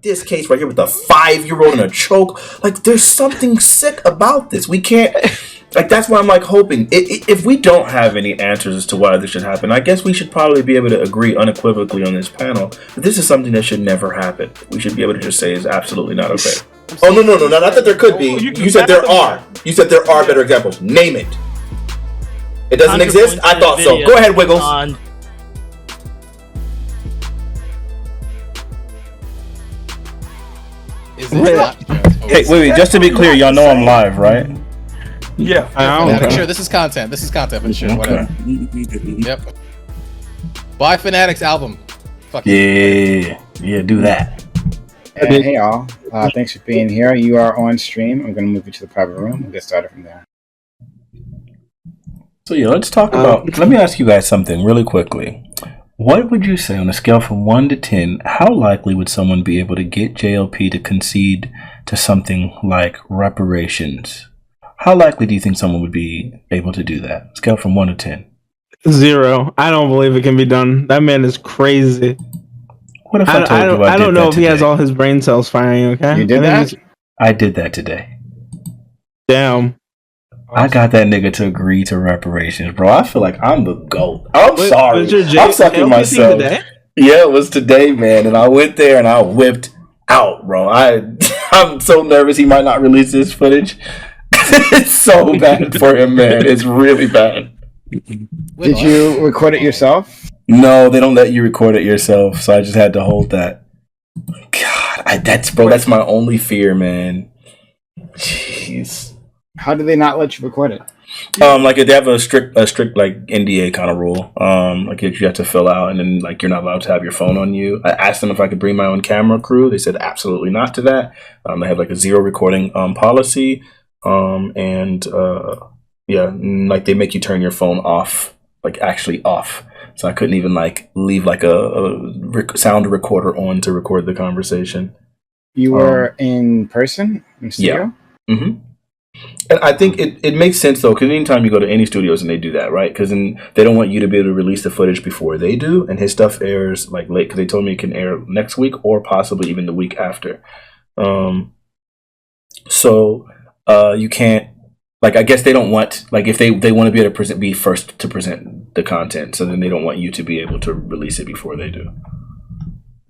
this case right here with the 5-year-old in a choke. Like, there's something sick about this. We can't. Like, that's why I'm like hoping if we don't have any answers as to why this should happen, I guess we should probably be able to agree unequivocally on this panel that this is something that should never happen. We should be able to just say is absolutely not okay. Oh no, not that there could be. You said there are. You said there are better examples. Name it. It doesn't exist. I thought so. Go ahead, Wiggles. Hey, wait. Just to be clear, y'all know I'm live, right? Yeah. Fanatic, sure, this is content. This is content for sure. Whatever. Yep. Buy Fanatiq's album. Fuck yeah, do that. Hey y'all. Thanks for being here. You are on stream. I'm going to move you to the private room. We'll get started from there. So yeah, let's talk about. Let me ask you guys something really quickly. What would you say on a scale from 1 to 10? How likely would someone be able to get JLP to concede to something like reparations? How likely do you think someone would be able to do that? Scale from 1 to 10. 0. I don't believe it can be done. That man is crazy. What if I told you I don't know if he has all his brain cells firing, okay? You did that? I did that today. Damn. I got that nigga to agree to reparations, bro. I feel like I'm the GOAT. I'm sorry. I'm sucking myself. Today? Yeah, it was today, man. And I went there and I whipped out, bro. I'm so nervous he might not release this footage. It's so bad for him, man. It's really bad. Did you record it yourself? No, they don't let you record it yourself, so I just had to hold that. God, that's my only fear, man. Jeez. How do they not let you record it? Like they have a strict like NDA kind of rule. Like you have to fill out, and then like you're not allowed to have your phone on you. I asked them if I could bring my own camera crew. They said absolutely not to that. They have like a 0 recording policy. Like they make you turn your phone off, like actually off. So I couldn't even like leave like a sound recorder on to record the conversation. You were in person in studio? Yeah. Mm-hmm. And I think it makes sense though, because anytime you go to any studios and they do that, right? Because then they don't want you to be able to release the footage before they do, and his stuff airs like late because they told me it can air next week or possibly even the week after. You can't, like, I guess they don't want, like, if they want to be able to be first to present the content, so then they don't want you to be able to release it before they do.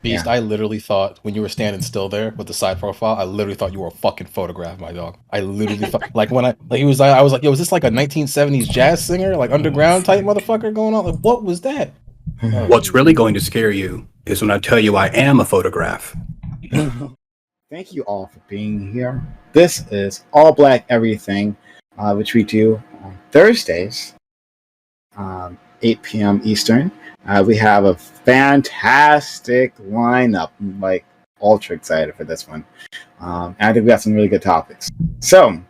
Beast, yeah. I literally thought when you were standing still there with the side profile, I literally thought you were a fucking photograph, my dog. I literally thought, like, when I was like, yo, is this like a 1970s jazz singer, like underground type motherfucker going on? Like, what was that? What's really going to scare you is when I tell you I am a photograph. Thank you all for being here. This is All Black Everything, which we do on Thursdays, 8 p.m. Eastern. We have a fantastic lineup. I'm like ultra excited for this one. And I think we got some really good topics. So,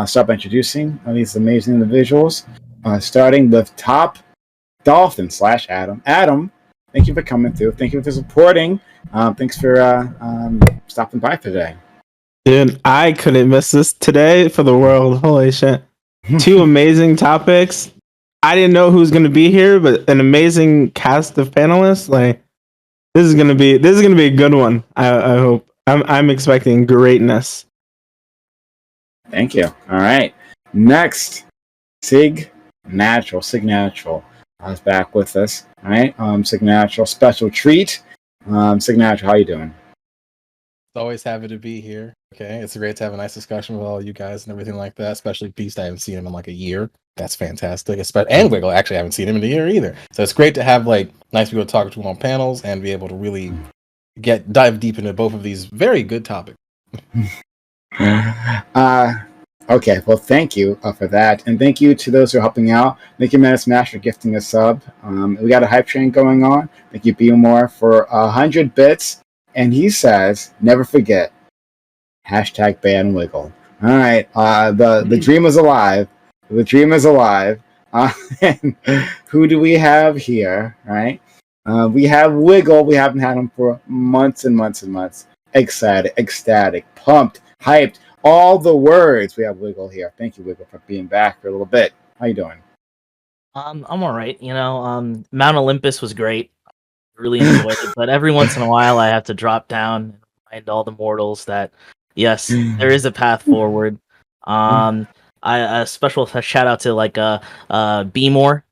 start by introducing these amazing individuals, starting with Top Dolphin / Adam. Adam, thank you for coming through. Thank you for supporting. Thanks for stopping by today. Dude, I couldn't miss this today for the world. Holy shit. 2 amazing topics. I didn't know who was going to be here, but an amazing cast of panelists. Like, this is gonna be a good one. I hope. I'm expecting greatness. Thank you. All right. Next, Sig Natural is back with us. All right. Sig Natural, special treat. Sig Natural, how you doing? Always happy to be here. Okay, it's great to have a nice discussion with all you guys and everything like that. Especially Beast, I haven't seen him in like a year. That's fantastic. And Wiggle, actually, I haven't seen him in a year either. So it's great to have like nice people to talk to on panels and be able to really dive deep into both of these very good topics. Okay, well, thank you for that, and thank you to those who are helping out. Thank you, Menace Smash, for gifting a sub. We got a hype train going on. Thank you, Beamore, for 100 bits. And he says, never forget, #ban Wiggle. All right, the dream is alive. The dream is alive. And who do we have here, right? We have Wiggle. We haven't had him for months and months and months. Excited, ecstatic, pumped, hyped, all the words. We have Wiggle here. Thank you, Wiggle, for being back for a little bit. How you doing? I'm all right. You know, Mount Olympus was great. Really enjoyed it, but every once in a while I have to drop down and remind all the mortals that yes, there is a path forward. A special shout out to like B More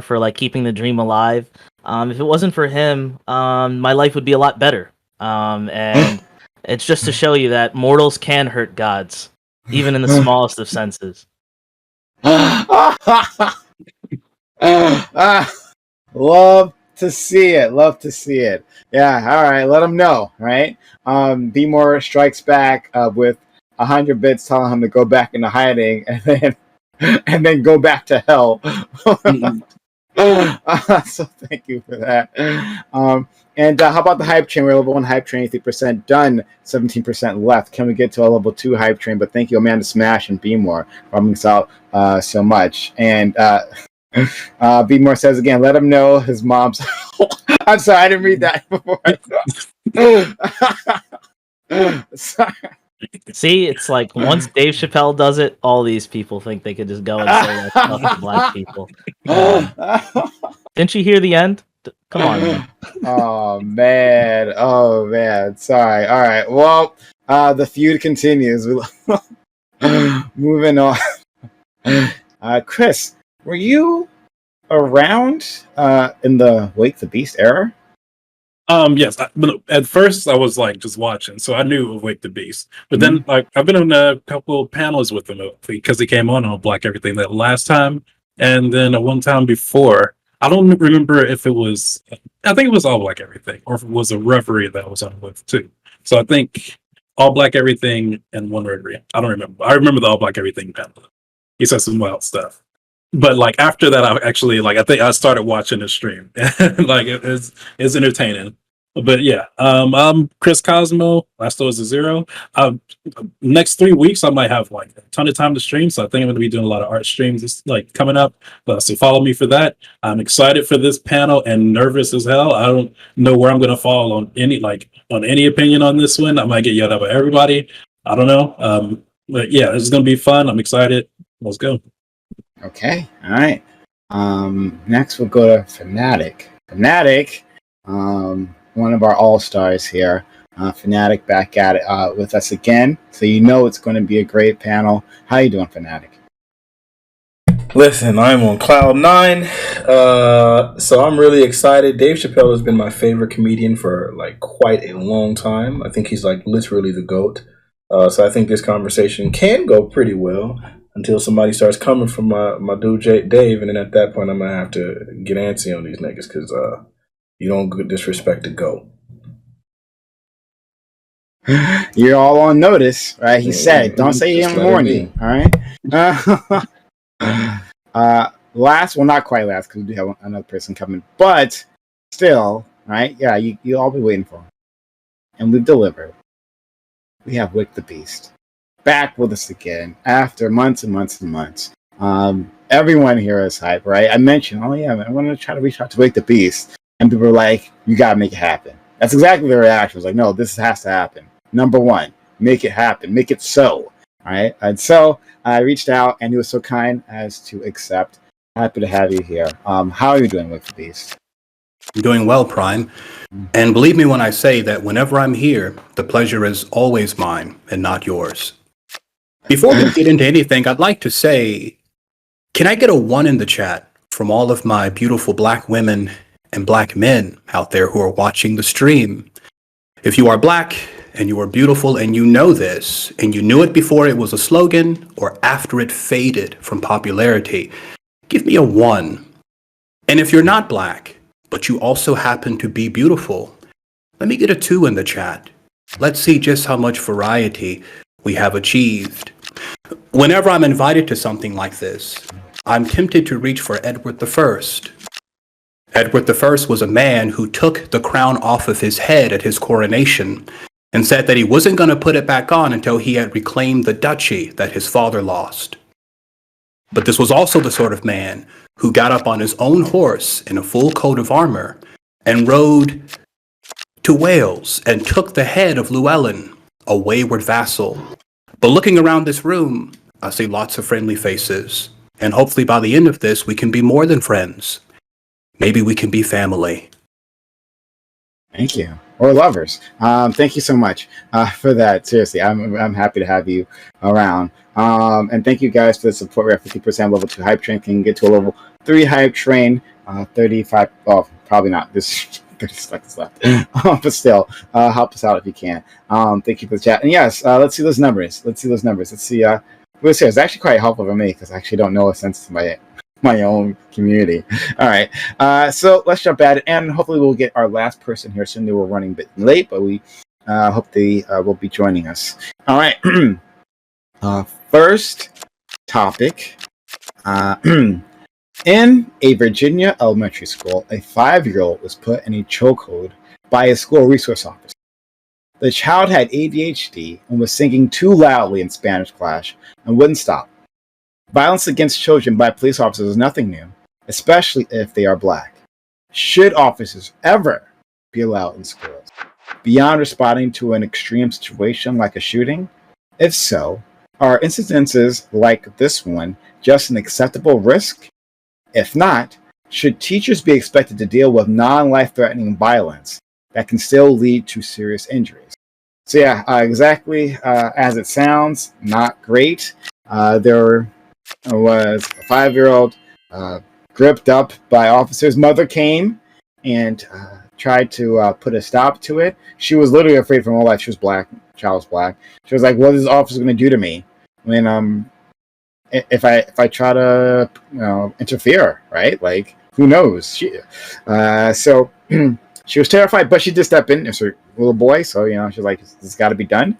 for like keeping the dream alive. If it wasn't for him, my life would be a lot better. And it's just to show you that mortals can hurt gods, even in the smallest of senses. Love to see it. Love to see it. Yeah. All right. Let him know. Right. B More strikes back with 100 bits, telling him to go back into hiding, and then go back to hell. So thank you for that. And how about the hype train? We're level 1 hype train, 80% done, 17% left. Can we get to a level 2 hype train? But thank you, Amanda Smash and B More, for helping us out so much. And B More says again, let him know his mom's. I'm sorry, I didn't read that before. Sorry. See, it's like once Dave Chappelle does it, all these people think they could just go and say that stuff to black people. Didn't you hear the end? Come on, man. Oh man. Sorry. All right. Well, the feud continues. Moving on. Chris, were you around in the Wake the Beast era? Yes. At first, I was like just watching, so I knew of Wake the Beast. But then, like, I've been on a couple of panels with him because he came on Black Everything that last time, and then one time before. I don't remember if it was. I think it was All Black Everything, or if it was a referee that I was on with too. So I think All Black Everything and one referee. I don't remember. I remember the All Black Everything panel. He said some wild stuff. But like after that, I actually I think I started watching the stream. Like it's entertaining. But yeah, I'm Chris Cosmo. Last door is a 0. Next 3 weeks, I might have like a ton of time to stream. So I think I'm going to be doing a lot of art streams like coming up. So follow me for that. I'm excited for this panel and nervous as hell. I don't know where I'm going to fall on any opinion on this one. I might get yelled at by everybody. I don't know. But yeah, it's going to be fun. I'm excited. Let's go. Okay. All right. Next we'll go to Fanatiq. Fanatiq, one of our all-stars here. Fanatiq back at it with us again. So you know it's going to be a great panel. How you doing, Fanatiq? Listen, I'm on cloud 9. So I'm really excited. Dave Chappelle has been my favorite comedian for like quite a long time. I think he's like literally the GOAT. So I think this conversation can go pretty well until somebody starts coming from my dude Dave, and then at that point I'm gonna have to get antsy on these niggas because you don't disrespect the GOAT. You're all on notice, right? He said, "Don't say in the morning." All right. Last, well, not quite last because we do have another person coming, but still, right? Yeah, you all be waiting for him, and we've delivered. We have Wick the Beast back with us again after months and months and months. Everyone here is hype, right? I mentioned, oh yeah, man, I want to try to reach out to Wick the Beast, and people were like, "You gotta make it happen." That's exactly their reaction. It was like, "No, this has to happen." Number one, make it happen, make it so. All right, and so I reached out, and he was so kind as to accept. Happy to have you here. How are you doing, Wick the Beast? I'm doing well, Prime. And believe me when I say that whenever I'm here, the pleasure is always mine and not yours. Before we get into anything, I'd like to say, can I get a 1 in the chat from all of my beautiful black women and black men out there who are watching the stream? If you are black and you are beautiful and you know this, and you knew it before it was a slogan or after it faded from popularity, give me a 1. And if you're not black, but you also happen to be beautiful, let me get a 2 in the chat. Let's see just how much variety we have achieved. Whenever I'm invited to something like this, I'm tempted to reach for Edward I. Edward I was a man who took the crown off of his head at his coronation and said that he wasn't going to put it back on until he had reclaimed the duchy that his father lost. But this was also the sort of man who got up on his own horse in a full coat of armor and rode to Wales and took the head of Llewellyn, a wayward vassal. But looking around this room, I see lots of friendly faces, and hopefully by the end of this, we can be more than friends. Maybe we can be family. Thank you. or lovers. Thank you so much for that. Seriously, I'm happy to have you around. And thank you guys for the support. We're at 50% level 2 hype train. Can get to a level 3 hype train. 35. Oh, probably not. This 30 seconds left. But still, help us out if you can. Thank you for the chat. And yes, let's see those numbers. Let's see. What's here? It's actually quite helpful for me because I actually don't know a sense of my own community. All right. So let's jump at it, and hopefully we'll get our last person here soon. We're running a bit late, but we hope they will be joining us. All right. First topic. In a Virginia elementary school, a 5-year-old was put in a chokehold by a school resource officer. The child had ADHD and was singing too loudly in Spanish class and wouldn't stop. Violence against children by police officers is nothing new, especially if they are black. Should officers ever be allowed in schools, beyond responding to an extreme situation like a shooting? If so, are incidences like this one just an acceptable risk? If not, should teachers be expected to deal with non-life-threatening violence that can still lead to serious injuries? So yeah, exactly as it sounds, not great. There was a 5-year-old gripped up by officers. Mother came and tried to put a stop to it. She was literally afraid for her life. She was black. The child was black. She was like, "What is this officer going to do to me when if I try to interfere, right? Like, who knows?" So she was terrified, but she did step in. It's her little boy, so she's like, "This has got to be done."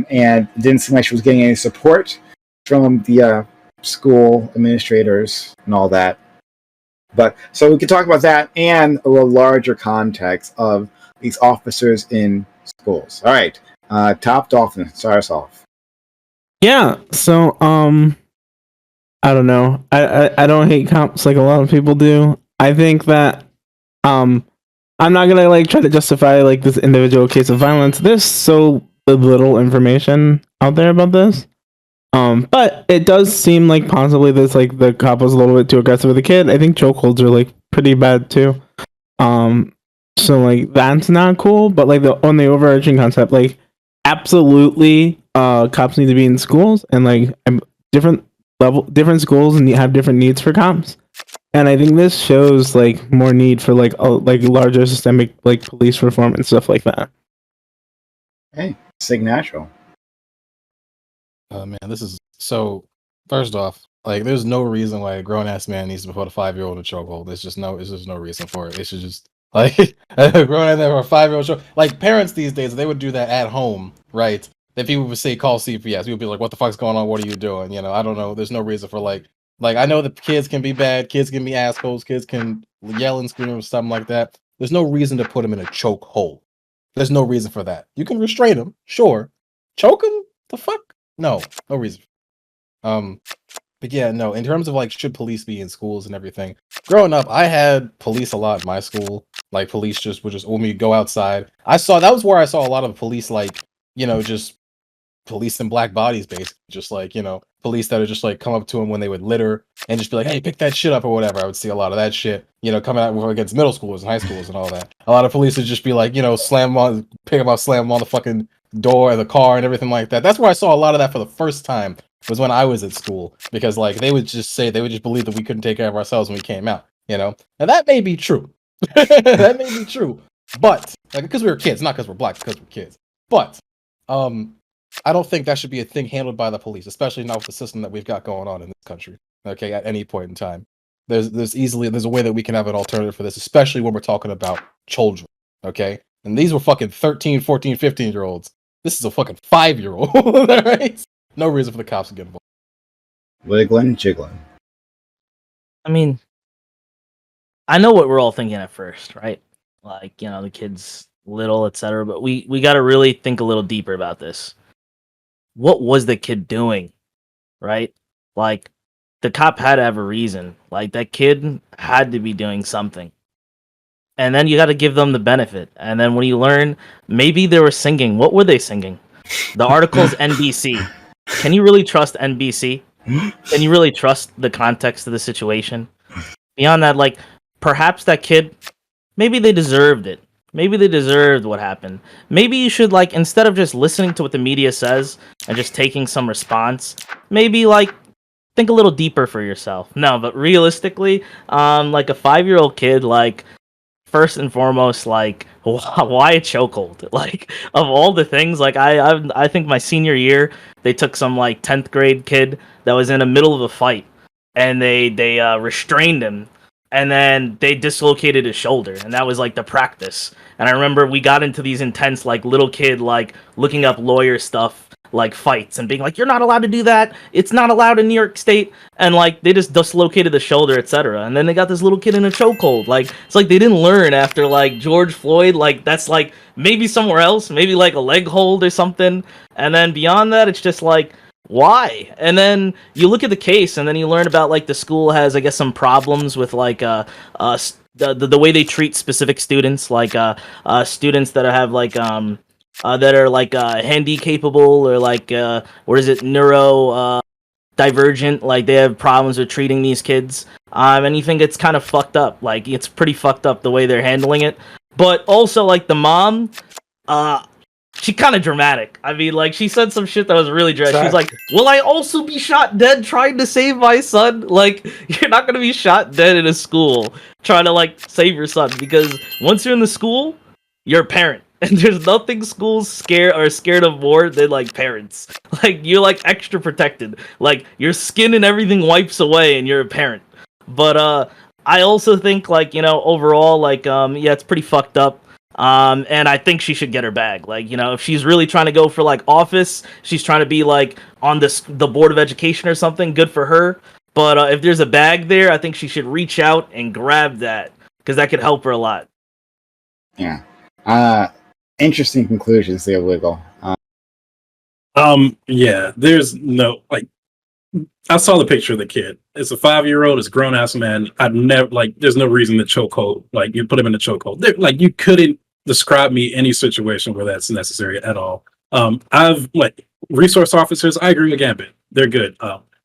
And it didn't seem like she was getting any support from the school administrators and all that. But so we can talk about that and a larger context of these officers in schools. All right, Top Dolphin, start us off. Yeah, so I don't know. I don't hate cops like a lot of people do. I think that I'm not gonna try to justify this individual case of violence. There's so little information out there about this. But it does seem like possibly this the cop was a little bit too aggressive with the kid. I think chokeholds are pretty bad too. So that's not cool. But on the overarching concept, absolutely, cops need to be in schools and different schools and have different needs for cops. And I think this shows more need for larger systemic police reform and stuff like that. Hey, sig natural. Man, this is so. First off, there's no reason why a grown ass man needs to put a 5-year-old in a chokehold. There's just no reason for it. It should just a grown ass man or a 5-year-old choke. Parents these days, they would do that at home, right? If people would say call CPS, we would be like, "What the fuck's going on? What are you doing?" I don't know. There's no reason for I know that kids can be bad, kids can be assholes, kids can yell and scream or something like that. There's no reason to put them in a chokehold. There's no reason for that. You can restrain them, sure. Choke them? The fuck? No reason. But yeah, no. In terms of should police be in schools and everything, growing up, I had police a lot in my school. Police would when we go outside. That was where I saw a lot of police, just policing black bodies, basically. Just police that would just come up to them when they would litter and just be like, "Hey, pick that shit up" or whatever. I would see a lot of that shit, coming out against middle schoolers and high schoolers and all that. A lot of police would just be like, slam on the fucking door of the car and everything like that. That's where I saw a lot of that for the first time, was when I was at school, because they would just believe that we couldn't take care of ourselves when we came out, and that may be true. That may be true, but because we were kids, not because we're black, because we're kids. But I don't think that should be a thing handled by the police, especially not with the system that we've got going on in this country. Okay, at any point in time, there's a way that we can have an alternative for this, especially when we're talking about children. Okay, and these were fucking 13, 14, 15-year-olds. This is a fucking 5-year-old, right? No reason for the cops to get involved. Wiggling, jiggling. I mean, I know what we're all thinking at first, right? The kid's little, etc. But we got to really think a little deeper about this. What was the kid doing, right? The cop had to have a reason. That kid had to be doing something. And then you got to give them the benefit. And then when you learn, maybe they were singing. What were they singing? The article's NBC. Can you really trust NBC? Can you really trust the context of the situation? Beyond that, perhaps that kid, maybe they deserved it. Maybe they deserved what happened. Maybe you should, like, instead of just listening to what the media says and just taking some response, maybe, like, think a little deeper for yourself. No, but realistically, like a 5-year-old kid, like, first and foremost, like, why a chokehold? Like, of all the things, like, I think my senior year, they took some, like, 10th grade kid that was in the middle of a fight, and they restrained him, and then they dislocated his shoulder, and that was, like, the practice. And I remember we got into these intense, like, little kid, like, looking up lawyer stuff, like, fights, and being like, you're not allowed to do that, it's not allowed in New York State, and, like, they just dislocated the shoulder, etc. And then they got this little kid in a chokehold. Like, it's like they didn't learn after, like, George Floyd. Like, that's, like, maybe somewhere else, maybe, like, a leg hold or something. And then beyond that, it's just, like, why? And then you look at the case, and then you learn about, like, the school has, I guess, some problems with, like, the way they treat specific students, like, students that have, like, that are, like, handy capable, or, like, what is it, neuro divergent. Like, they have problems with treating these kids, and you think it's kind of fucked up. Like, it's pretty fucked up the way they're handling it. But also, like, the mom, she kind of dramatic. I mean, like, she said some shit that was really dramatic. She's like, will I also be shot dead trying to save my son? Like, you're not gonna be shot dead in a school trying to, like, save your son, because once you're in the school, you're a parent. And there's nothing schools scared of more than, like, parents. Like, you're, like, extra protected. Like, your skin and everything wipes away and you're a parent. But I also think, like, you know, overall, like, yeah, it's pretty fucked up. And I think she should get her bag. Like, you know, if she's really trying to go for, like, office, she's trying to be, like, on the board of education or something, good for her. But if there's a bag there, I think she should reach out and grab that, because that could help her a lot. Yeah. Interesting conclusions there, Wiggle. Yeah, there's no, like, I saw the picture of the kid. It's a 5-year-old, it's a grown ass man. I'd never, like, there's no reason to chokehold. Like, you put him in a chokehold. Like, you couldn't describe me any situation where that's necessary at all. I've, like, resource officers, I agree with Gambit. They're good.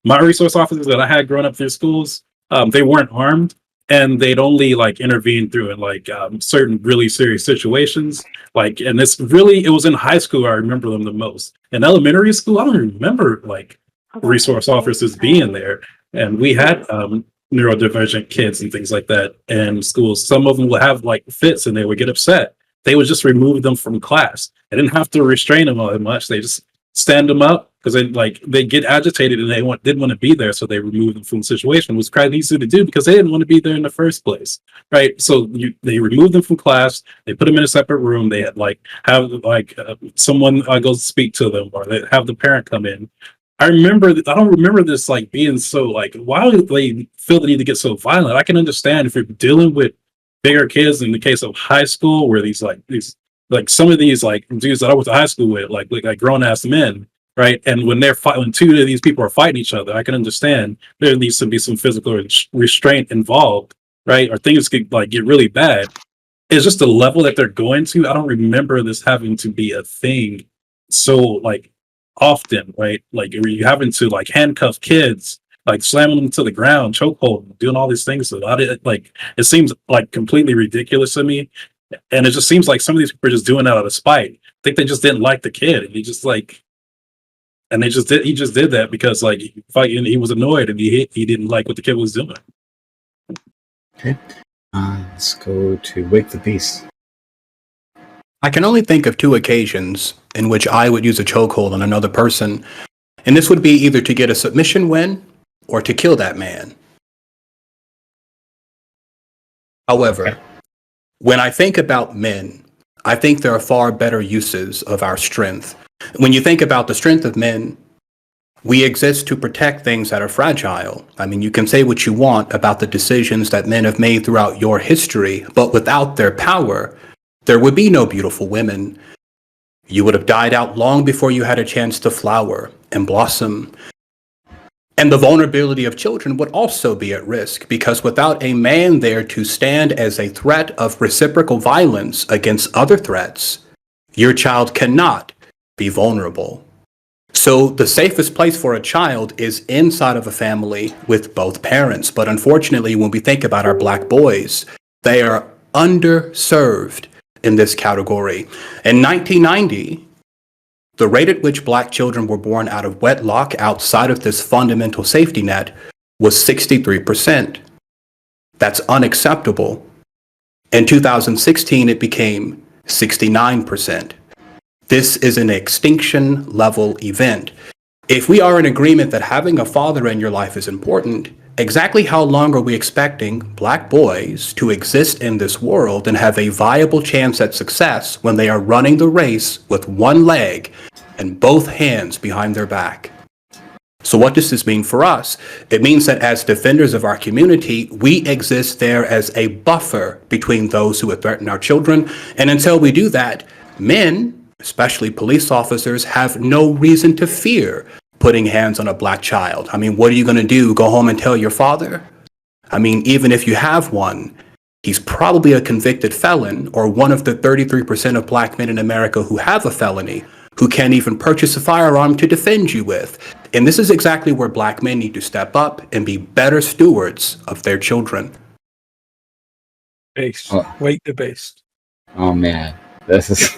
My resource officers that I had growing up through schools, they weren't armed, and they'd only, like, intervene through in, like, certain really serious situations. Like, and it was in high school I remember them the most. In elementary school, I don't remember, like, resource officers being there. And we had neurodivergent kids and things like that in schools. Some of them would have, like, fits and they would get upset. They would just remove them from class. They didn't have to restrain them all that much. They just stand them up, because they get agitated and didn't want to be there, so they removed them from the situation. It was quite easy to do because they didn't want to be there in the first place, right? So they removed them from class, they put them in a separate room, they had, like, have, like, someone go speak to them, or they have the parent come in. I don't remember this, like, being so, like, why would they feel the need to get so violent? I can understand if you're dealing with bigger kids. In the case of high school, where these some of these, like, dudes that I went to high school with, like grown ass men, right? And when when two of these people are fighting each other, I can understand there needs to be some physical restraint involved, right? Or things could, like, get really bad. It's just the level that they're going to. I don't remember this having to be a thing so, like, often, right? Like, you having to, like, handcuff kids, like, slamming them to the ground, chokehold, doing all these things. It seems, like, completely ridiculous to me. And it just seems like some of these people are just doing that out of spite. I think they just didn't like the kid, and he just did that because, like, he was annoyed, and he didn't like what the kid was doing. Okay, let's go to Wake the Beast. I can only think of 2 occasions in which I would use a chokehold on another person, and this would be either to get a submission win or to kill that man. However, when I think about men, I think there are far better uses of our strength. When you think about the strength of men, we exist to protect things that are fragile. I mean, you can say what you want about the decisions that men have made throughout your history, but without their power, there would be no beautiful women. You would have died out long before you had a chance to flower and blossom. And the vulnerability of children would also be at risk, because without a man there to stand as a threat of reciprocal violence against other threats, your child cannot be vulnerable. So the safest place for a child is inside of a family with both parents. But unfortunately, when we think about our Black boys, they are underserved. in this category. In 1990, the rate at which black children were born out of wedlock outside of this fundamental safety net was 63%. That's unacceptable. In 2016, it became 69%. This is an extinction level event. If we are in agreement that having a father in your life is important, exactly how long are we expecting black boys to exist in this world and have a viable chance at success when they are running the race with one leg and both hands behind their back? So what does this mean for us? It means that as defenders of our community, we exist there as a buffer between those who would threaten our children. And until we do that, men, especially police officers, have no reason to fear putting hands on a black child. I mean, what are you going to do? Go home and tell your father? I mean, even if you have one, he's probably a convicted felon or one of the 33% of black men in America who have a felony, who can't even purchase a firearm to defend you with. And this is exactly where black men need to step up and be better stewards of their children. Based. Wait the based. Oh man, this is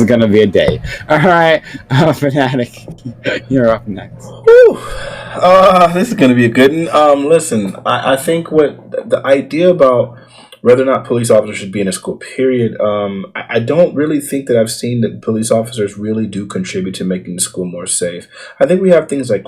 gonna be a day. All right, Fanatiq, you're up next. Whew. This is gonna be a good one. Listen, I think what the idea about whether or not police officers should be in a school, period. I don't really think that I've seen that police officers really do contribute to making the school more safe. I think we have things like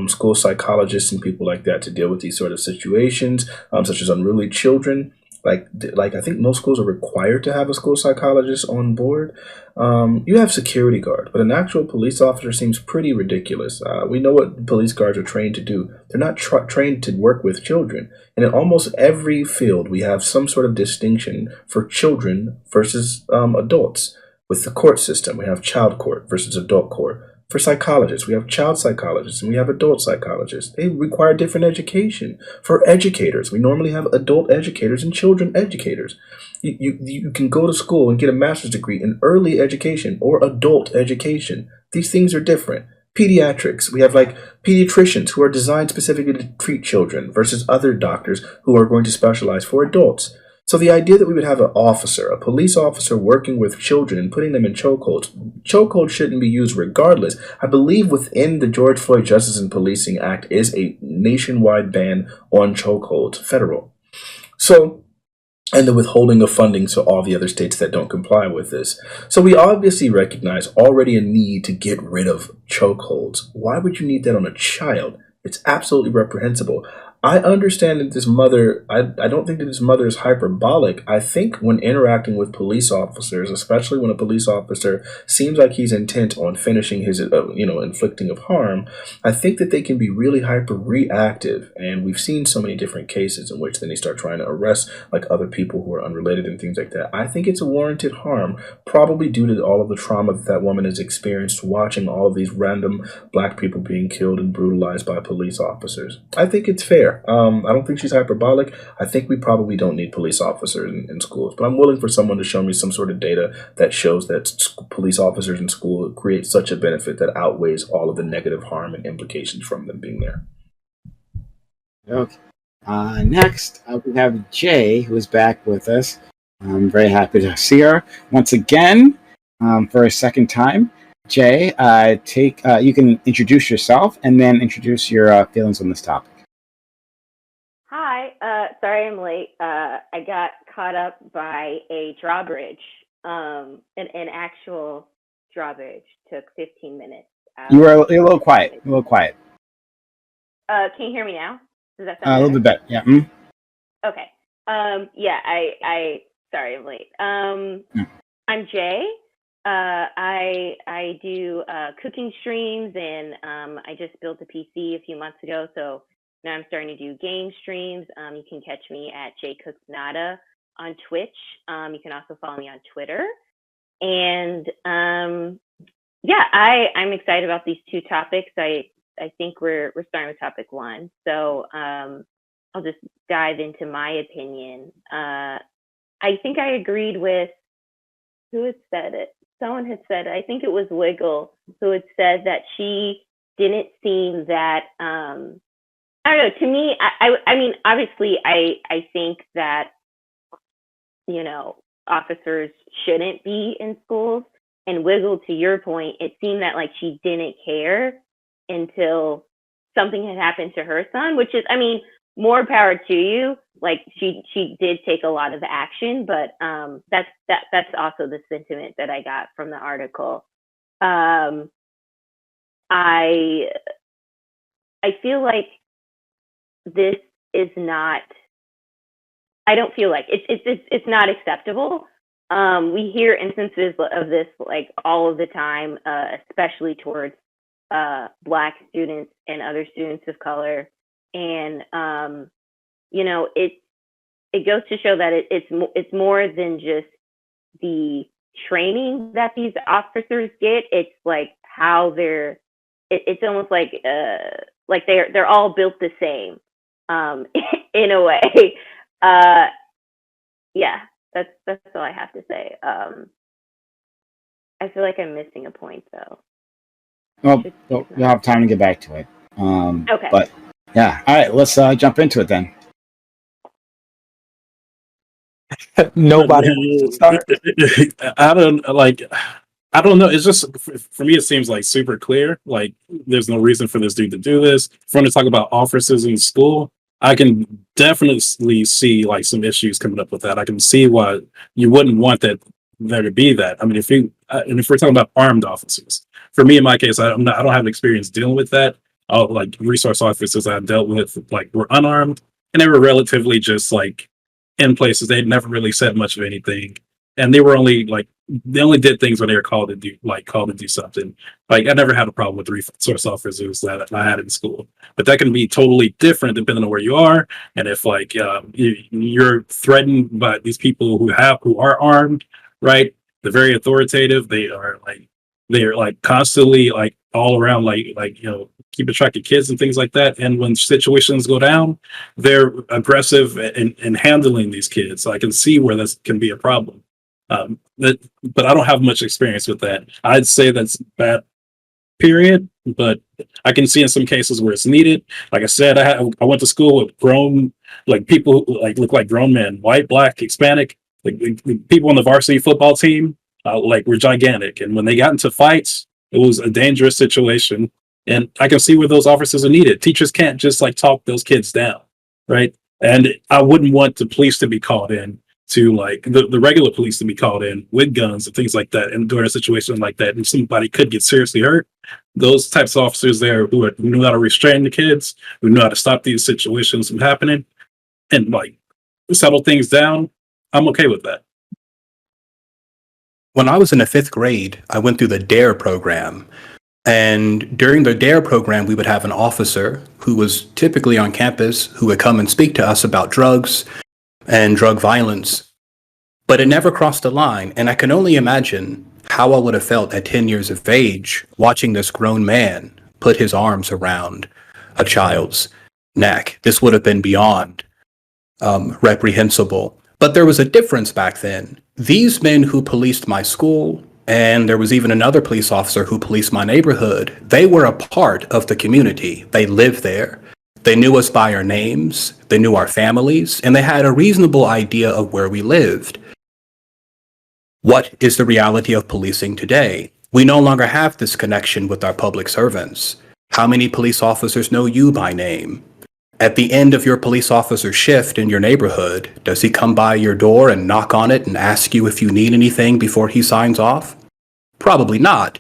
school psychologists and people like that to deal with these sort of situations, such as unruly children. Like I think most schools are required to have a school psychologist on board. You have security guard, but an actual police officer seems pretty ridiculous. We know what police guards are trained to do. They're not trained to work with children. And in almost every field, we have some sort of distinction for children versus adults. With the court system, we have child court versus adult court. For psychologists, we have child psychologists and we have adult psychologists. They require different education. For educators, we normally have adult educators and children educators. You can go to school and get a master's degree in early education or adult education. These things are different. Pediatrics, we have like pediatricians who are designed specifically to treat children versus other doctors who are going to specialize for adults. So the idea that we would have an officer, a police officer working with children and putting them in chokeholds shouldn't be used regardless. I believe within the George Floyd Justice and Policing Act is a nationwide ban on chokeholds, federal. So, and the withholding of funding to all the other states that don't comply with this. So we obviously recognize already a need to get rid of chokeholds. Why would you need that on a child? It's absolutely reprehensible. I understand that this mother, I don't think that this mother is hyperbolic. I think when interacting with police officers, especially when a police officer seems like he's intent on finishing his, inflicting of harm, I think that they can be really hyper reactive. And we've seen so many different cases in which then they start trying to arrest like other people who are unrelated and things like that. I think it's a warranted harm, probably due to all of the trauma that woman has experienced watching all of these random black people being killed and brutalized by police officers. I think it's fair. I don't think she's hyperbolic. I think we probably don't need police officers in schools, but I'm willing for someone to show me some sort of data that shows that police officers in school create such a benefit that outweighs all of the negative harm and implications from them being there. Okay. Next, we have Jay, who is back with us. I'm very happy to see her once again for a second time. Jay, you can introduce yourself and then introduce your feelings on this topic. Hi, sorry I'm late. I got caught up by a drawbridge. An actual drawbridge took 15 minutes. You're a little quiet. Can you hear me now? Does that sound a little bit better? Yeah. Mm. Okay. I sorry I'm late. I'm Jay. I do cooking streams, and I just built a PC a few months ago, so now I'm starting to do game streams. You can catch me at jcooksnada on Twitch. You can also follow me on Twitter. And I'm excited about these two topics. I think we're starting with topic one. So I'll just dive into my opinion. I think I agreed with who had said it. Someone had said, I think it was Wiggle, who had said that she didn't seem that I don't know. To me, I mean, obviously, I think that, officers shouldn't be in schools. And Wiggle, to your point, it seemed that like she didn't care until something had happened to her son, which is, I mean, more power to you. Like she did take a lot of action, but that's also the sentiment that I got from the article. I feel like this is not. I don't feel like it's not acceptable. We hear instances of this like all of the time, especially towards Black students and other students of color, and you know, it goes to show that it's more than just the training that these officers get. It's like how it's almost like they're all built the same, in a way. Yeah, that's all I have to say. I feel like I'm missing a point though. Well, we'll have time to get back to it. Okay. But yeah, all right, let's jump into it then. Nobody wants to start. I don't know. It's just for me, it seems like super clear. Like there's no reason for this dude to do this. If we're going to talk about officers in school, I can definitely see like some issues coming up with that. I can see why you wouldn't want that there to be that. I mean, if we're talking about armed officers, for me in my case, I don't have experience dealing with that. All like resource officers I've dealt with like were unarmed and they were relatively just like in places. They'd never really said much of anything, and they only did things when they were called to do something. Like I never had a problem with the resource officers that I had in school, but that can be totally different depending on where you are, and if like you're threatened by these people who are armed, right? They're very authoritative. They're constantly like all around keeping track of kids and things like that. And when situations go down, they're aggressive in handling these kids. So I can see where this can be a problem. But I don't have much experience with that. I'd say that's bad, period. But I can see in some cases where it's needed. Like I said, I went to school with grown people who look like grown men, white, Black, Hispanic. People on the varsity football team were gigantic, and when they got into fights, it was a dangerous situation. And I can see where those officers are needed. Teachers can't just talk those kids down, right? And I wouldn't want the police to be called in to the regular police to be called in with guns and things like that. And during a situation like that, and somebody could get seriously hurt, those types of officers there who knew how to restrain the kids, who knew how to stop these situations from happening, and settle things down, I'm okay with that. When I was in the 5th grade, I went through the DARE program. And during the DARE program, we would have an officer who was typically on campus who would come and speak to us about drugs and drug violence. But it never crossed the line. And I can only imagine how I would have felt at 10 years of age watching this grown man put his arms around a child's neck. This would have been beyond reprehensible. But there was a difference back then. These men who policed my school, and there was even another police officer who policed my neighborhood, they were a part of the community. They lived there. They knew us by our names. They knew our families, and they had a reasonable idea of where we lived. What is the reality of policing today? We no longer have this connection with our public servants. How many police officers know you by name? At the end of your police officer shift in your neighborhood, does he come by your door and knock on it and ask you if you need anything before he signs off? Probably not.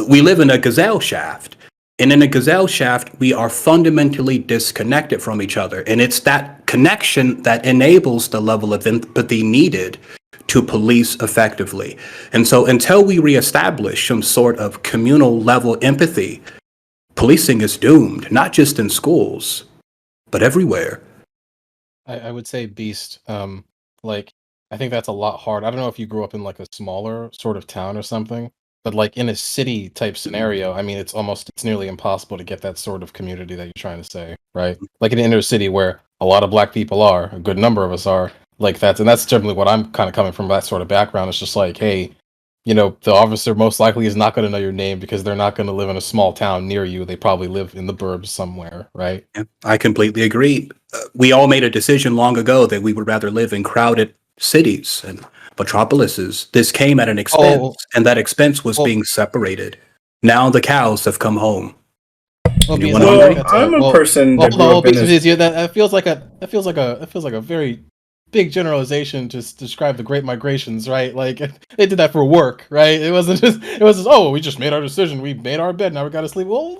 We live in a gazelle shaft. And in a gazelle shaft, we are fundamentally disconnected from each other. And it's that connection that enables the level of empathy needed to police effectively. And so until we reestablish some sort of communal level empathy, policing is doomed, not just in schools, but everywhere. I would say Beast. I think that's a lot hard. I don't know if you grew up in a smaller sort of town or something, but in a city type scenario, I mean, it's nearly impossible to get that sort of community that you're trying to say, right? Like in an inner city where a lot of Black people are, a good number of us are, that's generally what I'm kind of coming from, that sort of background. It's just hey, the officer most likely is not going to know your name because they're not going to live in a small town near you. They probably live in the burbs somewhere, right? I completely agree. We all made a decision long ago that we would rather live in crowded cities, metropolises, this came at an expense, and that expense was being separated. Now the cows have come home. Anyone hungry? I'm a person that grew up in this. That feels like a very big generalization to describe the Great Migrations, right? Like they did that for work, right? It was just oh, we just made our decision, we made our bed, now we got to sleep. Well,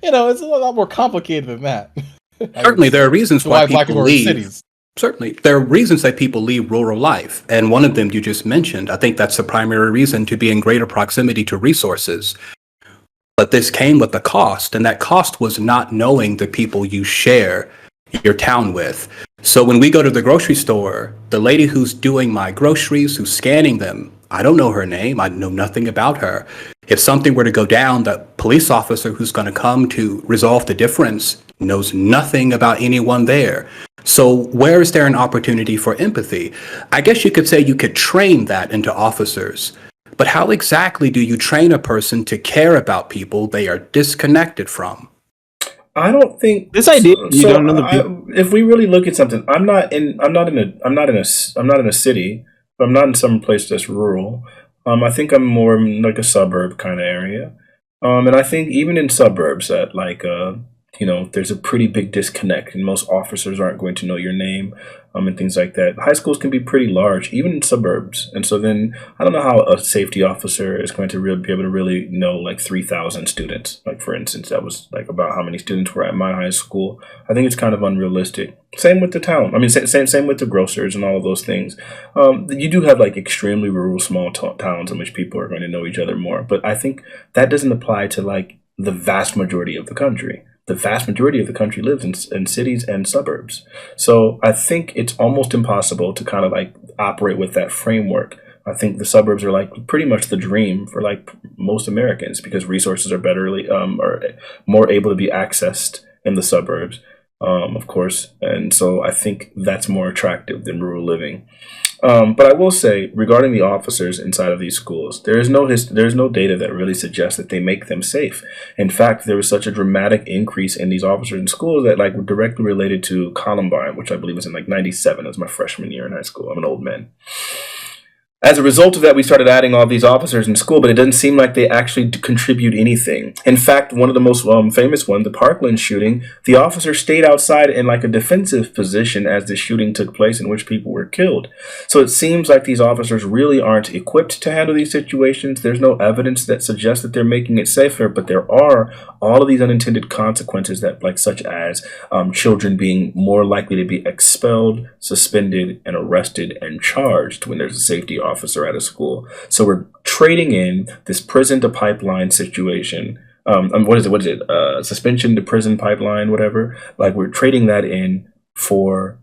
it's a lot more complicated than that. Certainly, there are reasons why people leave. Cities. Certainly, there are reasons that people leave rural life, and one of them you just mentioned. I think that's the primary reason, to be in greater proximity to resources. But this came with a cost, and that cost was not knowing the people you share your town with. So when we go to the grocery store, the lady who's doing my groceries, who's scanning them, I don't know her name. I know nothing about her. If something were to go down, the police officer who's going to come to resolve the difference knows nothing about anyone there. So where is there an opportunity for empathy? I guess you could say you could train that into officers. But how exactly do you train a person to care about people they are disconnected from? I don't think this idea. You don't know the people. If we really look at something, I'm not in a city, but I'm not in some place that's rural. I think I'm more in like a suburb kind of area. And I think even in suburbs that there's a pretty big disconnect, and most officers aren't going to know your name, and things like that. High schools can be pretty large, even in suburbs. And so then I don't know how a safety officer is going to be able to really know like 3,000 students. Like, for instance, that was like about how many students were at my high school. I think it's kind of unrealistic. Same with the town. I mean, same with the grocers and all of those things. You do have like extremely rural small towns in which people are going to know each other more. But I think that doesn't apply to like the vast majority of the country. The vast majority of the country lives in cities and suburbs. So I think it's almost impossible to kind of like operate with that framework. I think the suburbs are like pretty much the dream for like most Americans, because resources are are more able to be accessed in the suburbs, of course. And so I think that's more attractive than rural living. But I will say, regarding the officers inside of these schools, there's no data that really suggests that they make them safe. In fact, there was such a dramatic increase in these officers in schools that like were directly related to Columbine, which I believe was in like '97. That was my freshman year in high school. I'm an old man. As a result of that, we started adding all these officers in school, but it doesn't seem like they actually contribute anything. In fact, one of the most famous one, the Parkland shooting, the officer stayed outside in like a defensive position as the shooting took place, in which people were killed. So it seems like these officers really aren't equipped to handle these situations. There's no evidence that suggests that they're making it safer, but there are all of these unintended consequences that, like, such as children being more likely to be expelled, suspended, and arrested and charged when there's a safety officer at a school. So we're trading in this prison to pipeline situation. What is it? Suspension to prison pipeline, whatever. Like, we're trading that in for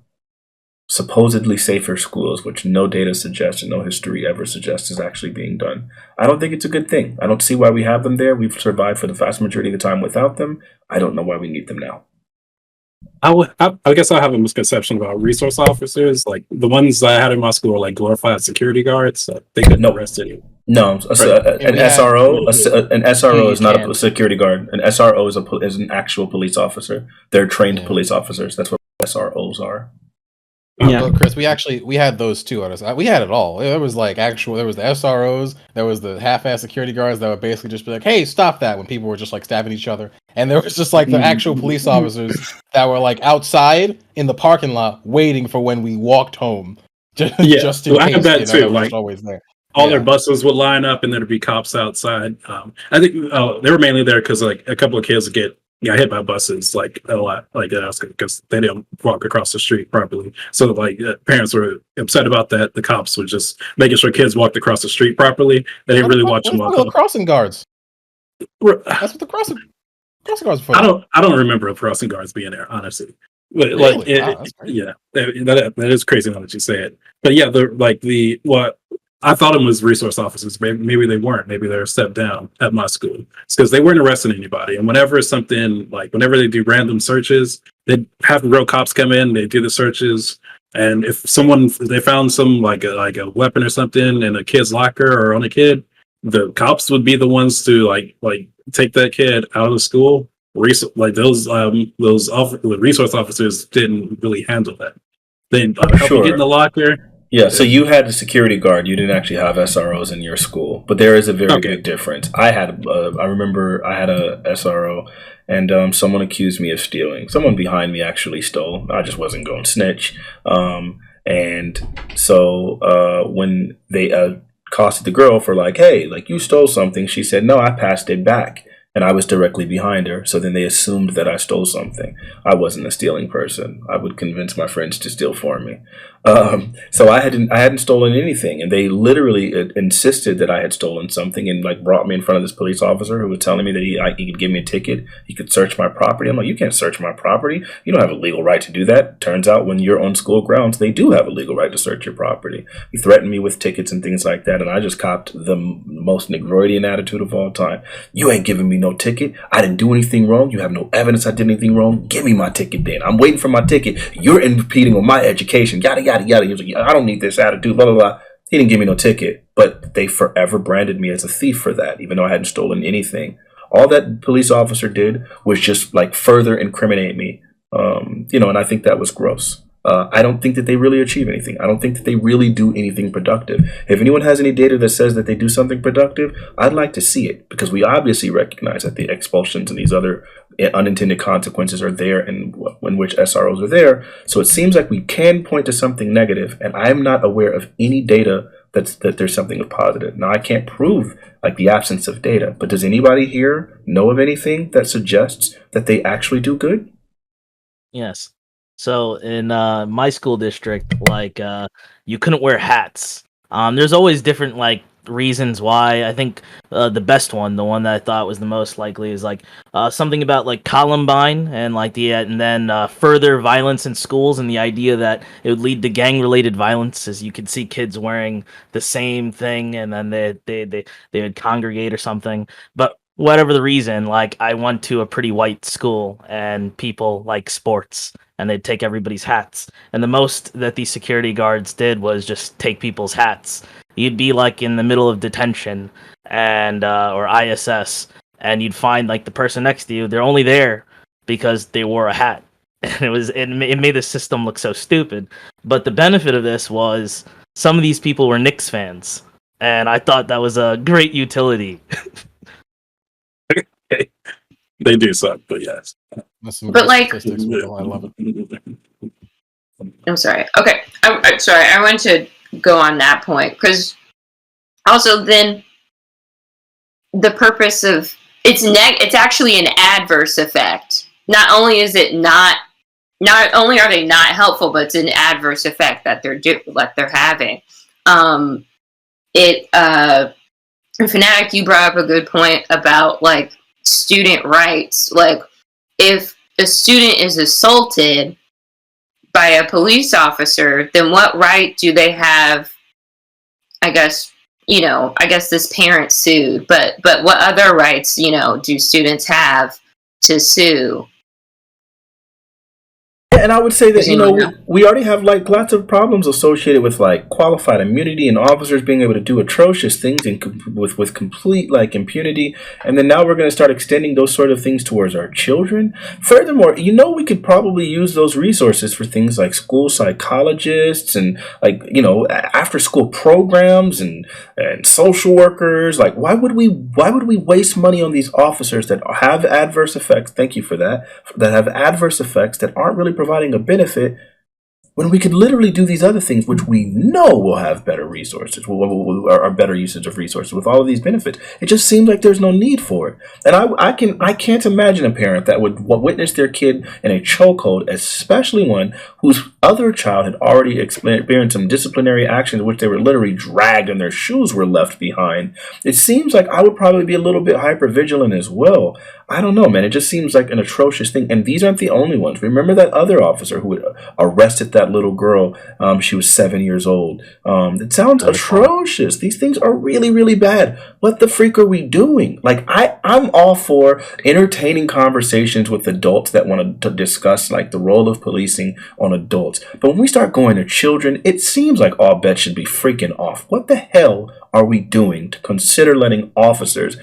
supposedly safer schools, which no data suggests and no history ever suggests is actually being done. I don't think it's a good thing. I don't see why we have them there. We've survived for the vast majority of the time without them. I don't know why we need them now. I guess I have a misconception about resource officers. Like, the ones I had in my school were like glorified security guards. They couldn't arrest anyone. No, an SRO is not a security guard. An SRO is an actual police officer. They're trained police officers. That's what SROs are. Yeah, well, Chris, we had those too. We had it all. There was the SROs, there was the half-ass security guards that would basically just be like, "Hey, stop that!" when people were just like stabbing each other, and there was just like the actual police officers that were like outside in the parking lot waiting for when we walked home. Just in case. I had that too. Like, always there. All their buses would line up, and there'd be cops outside. I think they were mainly there because like a couple of kids would get hit by buses like a lot, like because they didn't walk across the street properly. So like parents were upset about that. The cops were just making sure kids walked across the street properly. They didn't really watch them walk. The crossing guards. That's what the crossing guards for. I don't remember crossing guards being there, honestly. But really? That is crazy now that you say it. But yeah, I thought them was resource officers. Maybe they weren't. Maybe they're stepped down at my school. It's because they weren't arresting anybody. And whenever they do random searches, they'd have real cops come in. They do the searches, and if they found some like a weapon or something in a kid's locker or on a kid, the cops would be the ones to like take that kid out of the school. The resource officers didn't really handle that. They help you get in the locker. Yeah, so you had a security guard. You didn't actually have SROs in your school, but there is a very big difference. I remember I had a SRO, and someone accused me of stealing. Someone behind me actually stole. I just wasn't going snitch. And so when they accosted the girl for like, hey, like you stole something, she said, no, I passed it back. And I was directly behind her, so then they assumed that I stole something. I wasn't a stealing person. I would convince my friends to steal for me. So I hadn't stolen anything, and they literally insisted that I had stolen something, and like brought me in front of this police officer who was telling me that he could give me a ticket, he could search my property. I'm like, you can't search my property. You don't have a legal right to do that. Turns out when you're on school grounds, they do have a legal right to search your property. He threatened me with tickets and things like that, and I just copped the most Negroidian attitude of all time. You ain't giving me no ticket. I didn't do anything wrong. You have no evidence I did anything wrong. Give me my ticket then. I'm waiting for my ticket. You're impeding on my education. Yada, yada, yada. He was like, I don't need this attitude, blah, blah, blah. He didn't give me no ticket, but they forever branded me as a thief for that, even though I hadn't stolen anything. All that police officer did was just like further incriminate me. And I think that was gross. I don't think that they really achieve anything. I don't think that they really do anything productive. If anyone has any data that says that they do something productive, I'd like to see it, because we obviously recognize that the expulsions and these other unintended consequences are there, and in which SROs are there. So it seems like we can point to something negative, and I'm not aware of any data that there's something positive. Now, I can't prove like the absence of data, but does anybody here know of anything that suggests that they actually do good? Yes. So in my school district, like you couldn't wear hats. There's always different like reasons why. I think the best one, the one that I thought was the most likely, is like something about like Columbine and like and then further violence in schools, and the idea that it would lead to gang-related violence, as you could see kids wearing the same thing, and then they would congregate or something. But whatever the reason, like I went to a pretty white school, and people like sports, and they'd take everybody's hats. And the most that these security guards did was just take people's hats. You'd be like in the middle of detention and or ISS, and you'd find like the person next to you. They're only there because they wore a hat, and it made the system look so stupid. But the benefit of this was some of these people were Knicks fans, and I thought that was a great utility. They do suck, but yes. But like, I love it. I'm sorry. Okay, I'm sorry. I want to go on that point, because also then the purpose of it's actually an adverse effect. Not only are they not helpful, but it's an adverse effect that they're having. Fanatiq, you brought up a good point about like student rights. Like, if a student is assaulted by a police officer, then what right do they have? I guess this parent sued, but what other rights, do students have to sue? And I would say that, we already have like lots of problems associated with like qualified immunity and officers being able to do atrocious things with complete like impunity. And then now we're going to start extending those sort of things towards our children. Furthermore, we could probably use those resources for things like school psychologists and like, after school programs and social workers. Like, why would we waste money on these officers that have adverse effects? Thank you for that have adverse effects that aren't really providing a benefit, when we could literally do these other things, which we know will have better resources, or better usage of resources with all of these benefits. It just seems like there's no need for it. And I can't imagine a parent that would witness their kid in a chokehold, especially one whose other child had already experienced some disciplinary actions in which they were literally dragged and their shoes were left behind. It seems like I would probably be a little bit hypervigilant as well. I don't know, man. It just seems like an atrocious thing. And these aren't the only ones. Remember that other officer who arrested that little girl? She was 7 years old. It sounds atrocious. These things are really, really bad. What the freak are we doing? Like, I'm all for entertaining conversations with adults that want to discuss like the role of policing on adults. But when we start going to children, it seems like all bets should be freaking off. What the hell are we doing to consider letting officers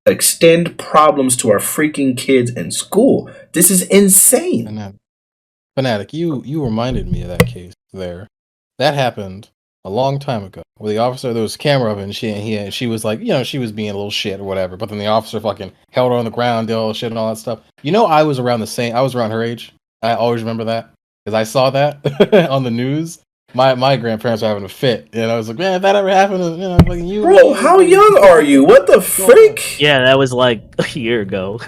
extend problems to our freaking kids in school? This is insane. Fanatiq, you reminded me of that case there. That happened a long time ago, where the officer, there was a camera of it, and she was like, she was being a little shit or whatever. But then the officer fucking held her on the ground, did all the shit and all that stuff. I was around her age. I always remember that because I saw that on the news. My grandparents were having a fit, and I was like, man, if that ever happened to fucking you, bro, how young are you? What the freak? Yeah, that was like a year ago.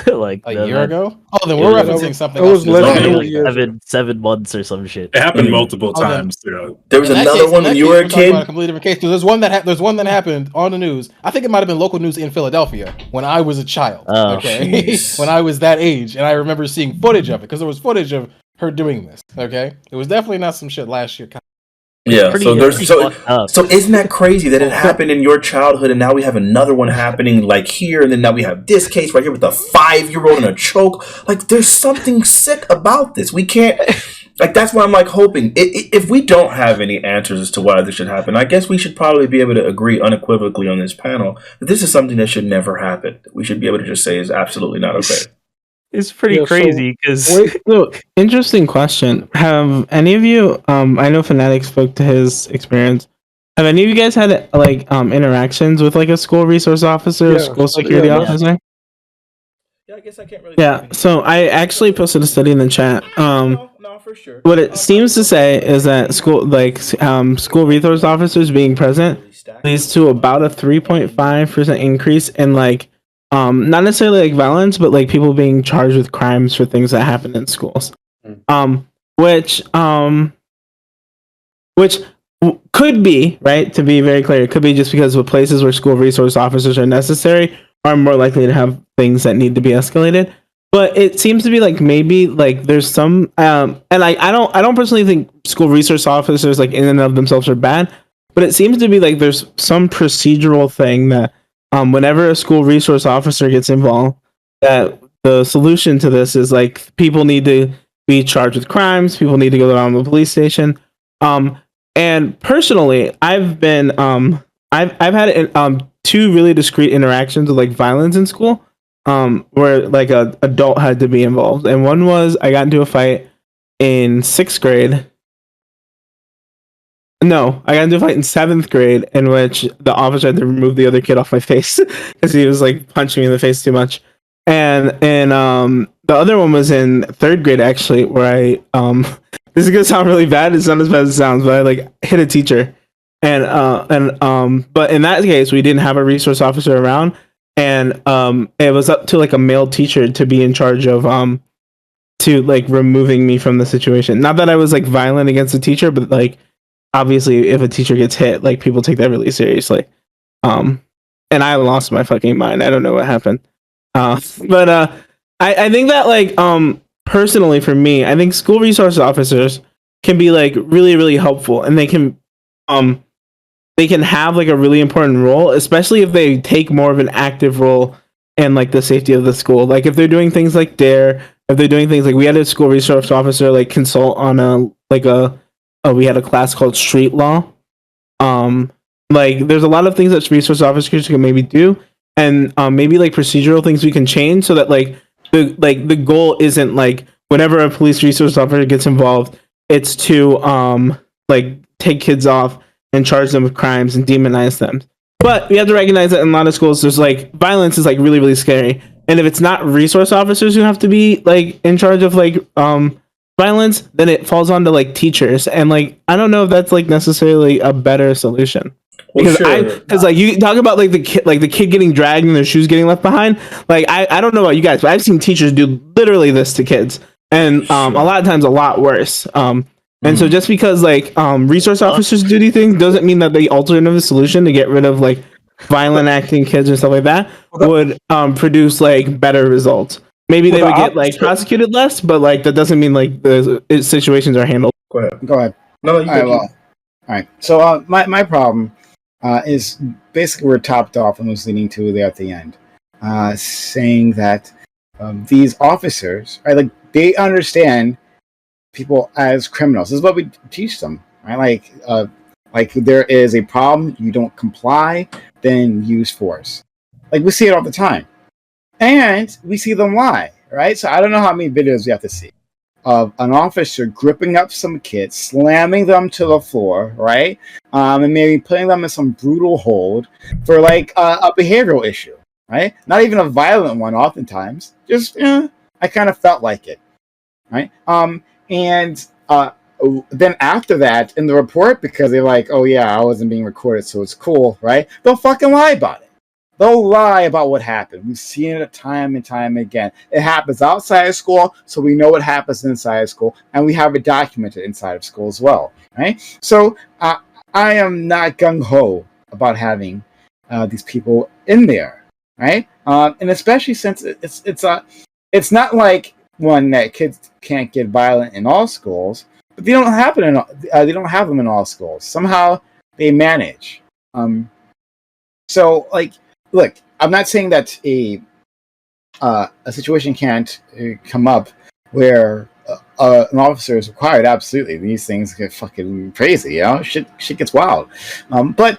Like a year ago? Oh, then we're referencing something else. It was like 7 months or some shit. It happened multiple times. There was another one when you were a kid. About a completely different case. There's one that happened on the news. I think it might have been local news in Philadelphia when I was a child. Oh, okay, when I was that age, and I remember seeing footage of it because there was footage of her doing this. Okay, it was definitely not some shit last year. Yeah, so isn't that crazy that it happened in your childhood, and now we have another one happening like here, and then now we have this case right here with a 5-year-old in a choke. Like, there's something sick about this. We can't. Like, that's why I'm like hoping if we don't have any answers as to why this should happen, I guess we should probably be able to agree unequivocally on this panel that this is something that should never happen. We should be able to just say is absolutely not okay. It's pretty crazy because interesting question. Have any of you I know Fanatiq spoke to his experience. Have any of you guys had like interactions with like a school resource officer, school security officer? Yeah, I guess I can't really. Yeah, so I actually posted a study in the chat. No, for sure. What it seems to say is that school resource officers being present leads to about a 3.5% increase in like not necessarily like violence, but like people being charged with crimes for things that happen in schools. Which could be, right, to be very clear, it could be just because the places where school resource officers are necessary are more likely to have things that need to be escalated. But it seems to be like maybe like there's some and I don't personally think school resource officers like in and of themselves are bad, but it seems to be like there's some procedural thing that whenever a school resource officer gets involved, that the solution to this is like people need to be charged with crimes, people need to go down to the police station. And personally, I've been I've had 2 really discrete interactions with like violence in school, where like a adult had to be involved, and one was I got into a fight in 6th grade. No, I got into a fight in 7th grade in which the officer had to remove the other kid off my face because he was like punching me in the face too much. And the other one was in 3rd grade actually, where I this is gonna sound really bad. It's not as bad as it sounds, but I like hit a teacher, and but in that case we didn't have a resource officer around, and it was up to like a male teacher to be in charge of to like removing me from the situation. Not that I was like violent against the teacher, but like obviously if a teacher gets hit, like people take that really seriously. And I lost my fucking mind. I don't know what happened. But I think that like personally for me, I think school resource officers can be like really, really helpful, and they can have like a really important role, especially if they take more of an active role in like the safety of the school. Like if they're doing things like DARE, if they're doing things like we had a school resource officer like consult on we had a class called street law. Like there's a lot of things that resource officers can maybe do, and maybe like procedural things we can change so that like the goal isn't like whenever a police resource officer gets involved, it's to like take kids off and charge them with crimes and demonize them. But we have to recognize that in a lot of schools there's like violence is like really, really scary. And if it's not resource officers who have to be like in charge of like violence, then it falls onto like teachers. And like I don't know if that's like necessarily a better solution. Because like you talk about like the kid getting dragged and their shoes getting left behind. Like I don't know about you guys, but I've seen teachers do literally this to kids, and a lot of times a lot worse. And so just because like resource officers do these things doesn't mean that the alternative solution to get rid of like violent acting kids and stuff like that would produce like better results. Maybe they would get like prosecuted less, but like that doesn't mean like the situations are handled. Go ahead. No, you all right. So my problem is basically we're topped off and was leading to there at the end, saying that these officers, right, like they understand people as criminals. This is what we teach them, right? Like there is a problem, you don't comply, then use force. Like we see it all the time, and we see them lie, right? So I don't know how many videos we have to see. of an officer gripping up some kids, slamming them to the floor, right? And maybe putting them in some brutal hold for like a behavioral issue, right? Not even a violent one, oftentimes. Just, I kind of felt like it, right? And then after that, in the report, because they're like, oh yeah, I wasn't being recorded, so it's cool, right? They'll fucking lie about it. They'll lie about what happened. We've seen it time and time again. It happens outside of school, so we know what happens inside of school, and we have it documented inside of school as well, right? So I am not gung-ho about having these people in there, right? And especially since it's not like one that kids can't get violent in all schools, but they don't have them in all schools. Somehow they manage. So like. Look, I'm not saying that a situation can't come up where an officer is required. Absolutely, these things get fucking crazy. Shit gets wild. But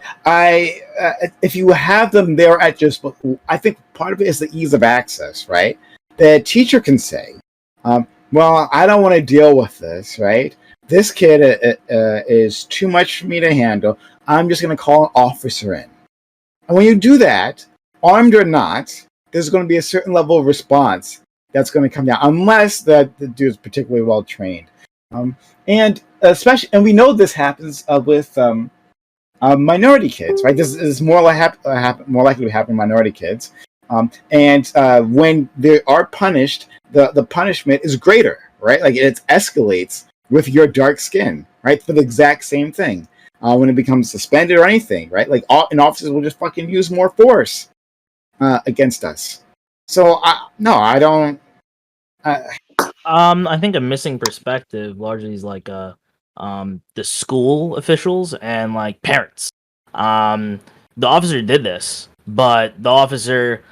if you have them there at just, I think part of it is the ease of access, right? The teacher can say, "Well, I don't want to deal with this, right? This kid is too much for me to handle. I'm just going to call an officer in." And when you do that, armed or not, there's going to be a certain level of response that's going to come down, unless the dude is particularly well trained. And we know this happens with minority kids, right? This is more likely to happen in minority kids. And when they are punished, the punishment is greater, right? Like it escalates with your dark skin, right? For the exact same thing. When it becomes suspended or anything, right? Like officers will just fucking use more force against us. So I don't. I think a missing perspective largely is like the school officials and like parents. The officer did this, but the officer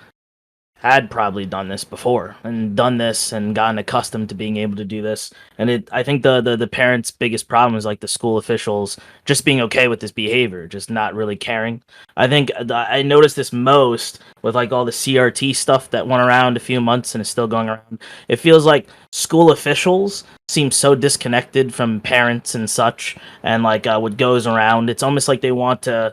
had probably done this before and done this and gotten accustomed to being able to do this. And I think the parents' biggest problem is like the school officials just being okay with this behavior, just not really caring. I think I noticed this most with like all the CRT stuff that went around a few months and is still going around. It feels like school officials seem so disconnected from parents and such, and like what goes around. It's almost like they want to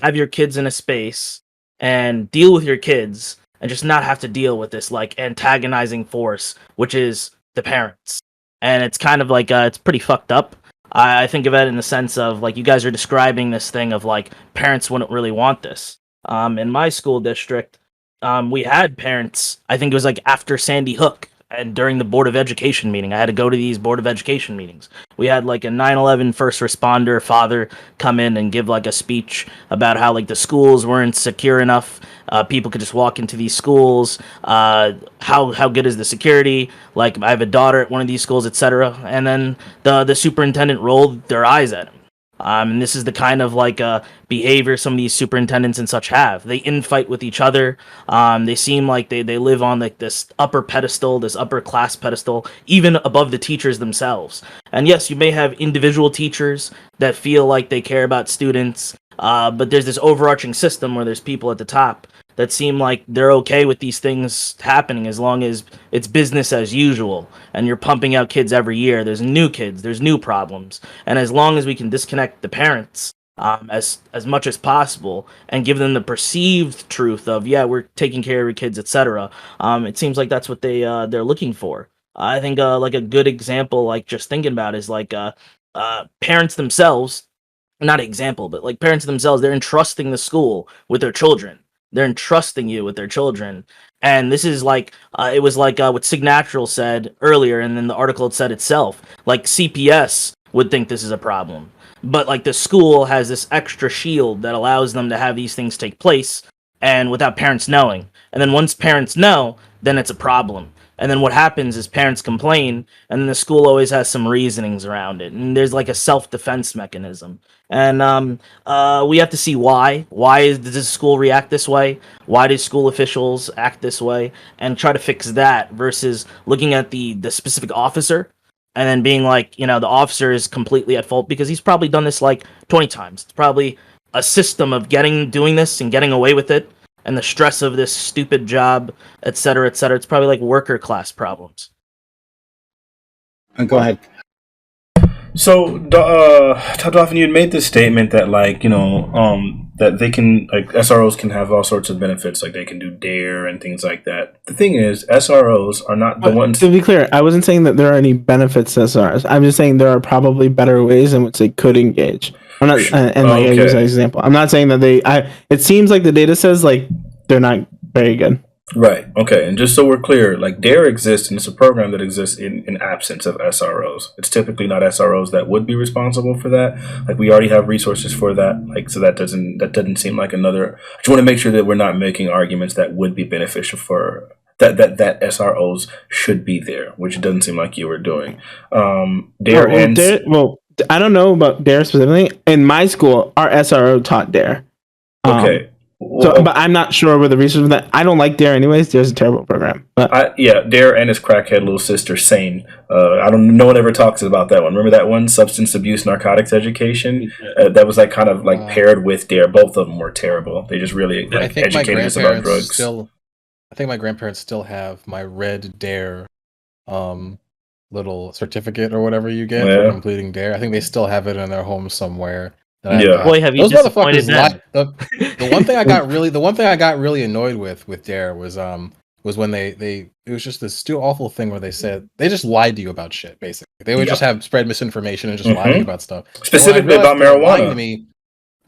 have your kids in a space and deal with your kids and just not have to deal with this like antagonizing force, which is the parents. And it's kind of like it's pretty fucked up. I think of it in the sense of like you guys are describing this thing of like parents wouldn't really want this. In my school district, we had parents. I think it was like after Sandy Hook and during the Board of Education meeting. I had to go to these Board of Education meetings. We had like a 9/11 first responder father come in and give like a speech about how like the schools weren't secure enough. People could just walk into these schools. How good is the security? Like I have a daughter at one of these schools, etc. And then the superintendent rolled their eyes at him. And this is the kind of like behavior some of these superintendents and such have. They infight with each other. They seem like they live on like this upper pedestal, this upper class pedestal, even above the teachers themselves. And yes, you may have individual teachers that feel like they care about students, but there's this overarching system where there's people at the top that seem like they're okay with these things happening as long as it's business as usual and you're pumping out kids every year. There's new kids, there's new problems. And as long as we can disconnect the parents as much as possible and give them the perceived truth of, yeah, we're taking care of your kids, etc. It seems like that's what they're looking for. I think like a good example, like just thinking about is like parents themselves, not an example, but like parents themselves, they're entrusting the school with their children. They're entrusting you with their children. And this is like, it was like what Sig Natural said earlier, and then the article it said itself. Like CPS would think this is a problem. But like the school has this extra shield that allows them to have these things take place and without parents knowing. And then once parents know, then it's a problem. And then what happens is parents complain, and then the school always has some reasonings around it. And there's like a self-defense mechanism. And we have to see why. Does the school react this way? Why do school officials act this way? And try to fix that versus looking at the specific officer and then being like, the officer is completely at fault because he's probably done this like 20 times. It's probably a system of doing this and getting away with it, and the stress of this stupid job, etc., etc. It's probably like worker class problems. Go ahead. So, Dolphin, you had made this statement that, like, that they can, like, SROs can have all sorts of benefits, like they can do DARE and things like that. The thing is, SROs are not the ones. To be clear, I wasn't saying that there are any benefits to SROs. I'm just saying there are probably better ways in which they could engage. I'm not, I use that example. I'm not saying that it seems like the data says like they're not very good. Right. Okay. And just so we're clear, like DARE exists, and it's a program that exists in absence of SROs. It's typically not SROs that would be responsible for that. Like we already have resources for that. Like so that doesn't seem like another. I just want to make sure that we're not making arguments that would be beneficial for that SROs should be there, which it doesn't seem like you were doing. DARE ends. I don't know about DARE specifically. In my school, our SRO taught DARE. Okay. But I'm not sure with the research of that. I don't like DARE anyways. DARE's a terrible program. But DARE and his crackhead little sister, Sane. No one ever talks about that one. Remember that one, substance abuse, narcotics education? That was like kind of like paired with DARE. Both of them were terrible. They just really like educated us about drugs. I think my grandparents still have my red DARE little certificate or whatever you get for completing DARE. I think they still have it in their home somewhere. Boy, have you disappointed them. The one thing I got really annoyed with DARE was when it was just this awful thing where they said they just lied to you about shit. Basically, they would just have spread misinformation and just lie to you about stuff. Specifically about marijuana. To me,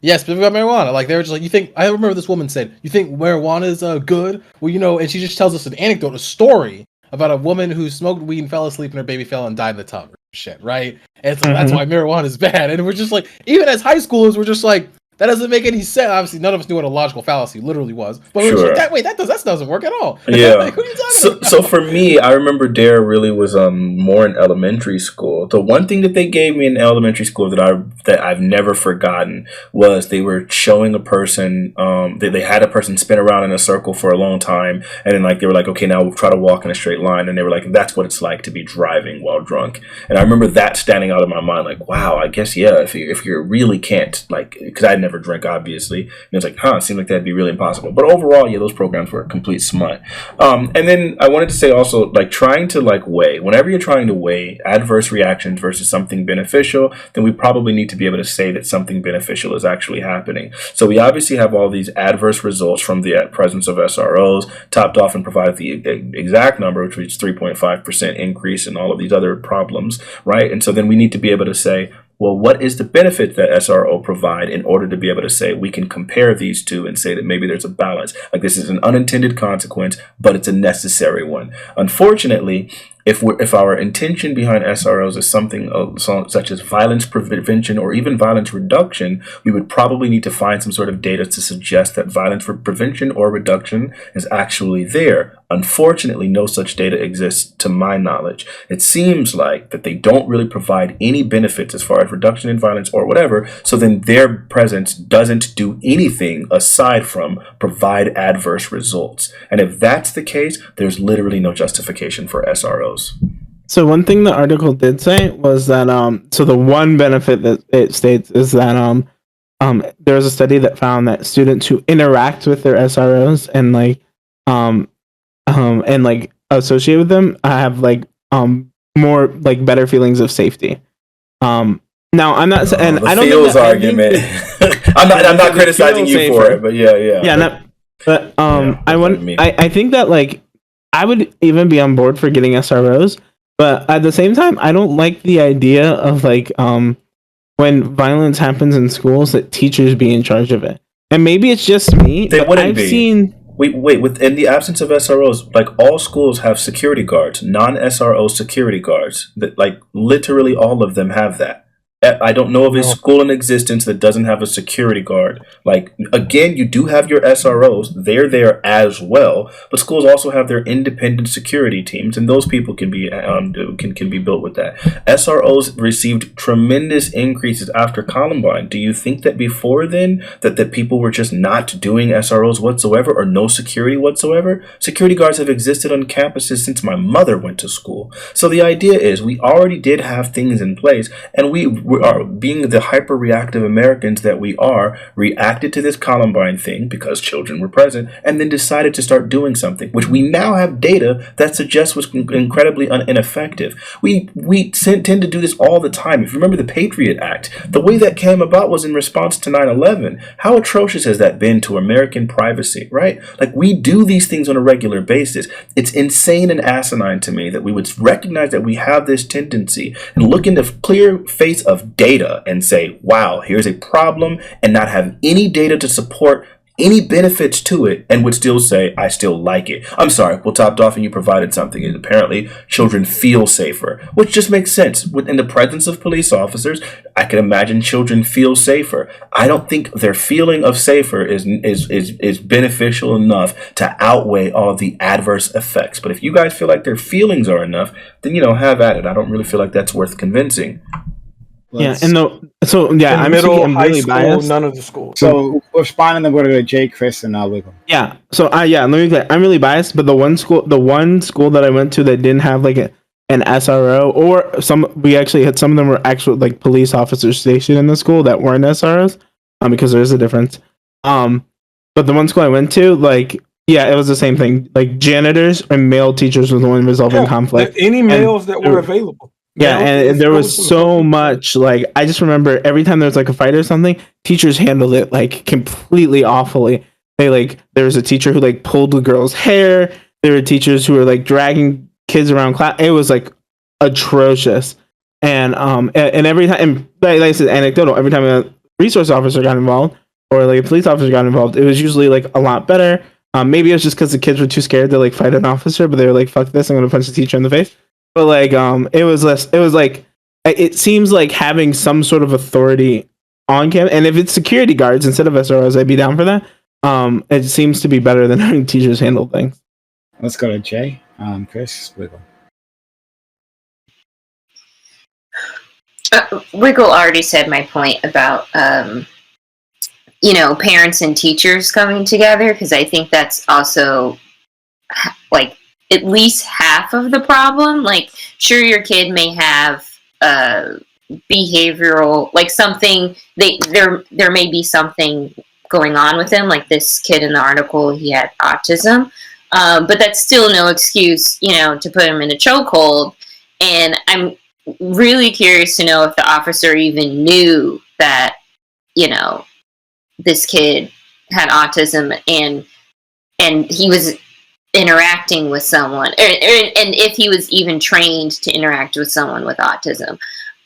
specifically about marijuana. Like they were just like, you think? I remember this woman said, "You think marijuana is good?" Well, and she just tells us an anecdote, a story about a woman who smoked weed and fell asleep and her baby fell and died in the tub. Shit, right? And so that's why marijuana is bad. And we're just like, even as high schoolers, we're just like, that doesn't make any sense. Obviously, none of us knew what a logical fallacy literally was. But we were just like, that doesn't work at all. Yeah. Like, what are you talking about? So for me, I remember DARE really was more in elementary school. The one thing that they gave me in elementary school that I've never forgotten was they were showing a person. They had a person spin around in a circle for a long time, and then like they were like, okay, now we'll try to walk in a straight line, and they were like, that's what it's like to be driving while drunk. And I remember that standing out in my mind, like, wow, I guess if you really can't, like, because I never drank, obviously. And it's like, it seemed like that'd be really impossible. But overall, those programs were a complete smut. And then I wanted to say also, like, trying to weigh, whenever you're trying to weigh adverse reactions versus something beneficial, then we probably need to be able to say that something beneficial is actually happening. So we obviously have all these adverse results from the presence of SROs. Topped off and provided the exact number, which was 3.5% increase in all of these other problems, right? And so then we need to be able to say, well, what is the benefit that SRO provide in order to be able to say we can compare these two and say that maybe there's a balance? Like this is an unintended consequence, but it's a necessary one. Unfortunately, if our intention behind SROs is something such as violence prevention or even violence reduction, we would probably need to find some sort of data to suggest that violence for prevention or reduction is actually there. Unfortunately, no such data exists to my knowledge. It seems like that they don't really provide any benefits as far as reduction in violence or whatever, so then their presence doesn't do anything aside from provide adverse results. And if that's the case, there's literally no justification for SROs. So one thing the article did say was that so the one benefit that it states is that there's a study that found that students who interact with their SROs and associate with them have more better feelings of safety. Now I'm not and I don't think that argument. I'm not criticizing you for it, but yeah. I think that I would even be on board for getting SROs, but at the same time, I don't like the idea of when violence happens in schools that teachers be in charge of it. And maybe it's just me. They wouldn't be. Wait, in the absence of SROs, all schools have security guards, non-SRO security guards. That literally all of them have that. I don't know of a school in existence that doesn't have a security guard. Again, you do have your SROs. They're there as well. But schools also have their independent security teams, and those people can be built with that. SROs received tremendous increases after Columbine. Do you think that before then that people were just not doing SROs whatsoever or no security whatsoever? Security guards have existed on campuses since my mother went to school. So the idea is we already did have things in place, and we are being the hyper-reactive Americans that we are, reacted to this Columbine thing because children were present, and then decided to start doing something, which we now have data that suggests was incredibly ineffective. We tend to do this all the time. If you remember the Patriot Act, the way that came about was in response to 9/11. How atrocious has that been to American privacy, right? Like, we do these things on a regular basis. It's insane and asinine to me that we would recognize that we have this tendency and look in the clear face of data and say, wow, here's a problem, and not have any data to support any benefits to it, and would still say, I still like it. I'm sorry, well, topped off and you provided something, and apparently children feel safer, which just makes sense. Within the presence of police officers, I can imagine children feel safer. I don't think their feeling of safer is beneficial enough to outweigh all of the adverse effects. But if you guys feel like their feelings are enough, then, have at it. I don't really feel like that's worth convincing. I'm middle, high school, biased. None of the schools. So we're responding, then we're going to Jay, Chris, and Wiggle. Yeah. So let me be clear. I'm really biased, but the one school that I went to that didn't have like an SRO, or we actually had some of them were actual like police officers stationed in the school that weren't SROs, because there is a difference. But the one school I went to, it was the same thing. Like, janitors and male teachers were the one resolving conflict. Any males that were available. Yeah, and there was so much, I just remember every time there was like a fight or something, teachers handled it like completely awfully. There was a teacher who like pulled the girl's hair. There were teachers who were like dragging kids around class. It was like atrocious. And every time, and like I said, anecdotal, every time a resource officer got involved or like a police officer got involved, it was usually like a lot better. Maybe it was just because the kids were too scared to like fight an officer, but they were like, fuck this, I'm going to punch the teacher in the face. But it seems like having some sort of authority on campus, and if it's security guards instead of SROs, I'd be down for that. It seems to be better than having teachers handle things. Let's go to Jay. Chris, Wiggle. Wiggle already said my point about parents and teachers coming together, because I think that's also at least half of the problem. Like, sure, your kid may have behavioral, like something, there may be something going on with him. Like this kid in the article, he had autism, but that's still no excuse, to put him in a chokehold. And I'm really curious to know if the officer even knew that, this kid had autism and he was interacting with someone, and if he was even trained to interact with someone with autism.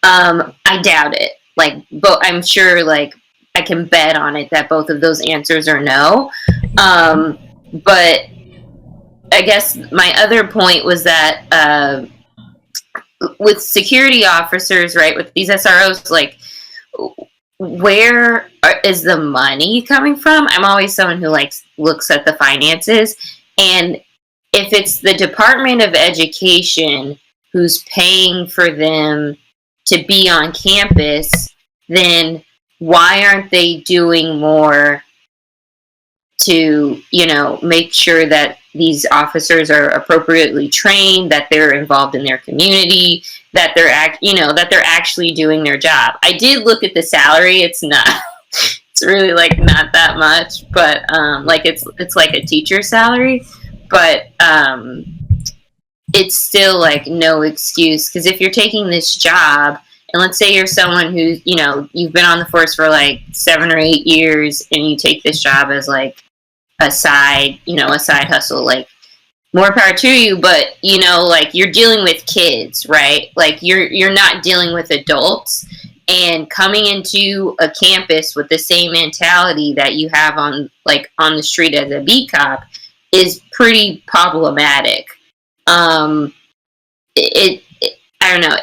I doubt it. But I'm sure, I can bet on it that both of those answers are no. But I guess my other point was that with security officers, right, with these SROs, where is the money coming from? I'm always someone who looks at the finances. And if it's the Department of Education who's paying for them to be on campus, then why aren't they doing more to, make sure that these officers are appropriately trained, that they're involved in their community, that they're actually doing their job? I did look at the salary. It's not. It's really not that much, but it's like a teacher salary, but it's still no excuse, because if you're taking this job, and let's say you're someone who you've been on the force for 7 or 8 years, and you take this job as a side hustle, more power to you, but you're dealing with kids, right? You're not dealing with adults. And coming into a campus with the same mentality that you have on the street as a beat cop is pretty problematic. I don't know.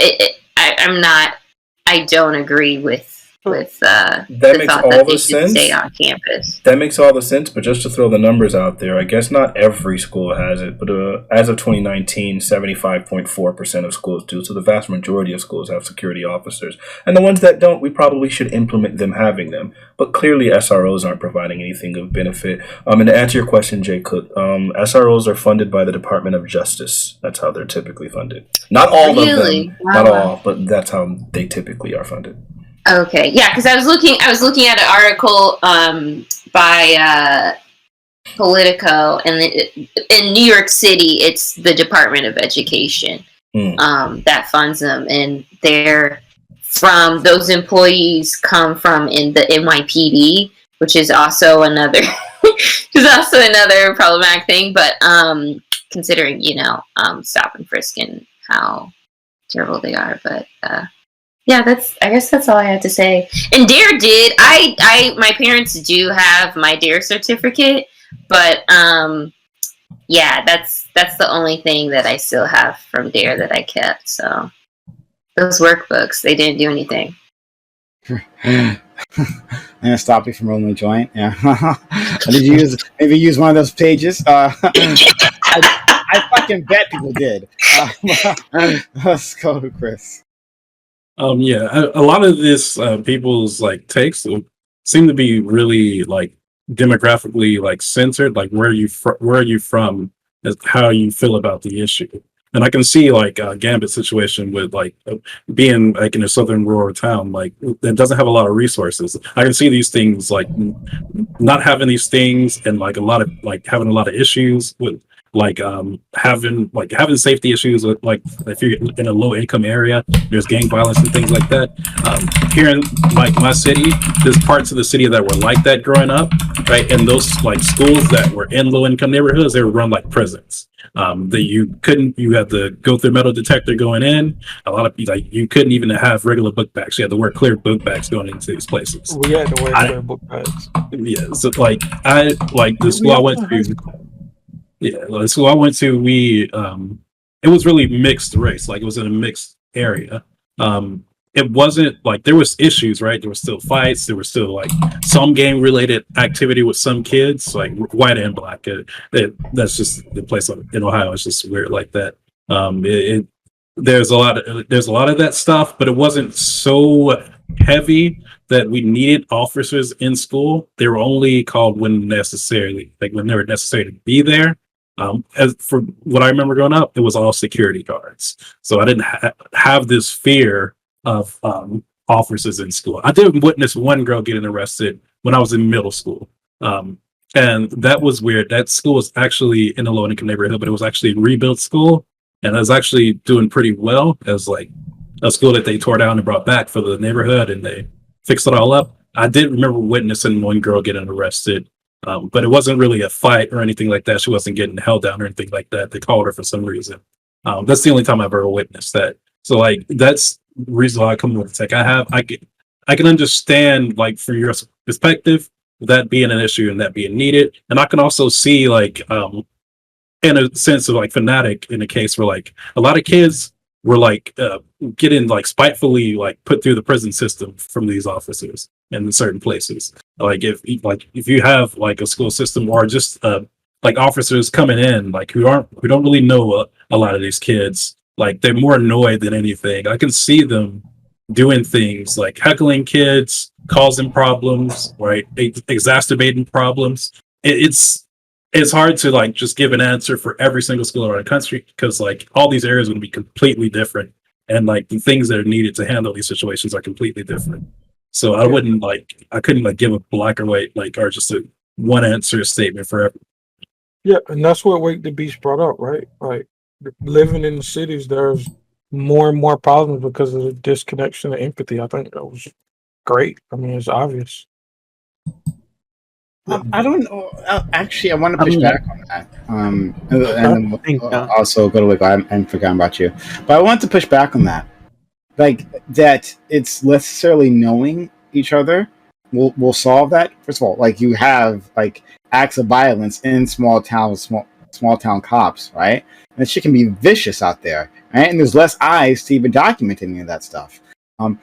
I don't agree with that makes all the sense. Stay on campus. That makes all the sense, but just to throw the numbers out there, I guess not every school has it, but as of 2019, 75.4% of schools do, so the vast majority of schools have security officers. And the ones that don't, we probably should implement them having them. But clearly SROs aren't providing anything of benefit. And to answer your question, Jay Cook, SROs are funded by the Department of Justice. That's how they're typically funded. Not all of them, not all, but that's how they typically are funded. Okay, yeah, because I was looking at an article by Politico, and in New York City, it's the Department of Education that funds them, and those employees come from in the NYPD, which is also another problematic thing. But considering stop and frisk and how terrible they are, but. Yeah, I guess that's all I had to say. And Dare did. My parents do have my Dare certificate, but yeah, that's the only thing that I still have from Dare that I kept. So those workbooks, they didn't do anything. I'm gonna stop you from rolling a joint. Yeah. Did you use one of those pages? I fucking bet people did. Let's go to Chris. Yeah, a lot of this people's like takes seem to be really like demographically like centered, like where are you from, is how you feel about the issue. And I can see like Gambit's situation with like being like in a southern rural town, like that doesn't have a lot of resources. I can see these things like not having these things, and like having a lot of issues with like having safety issues with, like if you're in a low income area, there's gang violence and things like that. Here in like my city, there's parts of the city that were like that growing up, right? And those like schools that were in low income neighborhoods, they were run like prisons. That you had to go through metal detector going in. A lot of like you couldn't even have regular book bags. You had to wear clear book bags going into these places. We had to wear clear book bags. Yeah, so like the school I went to. Yeah, the school I went to, it was really mixed race. Like it was in a mixed area. It wasn't like there was issues, right? There were still fights. There was still like some gang related activity with some kids, like white and black. That's just the place in Ohio. It's just weird like that. There's a lot of that stuff, but it wasn't so heavy that we needed officers in school. They were only called when they were necessary to be there. As for what I remember growing up, it was all security guards. So I didn't have this fear of officers in school. I did witness one girl getting arrested when I was in middle school. And that was weird. That school was actually in a low income neighborhood, but it was actually a rebuilt school. And I was actually doing pretty well as like a school that they tore down and brought back for the neighborhood, and they fixed it all up. I did remember witnessing one girl getting arrested. But it wasn't really a fight or anything like that. She wasn't getting held down or anything like that. They called her for some reason. That's the only time I've ever witnessed that. So like that's the reason why I come with the tech I can understand like from your perspective that being an issue and that being needed. And I can also see like in a sense of like Fanatiq in a case where like a lot of kids were like getting like spitefully like put through the prison system from these officers in certain places. Like if you have like a school system or just like officers coming in like who don't really know a lot of these kids, like they're more annoyed than anything. I can see them doing things like heckling kids, causing problems, right? Exacerbating problems. It's hard to like just give an answer for every single school around the country because like all these areas would be completely different, and like the things that are needed to handle these situations are completely different. So I couldn't like give a black or white or just a one answer statement for everyone. Yeah, and that's what Wake the Beast brought up, right? Like living in the cities, there's more and more problems because of the disconnection of empathy. I think that was great. I mean, it's obvious. I don't know. Actually, I want to push back on that. And then we'll also go to Wake. I'm forgetting about you, but I want to push back on that. Like that, it's necessarily knowing each other will solve that. First of all, like you have like acts of violence in small town cops, right? And that shit can be vicious out there, right? And there's less eyes to even document any of that stuff. So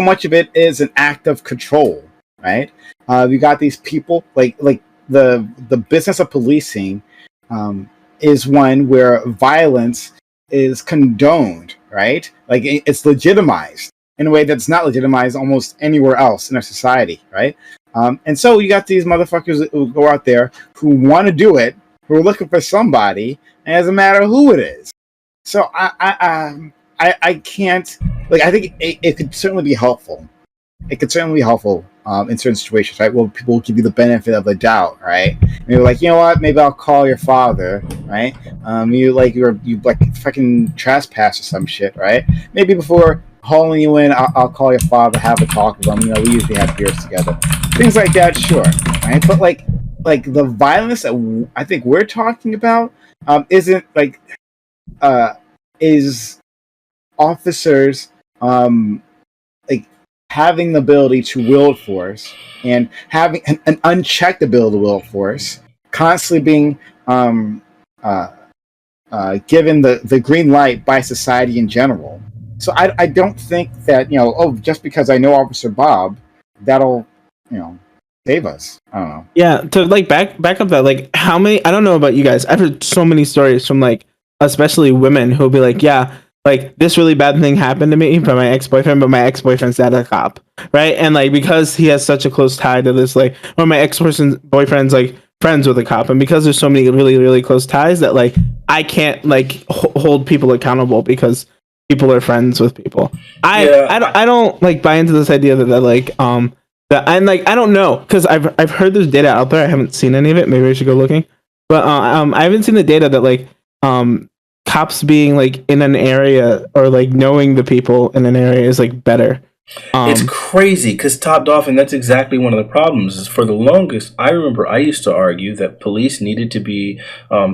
much of it is an act of control, right? You got these people like the business of policing is one where violence is condoned, right? Like it's legitimized in a way that's not legitimized almost anywhere else in our society, right? And so you got these motherfuckers who go out there who want to do it, who are looking for somebody, and it doesn't matter who it is. So I can't like I think it could certainly be helpful. It could certainly be helpful in certain situations, right? Well, people will give you the benefit of the doubt, right? Maybe like, you know what? Maybe I'll call your father, right? You like fucking trespass or some shit, right? Maybe before hauling you in, I'll call your father, have a talk with him. You know, we usually have beers together, things like that, sure, right? But like the violence that I think we're talking about isn't like is officers like having the ability to wield force and having an unchecked ability to wield force, constantly being given the green light by society in general. So I don't think that, you know, oh, just because I know Officer Bob, that'll, you know, save us. I don't know. Yeah, to like back up that, like, how many, I don't know about you guys, I've heard so many stories from like especially women who'll be like, yeah, like this really bad thing happened to me from my ex-boyfriend, but my ex-boyfriend's dad a cop, right? And like because he has such a close tie to this, like, or my boyfriend's like friends with a cop, and because there's so many really really close ties that like I can't like hold people accountable because people are friends with people. I don't like buy into this idea that like that I'm like, I don't know, because I've heard there's data out there. I haven't seen any of it. Maybe I should go looking. But I haven't seen the data that like cops being like in an area or like knowing the people in an area is like better. It's crazy because Top Dolphin, that's exactly one of the problems. Is for the longest, I remember I used to argue that police needed to be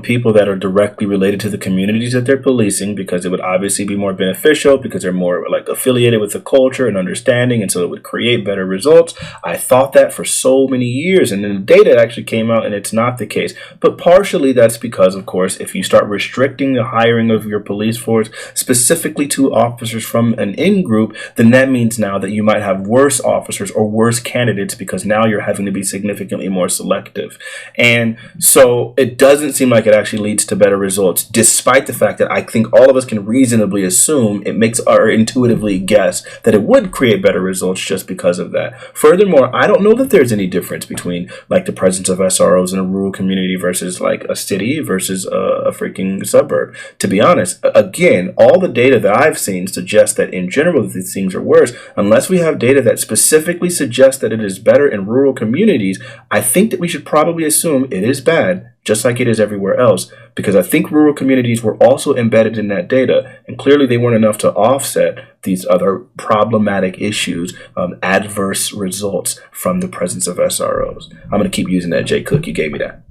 people that are directly related to the communities that they're policing, because it would obviously be more beneficial because they're more like affiliated with the culture and understanding, and so it would create better results. I thought that for so many years, and then the data actually came out and it's not the case. But partially that's because, of course, if you start restricting the hiring of your police force specifically to officers from an in-group, then that means now that you might have worse officers or worse candidates, because now you're having to be significantly more selective. And so it doesn't seem like it actually leads to better results, despite the fact that I think all of us can reasonably assume it makes or intuitively guess that it would create better results just because of that. Furthermore, I don't know that there's any difference between like the presence of SROs in a rural community versus like a city versus a freaking suburb. To be honest, again, all the data that I've seen suggests that in general these things are worse. Unless we have data that specifically suggests that it is better in rural communities, I think that we should probably assume it is bad, just like it is everywhere else, because I think rural communities were also embedded in that data, and clearly they weren't enough to offset these other problematic issues, adverse results from the presence of SROs. I'm going to keep using that, Jay Cook. You gave me that.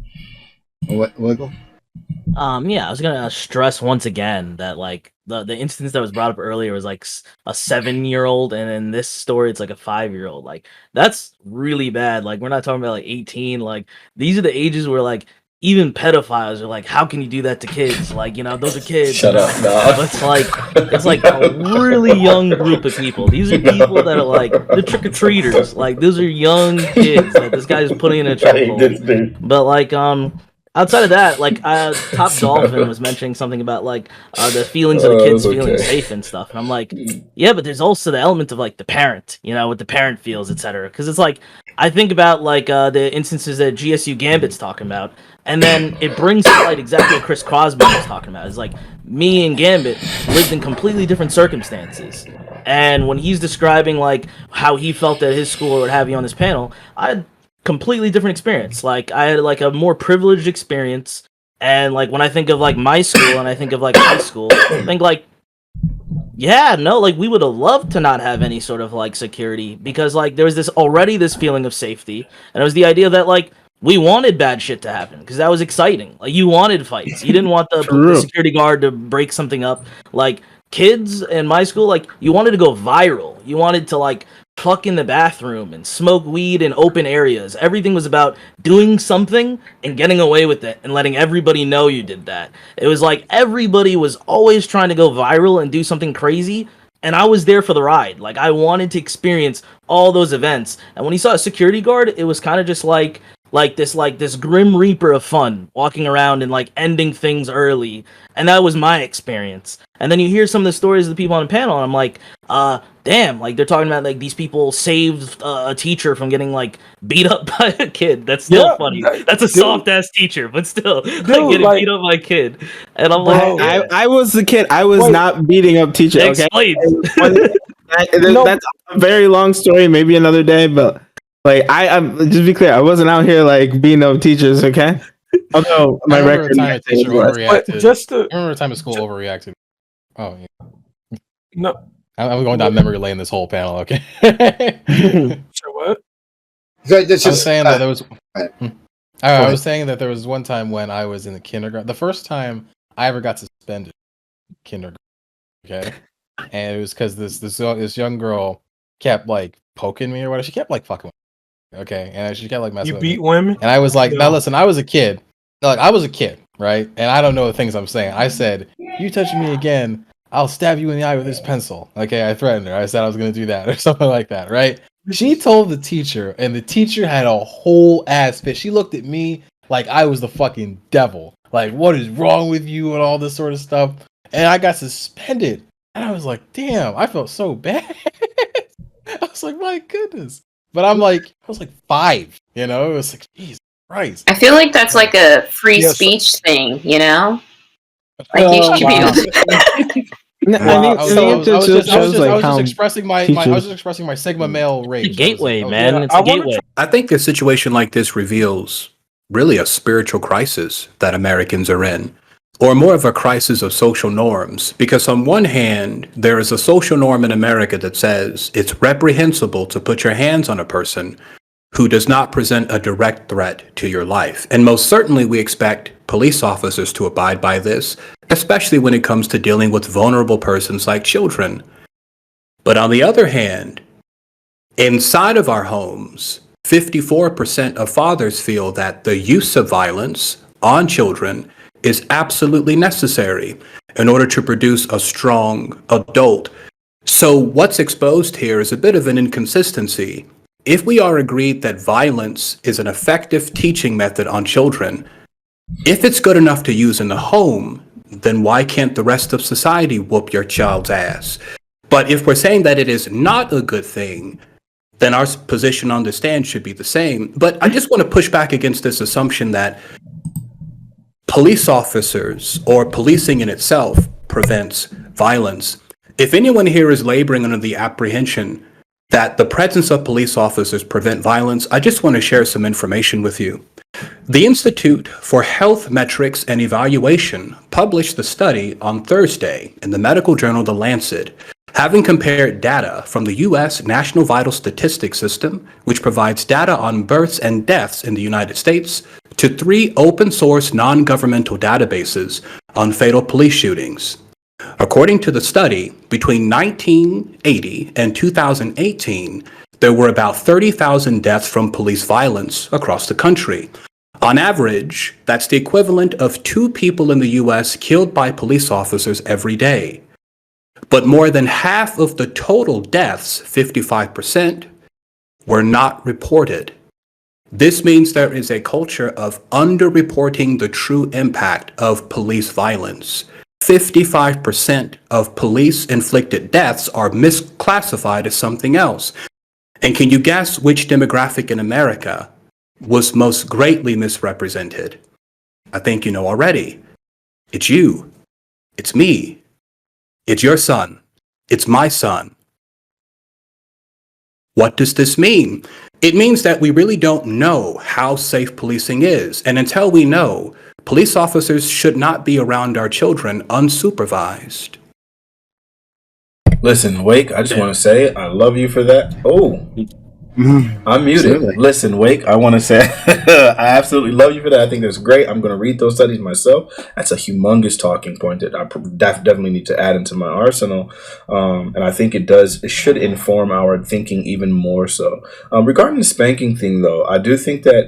What, Wiggle? Yeah, I was gonna stress once again that like the instance that was brought up earlier was like a 7-year-old, and in this story it's like a 5-year-old. Like that's really bad. Like we're not talking about like 18. Like these are the ages where like even pedophiles are like, how can you do that to kids? Like, you know, those are kids. Shut up, dog. But it's like a really young group of people. These are people that are like the trick-or-treaters. Like those are young kids that this guy's putting in a chokehold. But like outside of that, like Top Dolphin was mentioning something about like the feelings of the kids feeling safe and stuff, and I'm like, yeah, but there's also the element of like the parent, you know, what the parent feels, etc. Because it's like I think about like the instances that GSU Gambit's talking about, and then it brings to light exactly what Chris Crosby was talking about. It's like me and Gambit lived in completely different circumstances, and when he's describing like how he felt at his school or what have you on this panel, I had completely different experience. Like I had like a more privileged experience, and like when I think of like my school and I think of like high school, I think like, yeah, no, like we would have loved to not have any sort of like security, because like there was this feeling of safety, and it was the idea that like we wanted bad shit to happen because that was exciting. Like you wanted fights, you didn't want the security guard to break something up. Like kids in my school, like you wanted to go viral, you wanted to like fuck in the bathroom and smoke weed in open areas. Everything was about doing something and getting away with it and letting everybody know you did that. It was like everybody was always trying to go viral and do something crazy, and I was there for the ride. Like I wanted to experience all those events. And when you saw a security guard, it was kind of just like like this grim reaper of fun, walking around and like ending things early, and that was my experience. And then you hear some of the stories of the people on the panel, and I'm like, damn, like they're talking about like these people saved a teacher from getting like beat up by a kid. That's still funny. That's a soft ass teacher, but still like getting beat up by a kid. And I'm like, I was the kid. I was not beating up teachers. Okay, that's a very long story. Maybe another day, but like I'm just be clear. I wasn't out here like beating up teachers. Okay. Although my record. I remember a time a school overreacted. Oh yeah. No. I'm going down memory lane this whole panel. Okay. So what? So I was saying that there was. I was saying that there was one time when I was in the kindergarten. The first time I ever got suspended in kindergarten. Okay, and it was because this young girl kept like poking me or whatever. She kept like fucking with me. Okay, and she kept like messing. You with beat me. women? And I was like, now listen, I was a kid. Like I was a kid, right? And I don't know the things I'm saying. I said, you touch me again, I'll stab you in the eye with this pencil. Okay, I threatened her. I said I was gonna do that or something like that, right? She told the teacher, and the teacher had a whole ass fit. She looked at me like I was the fucking devil. Like, what is wrong with you and all this sort of stuff. And I got suspended. And I was like, damn, I felt so bad. I was like, my goodness. But I was like 5, you know? It was like, Jesus Christ. I feel like that's like a free speech thing, you know? Like you should be able to. I was just expressing my Sigma male rage. It's a gateway, man. It's a gateway. I think a situation like this reveals really a spiritual crisis that Americans are in, or more of a crisis of social norms. Because on one hand, there is a social norm in America that says it's reprehensible to put your hands on a person who does not present a direct threat to your life. And most certainly we expect police officers to abide by this, especially when it comes to dealing with vulnerable persons like children. But on the other hand, inside of our homes, 54% of fathers feel that the use of violence on children is absolutely necessary in order to produce a strong adult. So what's exposed here is a bit of an inconsistency. If we are agreed that violence is an effective teaching method on children, if it's good enough to use in the home, then why can't the rest of society whoop your child's ass? But if we're saying that it is not a good thing, then our position on the stand should be the same. But I just want to push back against this assumption that police officers or policing in itself prevents violence. If anyone here is laboring under the apprehension that the presence of police officers prevent violence, I just want to share some information with you. The Institute for Health Metrics and Evaluation published the study on Thursday in the medical journal The Lancet, having compared data from the U.S. National Vital Statistics System, which provides data on births and deaths in the United States, to 3 open-source non-governmental databases on fatal police shootings. According to the study, between 1980 and 2018, there were about 30,000 deaths from police violence across the country. On average, that's the equivalent of 2 people in the U.S. killed by police officers every day. But more than half of the total deaths, 55%, were not reported. This means there is a culture of underreporting the true impact of police violence. 55% of police-inflicted deaths are misclassified as something else. And can you guess which demographic in America was most greatly misrepresented? I think you know already. It's you. It's me. It's your son. It's my son. What does this mean? It means that we really don't know how safe policing is. And until we know, police officers should not be around our children unsupervised. Listen, Wake, I just want to say I love you for that. Oh, I'm muted. Absolutely. Listen, Wake, I want to say I absolutely love you for that. I think that's great. I'm going to read those studies myself. That's a humongous talking point that I definitely need to add into my arsenal. And I think it should inform our thinking even more so. Regarding the spanking thing, though, I do think that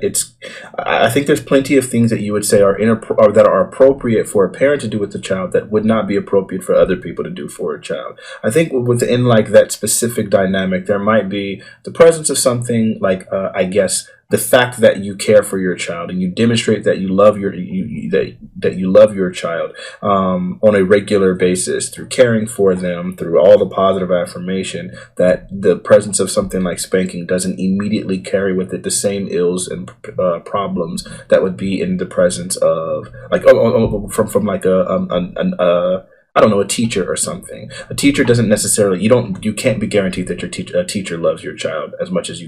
I think there's plenty of things that you would say are that are appropriate for a parent to do with the child that would not be appropriate for other people to do for a child. I think within like that specific dynamic, there might be the presence of of something like, I guess, the fact that you care for your child and you demonstrate that you love that you love your child on a regular basis through caring for them, through all the positive affirmation, that the presence of something like spanking doesn't immediately carry with it the same ills and problems that would be in the presence of like from like I don't know, a teacher or something. A teacher doesn't necessarily, you can't be guaranteed that a teacher loves your child as much as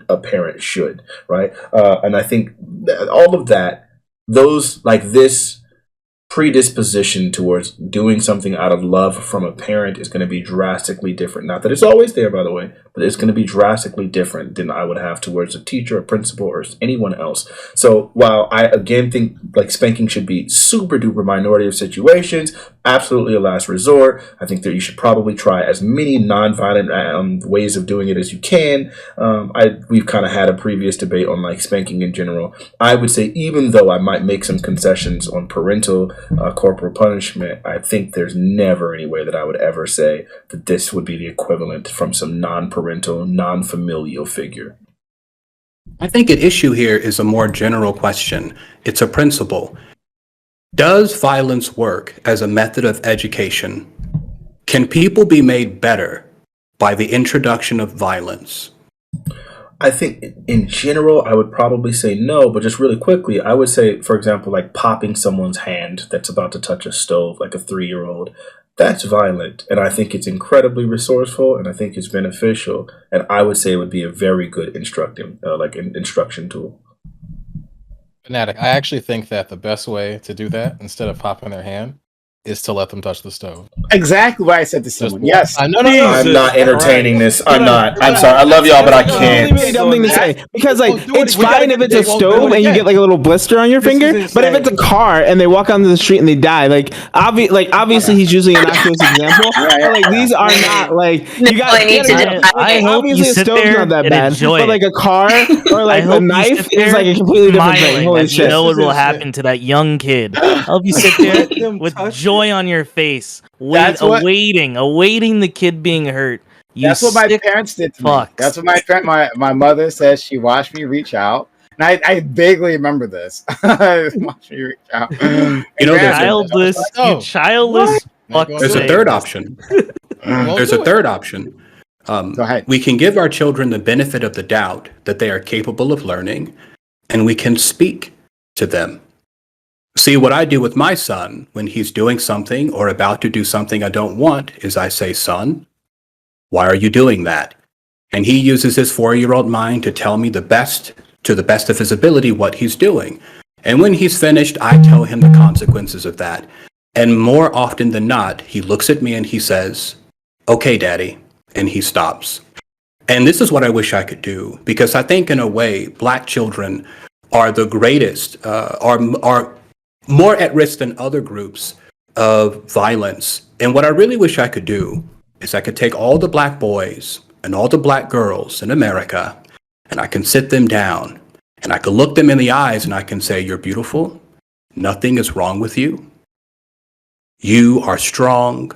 a parent should, right? And I think that all of that, those like this predisposition towards doing something out of love from a parent is going to be drastically different. Not that it's always there, by the way, but it's going to be drastically different than I would have towards a teacher, a principal, or anyone else. So while I again think like spanking should be super duper minority of situations, absolutely a last resort, I think that you should probably try as many non-violent ways of doing it as you can. We've kind of had a previous debate on like spanking in general. I would say even though I might make some concessions on parental corporal punishment, I think there's never any way that I would ever say that this would be the equivalent from some non-parental, non-familial figure. I think an issue here is a more general question. It's a principle. Does violence work as a method of education? Can people be made better by the introduction of violence? I think in general, I would probably say no, but just really quickly, I would say, for example, like popping someone's hand that's about to touch a stove, like a 3-year-old, that's violent. And I think it's incredibly resourceful and I think it's beneficial. And I would say it would be a very good instruction tool. Fanatiq, I actually think that the best way to do that, instead of popping their hand, is to let them touch the stove. Exactly what I said to someone. Yes. I'm not entertaining this. I'm not. I'm sorry. I love y'all, but I can't. Really dumb thing to say because like it's fine if it's a stove and you get like a little blister on your finger, but if it's a car and they walk onto the street and they die, like obviously he's using an innocuous example, but like these are not like you got. I hope you sit there not that and bad, enjoy but like a car or like a knife is like a completely different thing. Holy shit! You know what will happen to that young kid. I hope you sit there with joy on your face, awaiting the kid being hurt. That's what my parents did to me. That's what my mother says. She watched me reach out, and I vaguely remember this. Watch me reach out. You know, childless. There's a third option. There's a third option. Go ahead. We can give our children the benefit of the doubt that they are capable of learning, and we can speak to them. See, what I do with my son when he's doing something or about to do something I don't want is I say, son, why are you doing that? And he uses his 4-year-old mind to tell me to the best of his ability what he's doing. And when he's finished, I tell him the consequences of that. And more often than not, he looks at me and he says, okay, daddy, and he stops. And this is what I wish I could do, because I think in a way, Black children are the greatest, are more at risk than other groups of violence. And what I really wish I could do is I could take all the Black boys and all the Black girls in America and I can sit them down and I can look them in the eyes and I can say, you're beautiful. Nothing is wrong with you. You are strong.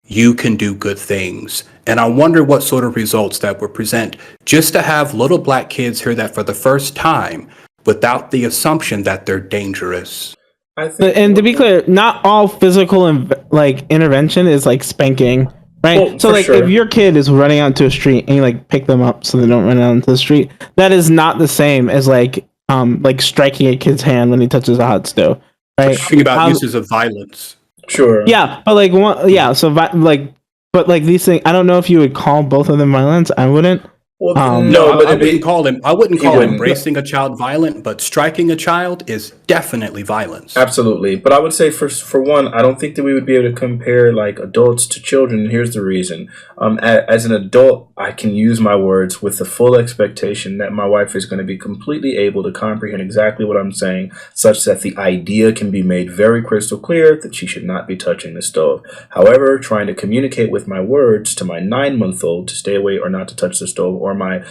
You can do good things. And I wonder what sort of results that would present just to have little Black kids hear that for the first time without the assumption that they're dangerous. And to be clear, not all physical intervention is like spanking, right? Well, so like if your kid is running out into a street and you like pick them up so they don't run out into the street, that is not the same as like striking a kid's hand when he touches a hot stove, right? Talking about uses of violence. Sure. Yeah, but like but like these things, I don't know if you would call both of them violence. I wouldn't. Well, I wouldn't call embracing a child violent, but striking a child is definitely violence. Absolutely. But I would say for one, I don't think that we would be able to compare like adults to children. And here's the reason. As an adult, I can use my words with the full expectation that my wife is going to be completely able to comprehend exactly what I'm saying, such that the idea can be made very crystal clear that she should not be touching the stove. However, trying to communicate with my words to my 9-month-old to stay away or not to touch the stove, or my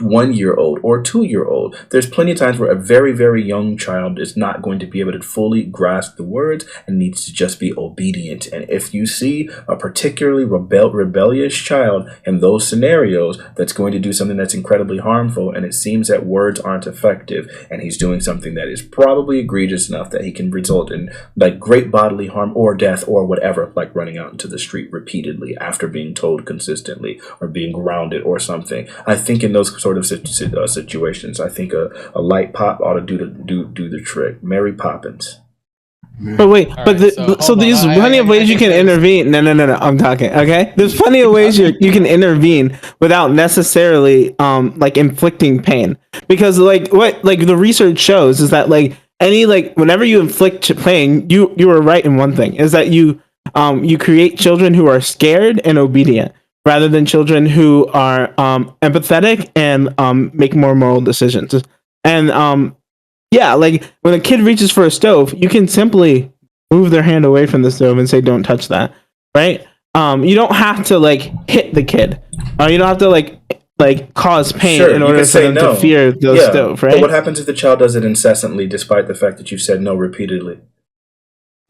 1-year-old or 2-year-old. There's plenty of times where a very, very young child is not going to be able to fully grasp the words and needs to just be obedient. And if you see a particularly rebellious child in those scenarios that's going to do something that's incredibly harmful, and it seems that words aren't effective, and he's doing something that is probably egregious enough that he can result in like great bodily harm or death or whatever, like running out into the street repeatedly after being told consistently or being grounded or something. I think in those sort of situations, I think a light pop ought to do the trick. Mary Poppins. But wait, so there's plenty of ways you can intervene. No, I'm talking. Okay, there's plenty of ways you can intervene without necessarily like inflicting pain, because like what like the research shows is that like whenever you inflict pain, you are right in one thing, is that you create children who are scared and obedient, rather than children who are empathetic and make more moral decisions. And yeah, like when a kid reaches for a stove, you can simply move their hand away from the stove and say, "Don't touch that." Right? You don't have to like hit the kid. You don't have to like cause pain in order for them to fear the stove. Right? But what happens if the child does it incessantly, despite the fact that you've said no repeatedly?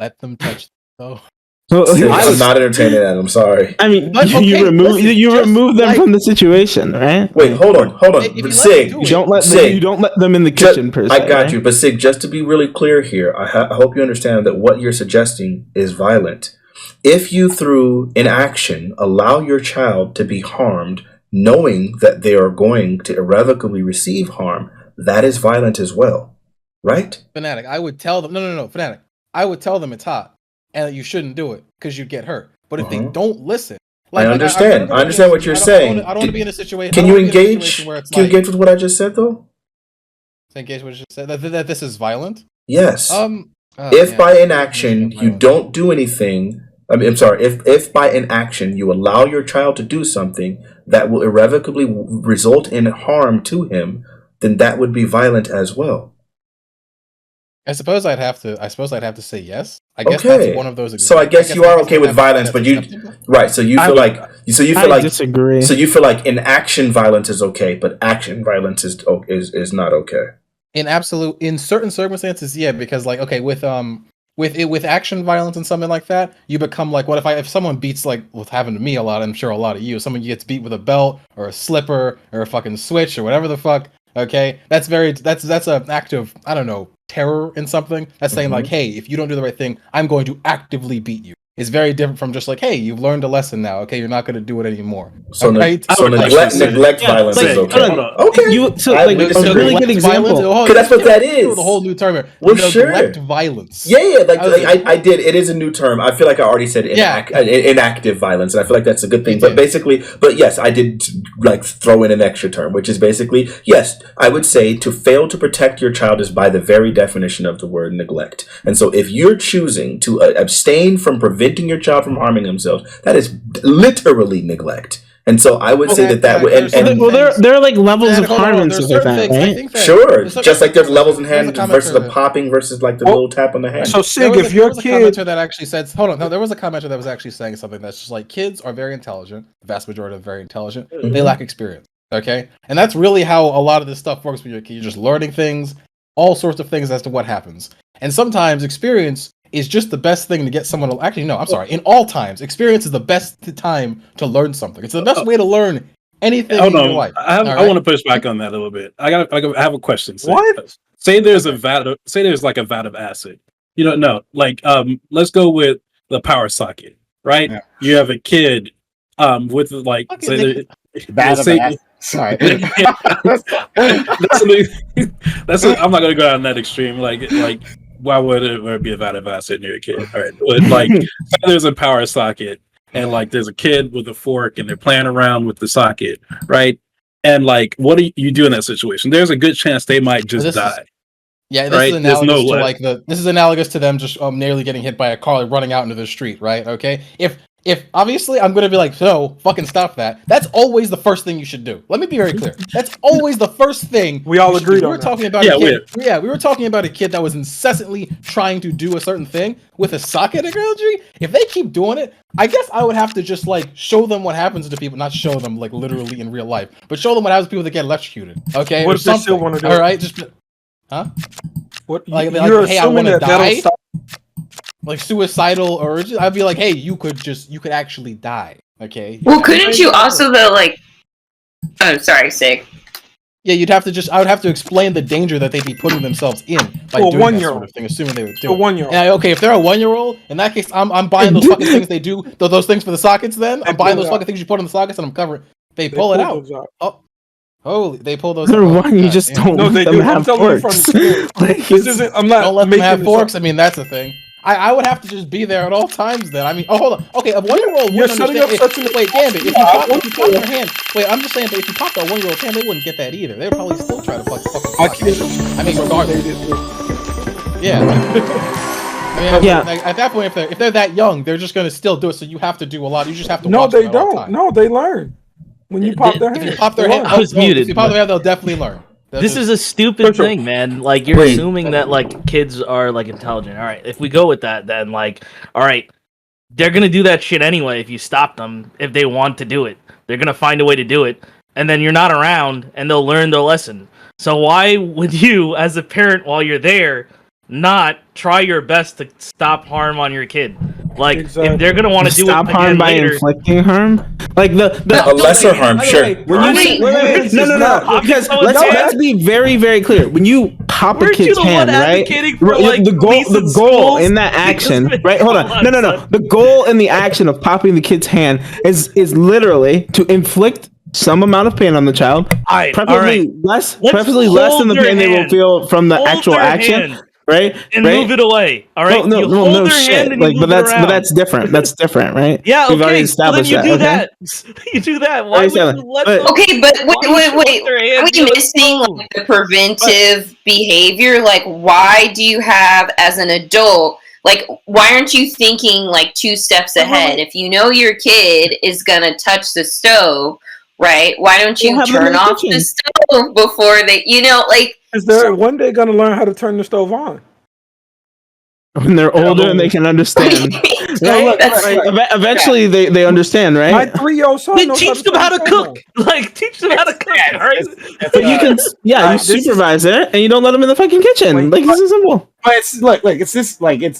Let them touch the stove. I'm not entertaining that. I'm sorry. I mean, you remove them from the situation, right? Wait, hold on. Sig, you don't let them in the kitchen. Per se, I got you, but Sig, just to be really clear here, I hope you understand that what you're suggesting is violent. If you, through inaction, allow your child to be harmed, knowing that they are going to irrevocably receive harm, that is violent as well, right? Fanatiq, I would tell them. No, Fanatiq. I would tell them it's hot and that you shouldn't do it because you'd get hurt. But if they don't listen, I understand. I understand what you're saying. I don't want to be in a situation. Can you engage? Can you engage with what I just said, though? Engage with what you just said. That this is violent. Yes. If by inaction you don't do anything, I'm sorry. If by inaction you allow your child to do something that will irrevocably result in harm to him, then that would be violent as well. I suppose I'd have to say yes. I guess that's one of those. So I guess you are okay with violence, but right. So you feel like disagree. So you feel like inaction violence is okay, but action violence is not okay. In certain circumstances, yeah, because like with action violence and something like that, you become like, what if someone beats, like what's happened to me a lot, I'm sure a lot of you, someone gets beat with a belt or a slipper or a fucking switch or whatever the fuck. Okay, that's an act of, I don't know, terror in something. That's saying like, hey, if you don't do the right thing, I'm going to actively beat you. It's very different from just like, hey, you've learned a lesson now. Okay, you're not going to do it anymore. So, right? Neglect violence is okay. Okay. A really good example. Because that's what that is. The whole new term here. Well, neglect violence. Yeah. I did. It is a new term. I feel like I already said inactive violence, and I feel like that's a good thing. But yes, I did like throw in an extra term, which is basically, yes, I would say to fail to protect your child is by the very definition of the word neglect. And so if you're choosing to abstain from preventing your child from harming themselves, that is literally neglect. And so I would say that would. There are like levels of harm and stuff like that, right? Sure, just like there's levels in hand versus the popping versus like the little tap on the hand. So Sig, if your kid, there was a commenter that actually said, hold on, no, there was a commenter that was actually saying something that's just like, kids are very intelligent. The vast majority are very intelligent. Mm-hmm. They lack experience. Okay, and that's really how a lot of this stuff works when you're just learning things, all sorts of things as to what happens. And sometimes experience is just the best thing to get someone to... Actually, no, I'm sorry. In all times, experience is the best time to learn something. It's the best way to learn anything in your life. I want to push back on that a little bit. I have a question. What? Say there's like a vat of acid. You don't know. Like, let's go with the power socket, right? Yeah. You have a kid with like... vat of acid. Sorry. I'm not going to go down that extreme. Like why would it be a vat of acid near a kid? All right, but like there's a power socket, and like there's a kid with a fork, and they're playing around with the socket, right? And like, what do you do in that situation? There's a good chance they might just die. Yeah, this is analogous to them just nearly getting hit by a car running out into the street, right? Okay, if if obviously I'm gonna be like, so fucking stop that. That's always the first thing you should do. Let me be very clear. That's always the first thing we all agreed on. We were talking about a kid. Yeah, we were talking about a kid that was incessantly trying to do a certain thing with a socket analogy. If they keep doing it, I guess I would have to just like show them what happens to people, not show them like literally in real life, but show them what happens to people that get electrocuted. Okay, what if they still want to do it? All right, just huh? What like hey, I want to die. Like suicidal urges, I'd be like, hey, you could actually die. Okay. Well, couldn't you also though like? Oh, sorry, Sig. Yeah, I would have to explain the danger that they'd be putting themselves in by doing that sort of thing, assuming they would do it. 1-year-old. Okay, if they're a 1-year-old, in that case, I'm buying those fucking things they do, those things for the sockets. Then I'm buying those fucking things you put in the sockets, and I'm covering. They pull it out. Oh, holy! They pull those. They're one. You just don't let them have forks. I'm not. Don't let them have forks. I mean, that's the thing. I would have to just be there at all times then. I mean, hold on. Okay, a 1-year-old wouldn't understand. Wait, Gambit, if you pop their hand. Wait, I'm just saying, but if you pop that 1-year-old's hand, they wouldn't get that either. They'd probably still try to I mean, regardless. Yeah. Like, at that point, if they're that young, they're just gonna still do it. So you have to do a lot. You just have to. No, they don't. No, they learn. When you pop their hand. If you pop their hand, I was muted. If you pop their hand, they'll definitely learn. This is a stupid thing, man. Like, you're assuming that like kids are like intelligent. All right, if we go with that, then like, all right, they're gonna do that shit anyway. If you stop them, if they want to do it, they're gonna find a way to do it, and then you're not around, and they'll learn their lesson. So why would you, as a parent, while you're there, not try your best to stop harm on your kid? Like, if they're gonna want to do stop harm by inflicting harm, like a lesser harm, sure. No. Because let's be very, very clear. When you pop a kid's hand, right? The goal in that action, right? Hold on, no. The goal in the action of popping the kid's hand is literally to inflict some amount of pain on the child, preferably less than the pain they will feel from the actual action. Right, and move it away. All right, no shit. Like, but that's different. That's different, right? Yeah, okay. So then you do that. You do that. Why would you let them? Okay, but wait. Are we missing like the preventive behavior? Like, why do you have, as an adult, like, why aren't you thinking like 2 steps ahead? If you know your kid is gonna touch the stove, right? Why don't you turn off the stove before they, like? Is there one day going to learn how to turn the stove on? When they're older and they can understand. Eventually they understand, right? My 3-year-old son knows teach them how to cook. Like, teach them how to cook. Right? But you can, you supervise it, and you don't let them in the fucking kitchen. Like, this is simple. But it's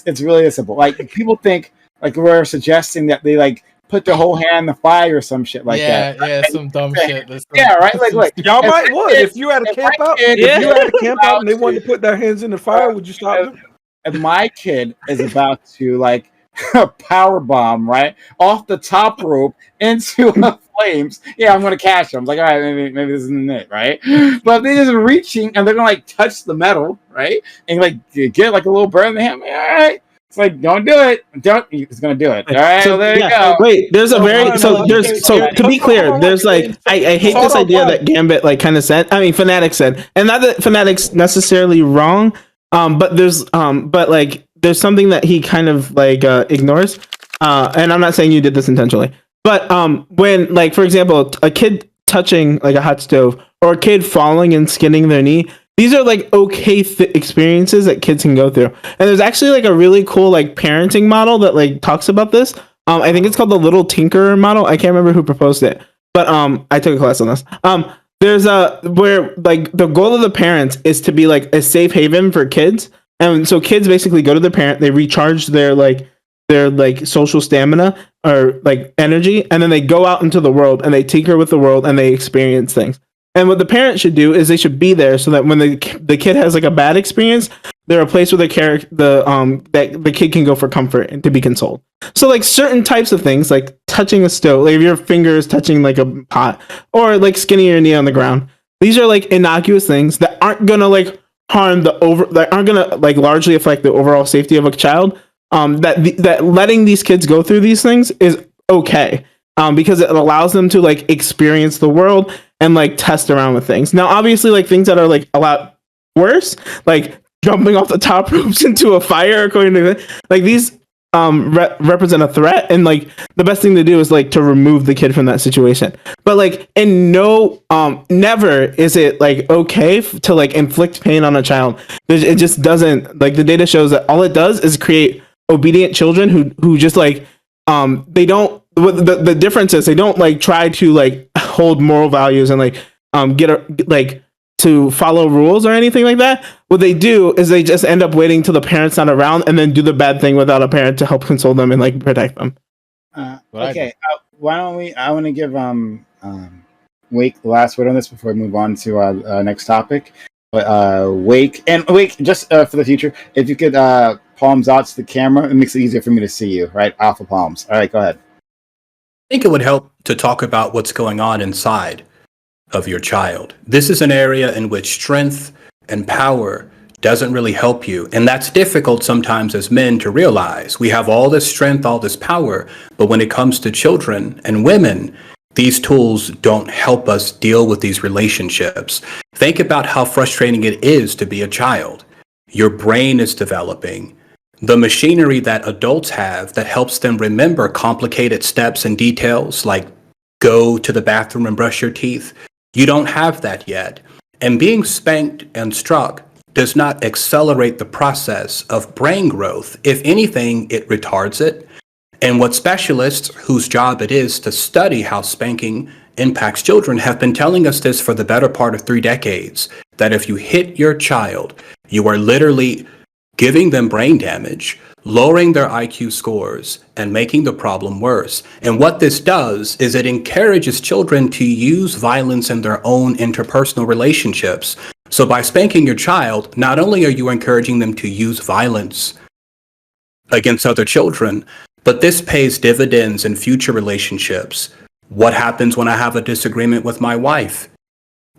it's really simple. Like, people think like we're suggesting that they like put their whole hand in the fire or some shit like that. Yeah, some dumb shit. Right? Like y'all might would. If you had a camp out, and they wanted to put their hands in the fire, would you stop them? If my kid is about to like power bomb right off the top rope into the flames, I'm gonna catch them. I'm like, all right, maybe this isn't it, right? But they're just reaching and they're gonna like touch the metal, right? And like get like a little burn in the hand. All right. It's like, don't do it. It's gonna do it. All right, so there you go. Wait, there's a to be clear, there's like I hate this idea that Gambit like kind of said. I mean, Fanatiq said, and not that Fanatic's necessarily wrong. But there's something that he kind of like ignores. And I'm not saying you did this intentionally, but when like for example, a kid touching like a hot stove or a kid falling and skinning their knee. These are like okay experiences that kids can go through. And there's actually like a really cool like parenting model that like talks about this. I think it's called the Little Tinkerer model. I can't remember who proposed it, but I took a class on this. There's where like the goal of the parents is to be like a safe haven for kids. And so kids basically go to the parent, they recharge their social stamina or like energy, and then they go out into the world and they tinker with the world and they experience things. And what the parent should do is they should be there so that when the kid has like a bad experience, they're a place where the kid can go for comfort and to be consoled. So like certain types of things, like touching a stove, like if your finger is touching like a pot, or like skinning your knee on the ground, these are like innocuous things that aren't gonna like that aren't gonna like largely affect the overall safety of a child. That letting these kids go through these things is okay. Because it allows them to like experience the world and like test around with things. Now, obviously, like things that are like a lot worse, like jumping off the top ropes into a fire, according to like these represent a threat, and like the best thing to do is like to remove the kid from that situation. But like, and no, never is it like okay to like inflict pain on a child. It just doesn't. Like the data shows that all it does is create obedient children who just like they don't. The difference is they don't like try to like hold moral values and like like to follow rules or anything like that. What they do is they just end up waiting till the parent's not around and then do the bad thing without a parent to help console them and like protect them. Okay, why don't we? I want to give Wake the last word on this before we move on to our next topic. But Wake, just for the future, if you could palms out to the camera, it makes it easier for me to see you. Right, alpha palms. All right, go ahead. I think it would help to talk about what's going on inside of your child. This is an area in which strength and power doesn't really help you. And that's difficult sometimes as men to realize. We have all this strength, all this power, but when it comes to children and women, these tools don't help us deal with these relationships. Think about how frustrating it is to be a child. Your brain is developing. The machinery that adults have that helps them remember complicated steps and details like go to the bathroom and brush your teeth, you don't have that yet. And being spanked and struck does not accelerate the process of brain growth. If anything, it retards it. And what specialists whose job it is to study how spanking impacts children have been telling us this for the better part of 3 decades, that if you hit your child, you are literally giving them brain damage, lowering their IQ scores, and making the problem worse. And what this does is it encourages children to use violence in their own interpersonal relationships. So by spanking your child, not only are you encouraging them to use violence against other children, but this pays dividends in future relationships. What happens when I have a disagreement with my wife?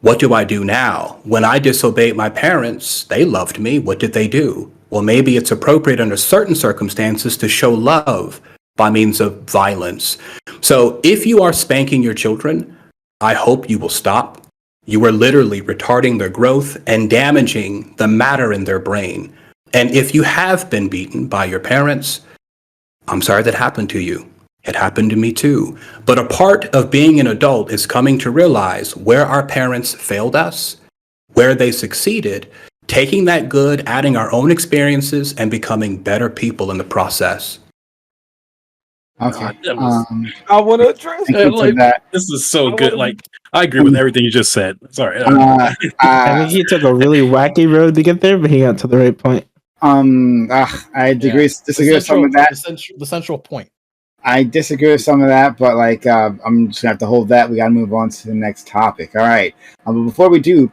What do I do now? When I disobeyed my parents, they loved me. What did they do? Well, maybe it's appropriate under certain circumstances to show love by means of violence. So if you are spanking your children, I hope you will stop. You are literally retarding their growth and damaging the matter in their brain. And if you have been beaten by your parents, I'm sorry that happened to you. It happened to me too. But a part of being an adult is coming to realize where our parents failed us, where they succeeded, taking that good, adding our own experiences, and becoming better people in the process. Okay. I want to address that. This is so good. Like, I agree with everything you just said. Sorry. I think he took a really wacky road to get there, but he got to the right point. I disagree with some of that. The central point. I disagree with some of that, but like I'm just gonna have to hold that. We gotta move on to the next topic. All right. But before we do,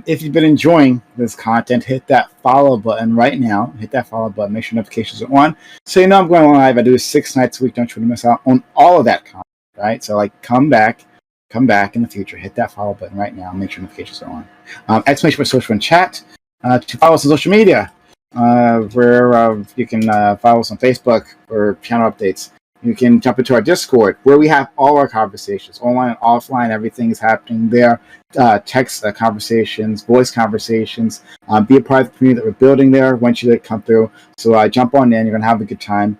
if you've been enjoying this content, hit that follow button right now. Hit that follow button. Make sure notifications are on. So you know I'm going live. I do it 6 nights a week. Don't you want to miss out on all of that content, right? So like come back in the future. Hit that follow button right now. Make sure notifications are on. Exclamation point social in chat. To follow us on social media, where you can follow us on Facebook for channel updates. You can jump into our Discord, where we have all our conversations, online and offline. Everything is happening there. Text conversations, voice conversations. Be a part of the community that we're building there once you come through. So jump on in. You're going to have a good time.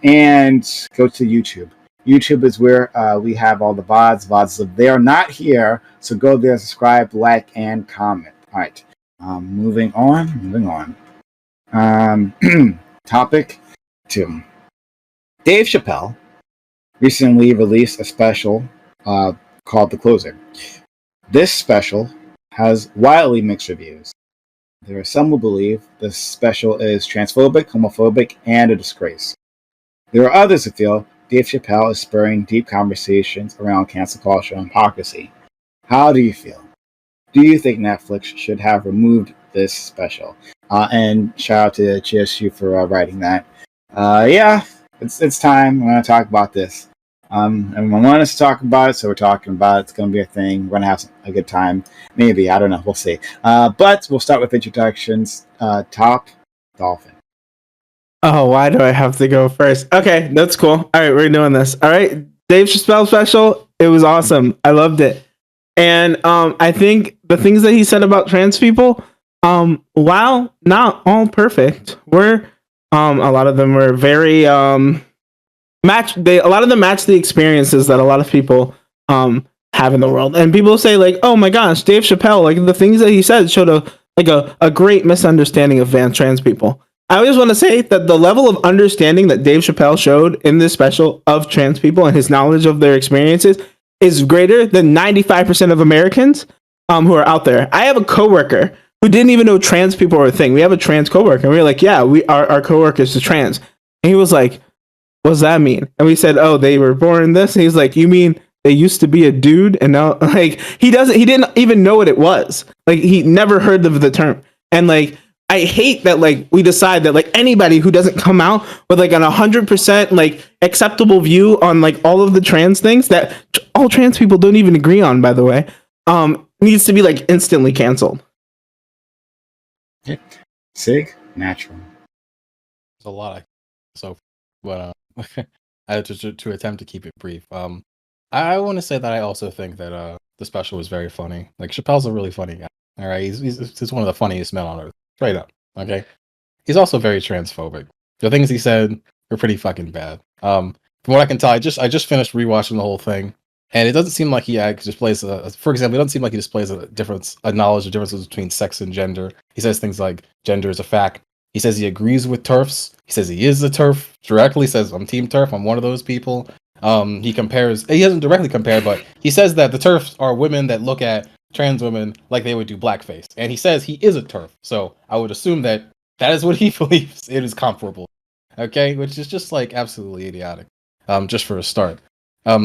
And go to YouTube. YouTube is where we have all the VODs. VODs live there, not here. So go there, subscribe, like, and comment. All right. Moving on. Topic 2. Dave Chappelle recently released a special called The Closer. This special has wildly mixed reviews. There are some who believe this special is transphobic, homophobic, and a disgrace. There are others who feel Dave Chappelle is spurring deep conversations around cancel culture and hypocrisy. How do you feel? Do you think Netflix should have removed this special? And shout out to GSU for writing that. Yeah. It's time. We're going to talk about this. Everyone wanted us to talk about it, so we're talking about it. It's going to be a thing. We're going to have a good time. Maybe. I don't know. We'll see. But we'll start with introductions. Top Dolphin. Oh, why do I have to go first? Okay, that's cool. All right, we're doing this. All right, Dave Chappelle special. It was awesome. I loved it. And I think the things that he said about trans people, while not all perfect, were A lot of them were very match. A lot of them match the experiences that a lot of people have in the world. And people say like, "Oh my gosh, Dave Chappelle!" Like the things that he said showed a great misunderstanding of trans people. I always want to say that the level of understanding that Dave Chappelle showed in this special of trans people and his knowledge of their experiences is greater than 95% of Americans who are out there. I have a coworker who didn't even know trans people were a thing. We have a trans coworker, and we were like, "Yeah, our coworker is trans," and he was like, "What does that mean?" And we said, "Oh, they were born this." And he's like, "You mean they used to be a dude and now like he didn't even know what it was. Like he never heard of the term." And like I hate that like we decide that like anybody who doesn't come out with like an 100% like acceptable view on like all of the trans things that all trans people don't even agree on, by the way, needs to be like instantly canceled. Sig, natural. There's a lot. But I to attempt to keep it brief. I want to say that I also think that the special was very funny. Like Chappelle's a really funny guy. All right, he's one of the funniest men on earth, straight up. Okay, he's also very transphobic. The things he said were pretty fucking bad. From what I can tell, I just finished rewatching the whole thing, and it doesn't seem like he displays for example, it doesn't seem like he displays a knowledge of differences between sex and gender. He says things like gender is a fact. He says he agrees with TERFs. He says he is a TERF directly. Says I'm Team TERF. I'm one of those people. He doesn't directly compare, but he says that the TERFs are women that look at trans women like they would do blackface. And he says he is a TERF. So I would assume that is what he believes it is comparable. Okay, which is just like absolutely idiotic. Just for a start. I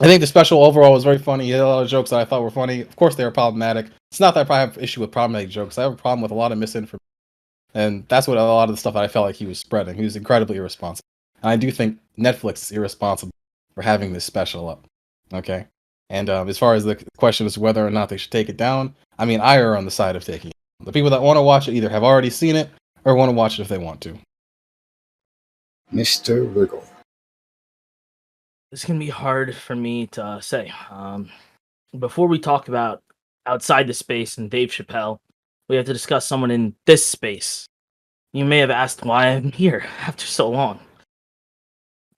think the special overall was very funny. He had a lot of jokes that I thought were funny. Of course, they were problematic. It's not that I probably have an issue with problematic jokes. I have a problem with a lot of misinformation. And that's what a lot of the stuff that I felt like he was spreading. He was incredibly irresponsible. And I do think Netflix is irresponsible for having this special up. Okay? And as far as the question as to whether or not they should take it down, I mean, I err on the side of taking it. The people that want to watch it either have already seen it or want to watch it if they want to. Mr. Wiggle. This can be hard for me to say. Before we talk about outside the space and Dave Chappelle, we have to discuss someone in this space. You may have asked why I'm here after so long.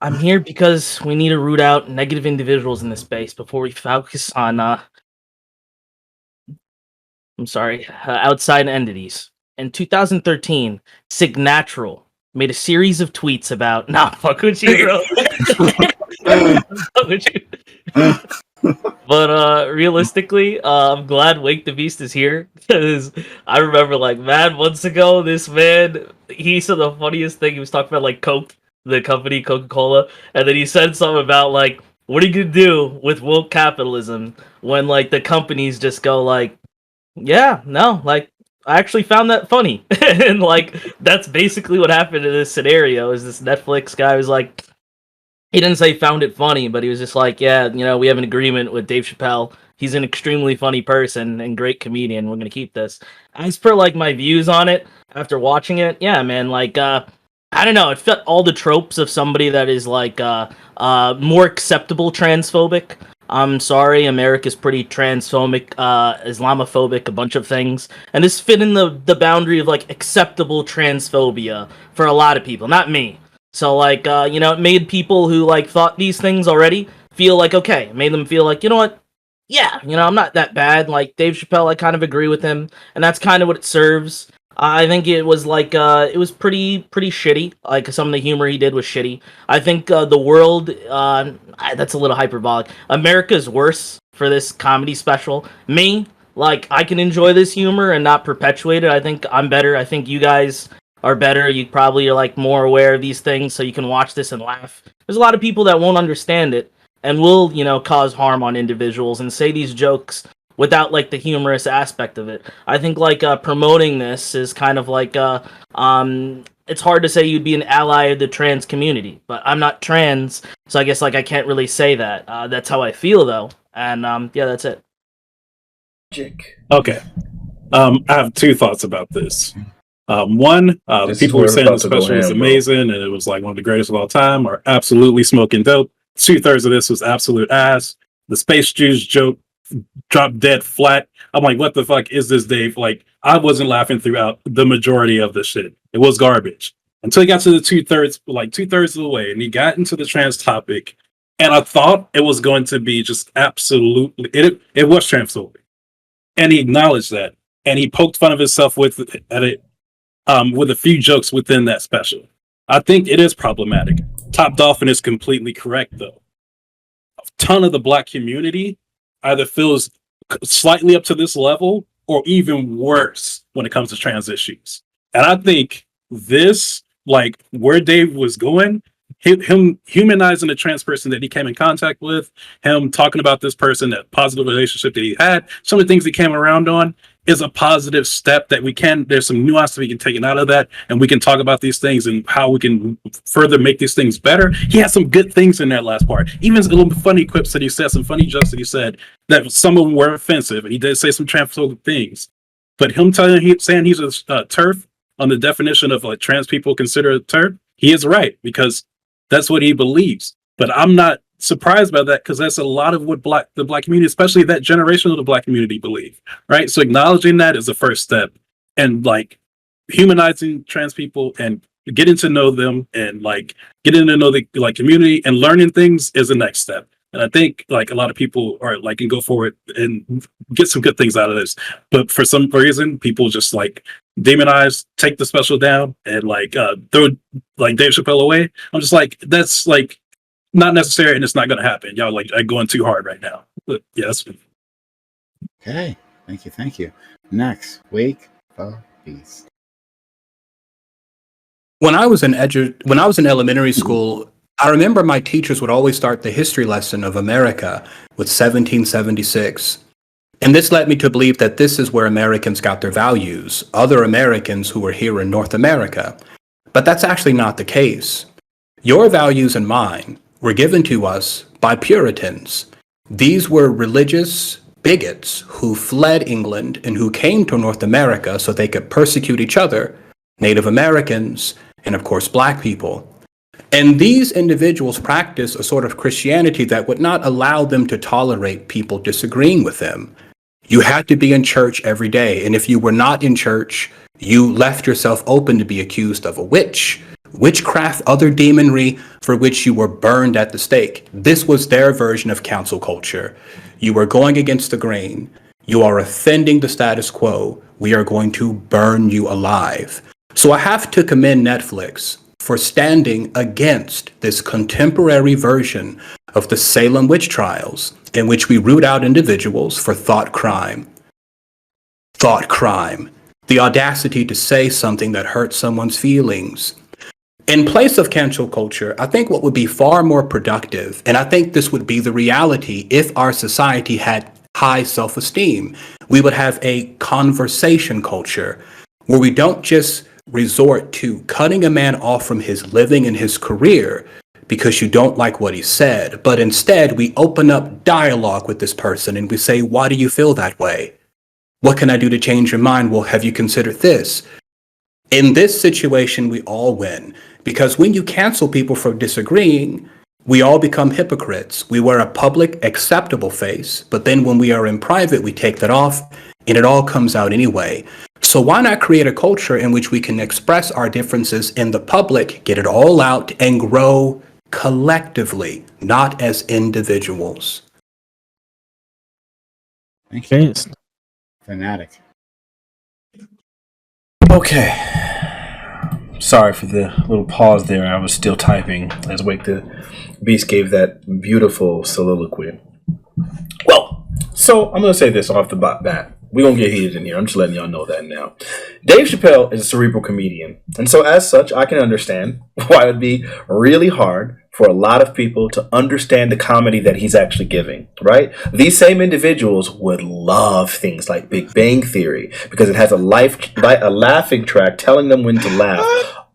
I'm here because we need to root out negative individuals in this space before we focus on, outside entities. In 2013, Signatural made a series of tweets about, nah, fuck with you, bro. Fuck with you. But realistically, I'm glad Wake the Beast is here because I remember like months ago, this man, he said the funniest thing. He was talking about like Coke, the company Coca-Cola, and then he said something about like, what are you gonna do with woke capitalism when like the companies just go like, yeah, no, like I actually found that funny, and like that's basically what happened in this scenario. Is this Netflix guy was like. He didn't say found it funny, but he was just like, yeah, we have an agreement with Dave Chappelle. He's an extremely funny person and great comedian. We're going to keep this. As per, like, my views on it after watching it, yeah, man, like, I don't know. It fit all the tropes of somebody that is, like, more acceptable transphobic. I'm sorry, America's pretty transphobic, Islamophobic, a bunch of things. And this fit in the boundary of, like, acceptable transphobia for a lot of people. Not me. So, like, it made people who, like, thought these things already feel like, okay. It made them feel like, you know what? Yeah, I'm not that bad. Like, Dave Chappelle, I kind of agree with him. And that's kind of what it serves. I think it was, like, it was pretty shitty. Like, some of the humor he did was shitty. I think the world, that's a little hyperbolic. America's worse for this comedy special. Me, like, I can enjoy this humor and not perpetuate it. I think I'm better. I think you guys are better. You probably are like more aware of these things, so you can watch this and laugh. There's a lot of people that won't understand it and will, cause harm on individuals and say these jokes without like the humorous aspect of it. I think like promoting this is kind of like it's hard to say you'd be an ally of the trans community, but I'm not trans, so I guess like I can't really say that. That's how I feel though, and yeah, that's it. Okay, I have two thoughts about this. One, the people were saying the special was amazing and it was like one of the greatest of all time are absolutely smoking dope. 2/3 of this was absolute ass. The space Jews joke dropped dead flat. I'm like, what the fuck is this, Dave? Like, I wasn't laughing throughout the majority of the shit. It was garbage. until he got to the two-thirds of the way, and he got into the trans topic, and I thought it was going to be just absolutely it was transphobic, and he acknowledged that, and he poked fun of himself with a few jokes within that special. I think it is problematic. Top Dolphin is completely correct, though. A ton of the Black community either feels slightly up to this level or even worse when it comes to trans issues. And I think this, like where Dave was going, him humanizing the trans person that he came in contact with, him talking about this person, that positive relationship that he had, some of the things he came around on is a positive step that there's some nuance that we can take out of that, and we can talk about these things and how we can further make these things better. He had some good things in that last part. Even some little funny quips that he said, some funny jokes that he said, that some of them were offensive, and he did say some transphobic things. But him saying he's a TERF on the definition of like trans people considered a TERF, he is right, because that's what he believes. But I'm not surprised by that, because that's a lot of what the Black community, especially that generation of the Black community, believe, right? So acknowledging that is the first step, and like humanizing trans people and getting to know them and like getting to know the like community and learning things is the next step. And I think like a lot of people are like can go forward and get some good things out of this. But for some reason, people just like demonize, take the special down, and like throw like Dave Chappelle away. I'm just like, that's like not necessary, and it's not going to happen. Y'all like going too hard right now. But yes. Okay, thank you. Next, Wake for Peace. When I was in elementary school, I remember my teachers would always start the history lesson of America with 1776. And this led me to believe that this is where Americans got their values, other Americans who were here in North America. But that's actually not the case. Your values and mine were given to us by Puritans. These were religious bigots who fled England and who came to North America so they could persecute each other, Native Americans, and of course, Black people. And these individuals practiced a sort of Christianity that would not allow them to tolerate people disagreeing with them. You had to be in church every day, and if you were not in church, you left yourself open to be accused of a witch, witchcraft, other demonry for which you were burned at the stake. This was their version of cancel culture. You are going against the grain. You are offending the status quo. We are going to burn you alive. So I have to commend Netflix for standing against this contemporary version of the Salem witch trials, in which we root out individuals for thought crime. Thought crime. The audacity to say something that hurts someone's feelings. In place of cancel culture, I think what would be far more productive, and I think this would be the reality if our society had high self-esteem, we would have a conversation culture where we don't just resort to cutting a man off from his living and his career because you don't like what he said, but instead we open up dialogue with this person and we say, why do you feel that way? What can I do to change your mind? Well, have you considered this? In this situation, we all win, because when you cancel people for disagreeing, we all become hypocrites. We wear a public, acceptable face, but then when we are in private, we take that off, and it all comes out anyway. So why not create a culture in which we can express our differences in the public, get it all out, and grow collectively, not as individuals? Thank you. Fanatiq. Okay. Sorry for the little pause there. I was still typing as Wake the Beast gave that beautiful soliloquy. Well, so I'm going to say this off the bat. We're going to get heated in here. I'm just letting y'all know that now. Dave Chappelle is a cerebral comedian. And so as such, I can understand why it would be really hard for a lot of people to understand the comedy that he's actually giving, right? These same individuals would love things like Big Bang Theory because it has a laughing track telling them when to laugh.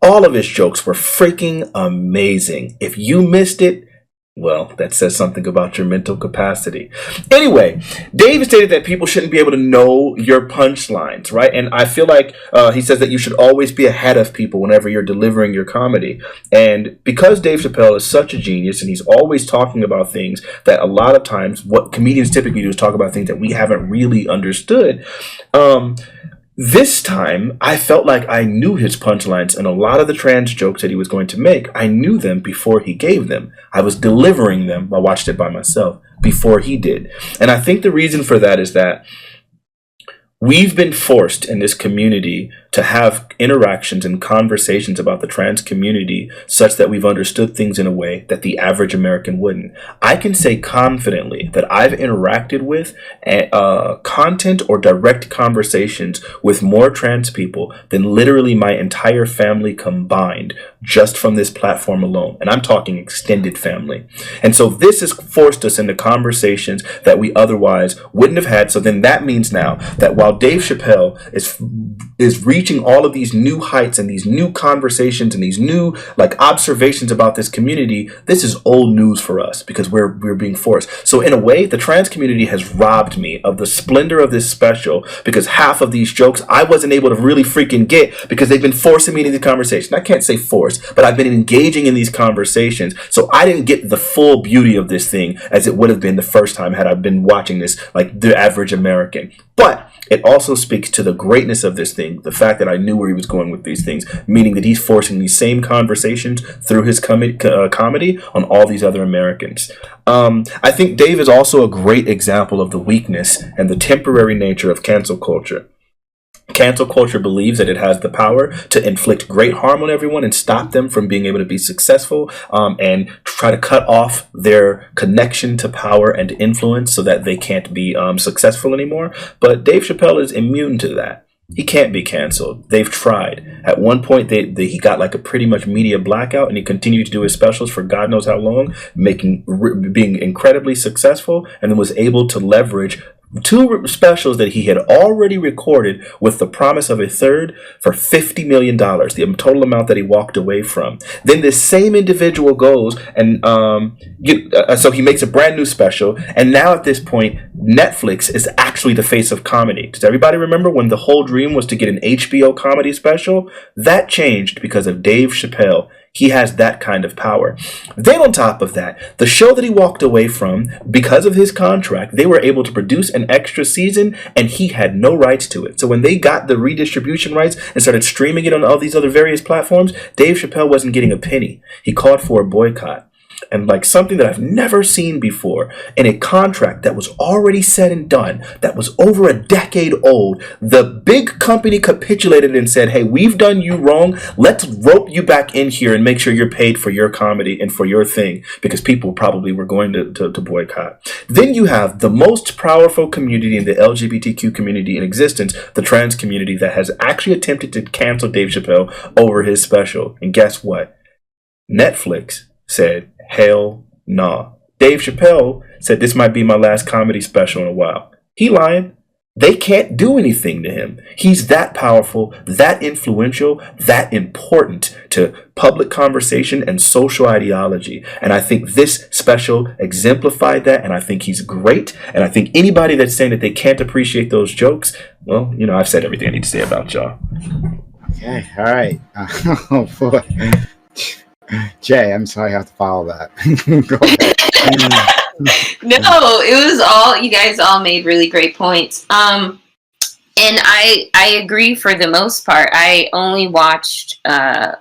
All of his jokes were freaking amazing. If you missed it, well, that says something about your mental capacity. Anyway, Dave stated that people shouldn't be able to know your punchlines, right? And I feel like he says that you should always be ahead of people whenever you're delivering your comedy. And because Dave Chappelle is such a genius and he's always talking about things that a lot of times what comedians typically do is talk about things that we haven't really understood, This time, I felt like I knew his punchlines and a lot of the trans jokes that he was going to make. I knew them before he gave them. I was delivering them. I watched it by myself before he did. And I think the reason for that is that we've been forced in this community to have interactions and conversations about the trans community such that we've understood things in a way that the average American wouldn't. I can say confidently that I've interacted with content or direct conversations with more trans people than literally my entire family combined just from this platform alone. And I'm talking extended family. And so this has forced us into conversations that we otherwise wouldn't have had. So then that means now that while Dave Chappelle is reaching all of these new heights and these new conversations and these new observations about this community, this is old news for us because we're being forced. So in a way, the trans community has robbed me of the splendor of this special because half of these jokes I wasn't able to really freaking get because they've been forcing me into the conversation. I can't say force, but I've been engaging in these conversations. So I didn't get the full beauty of this thing as it would have been the first time had I been watching this like the average American. But it also speaks to the greatness of this thing, the fact that I knew where he was going with these things, meaning that he's forcing these same conversations through his comedy on all these other Americans. I think Dave is also a great example of the weakness and the temporary nature of cancel culture. Cancel culture believes that it has the power to inflict great harm on everyone and stop them from being able to be successful and try to cut off their connection to power and influence so that they can't be successful anymore. But Dave Chappelle is immune to that. He can't be canceled. They've tried. At one point, he got like a pretty much media blackout, and he continued to do his specials for God knows how long, being incredibly successful, and then was able to leverage 2 specials that he had already recorded with the promise of a third for $50 million, the total amount that he walked away from. Then this same individual goes and so he makes a brand new special, and now at this point, Netflix is actually the face of comedy. Does everybody remember when the whole dream was to get an HBO comedy special? That changed because of Dave Chappelle. He has that kind of power. Then on top of that, the show that he walked away from, because of his contract, they were able to produce an extra season and he had no rights to it. So when they got the redistribution rights and started streaming it on all these other various platforms, Dave Chappelle wasn't getting a penny. He called for a boycott. And like something that I've never seen before, in a contract that was already said and done, that was over a decade old, the big company capitulated and said, hey, we've done you wrong. Let's rope you back in here and make sure you're paid for your comedy and for your thing, because people probably were going to boycott. Then you have the most powerful community in the LGBTQ community in existence, the trans community, that has actually attempted to cancel Dave Chappelle over his special. And guess what? Netflix said, hell nah. Dave Chappelle said this might be my last comedy special in a while. He lying. They can't do anything to him. He's that powerful, that influential, that important to public conversation and social ideology. And I think this special exemplified that, and I think he's great. And I think anybody that's saying that they can't appreciate those jokes, well, you know, I've said everything I need to say about y'all. Okay, all right. Oh, boy. Jay, I'm sorry I have to follow that. Go ahead. No, it was all, you guys all made really great points. And I agree for the most part. I only watched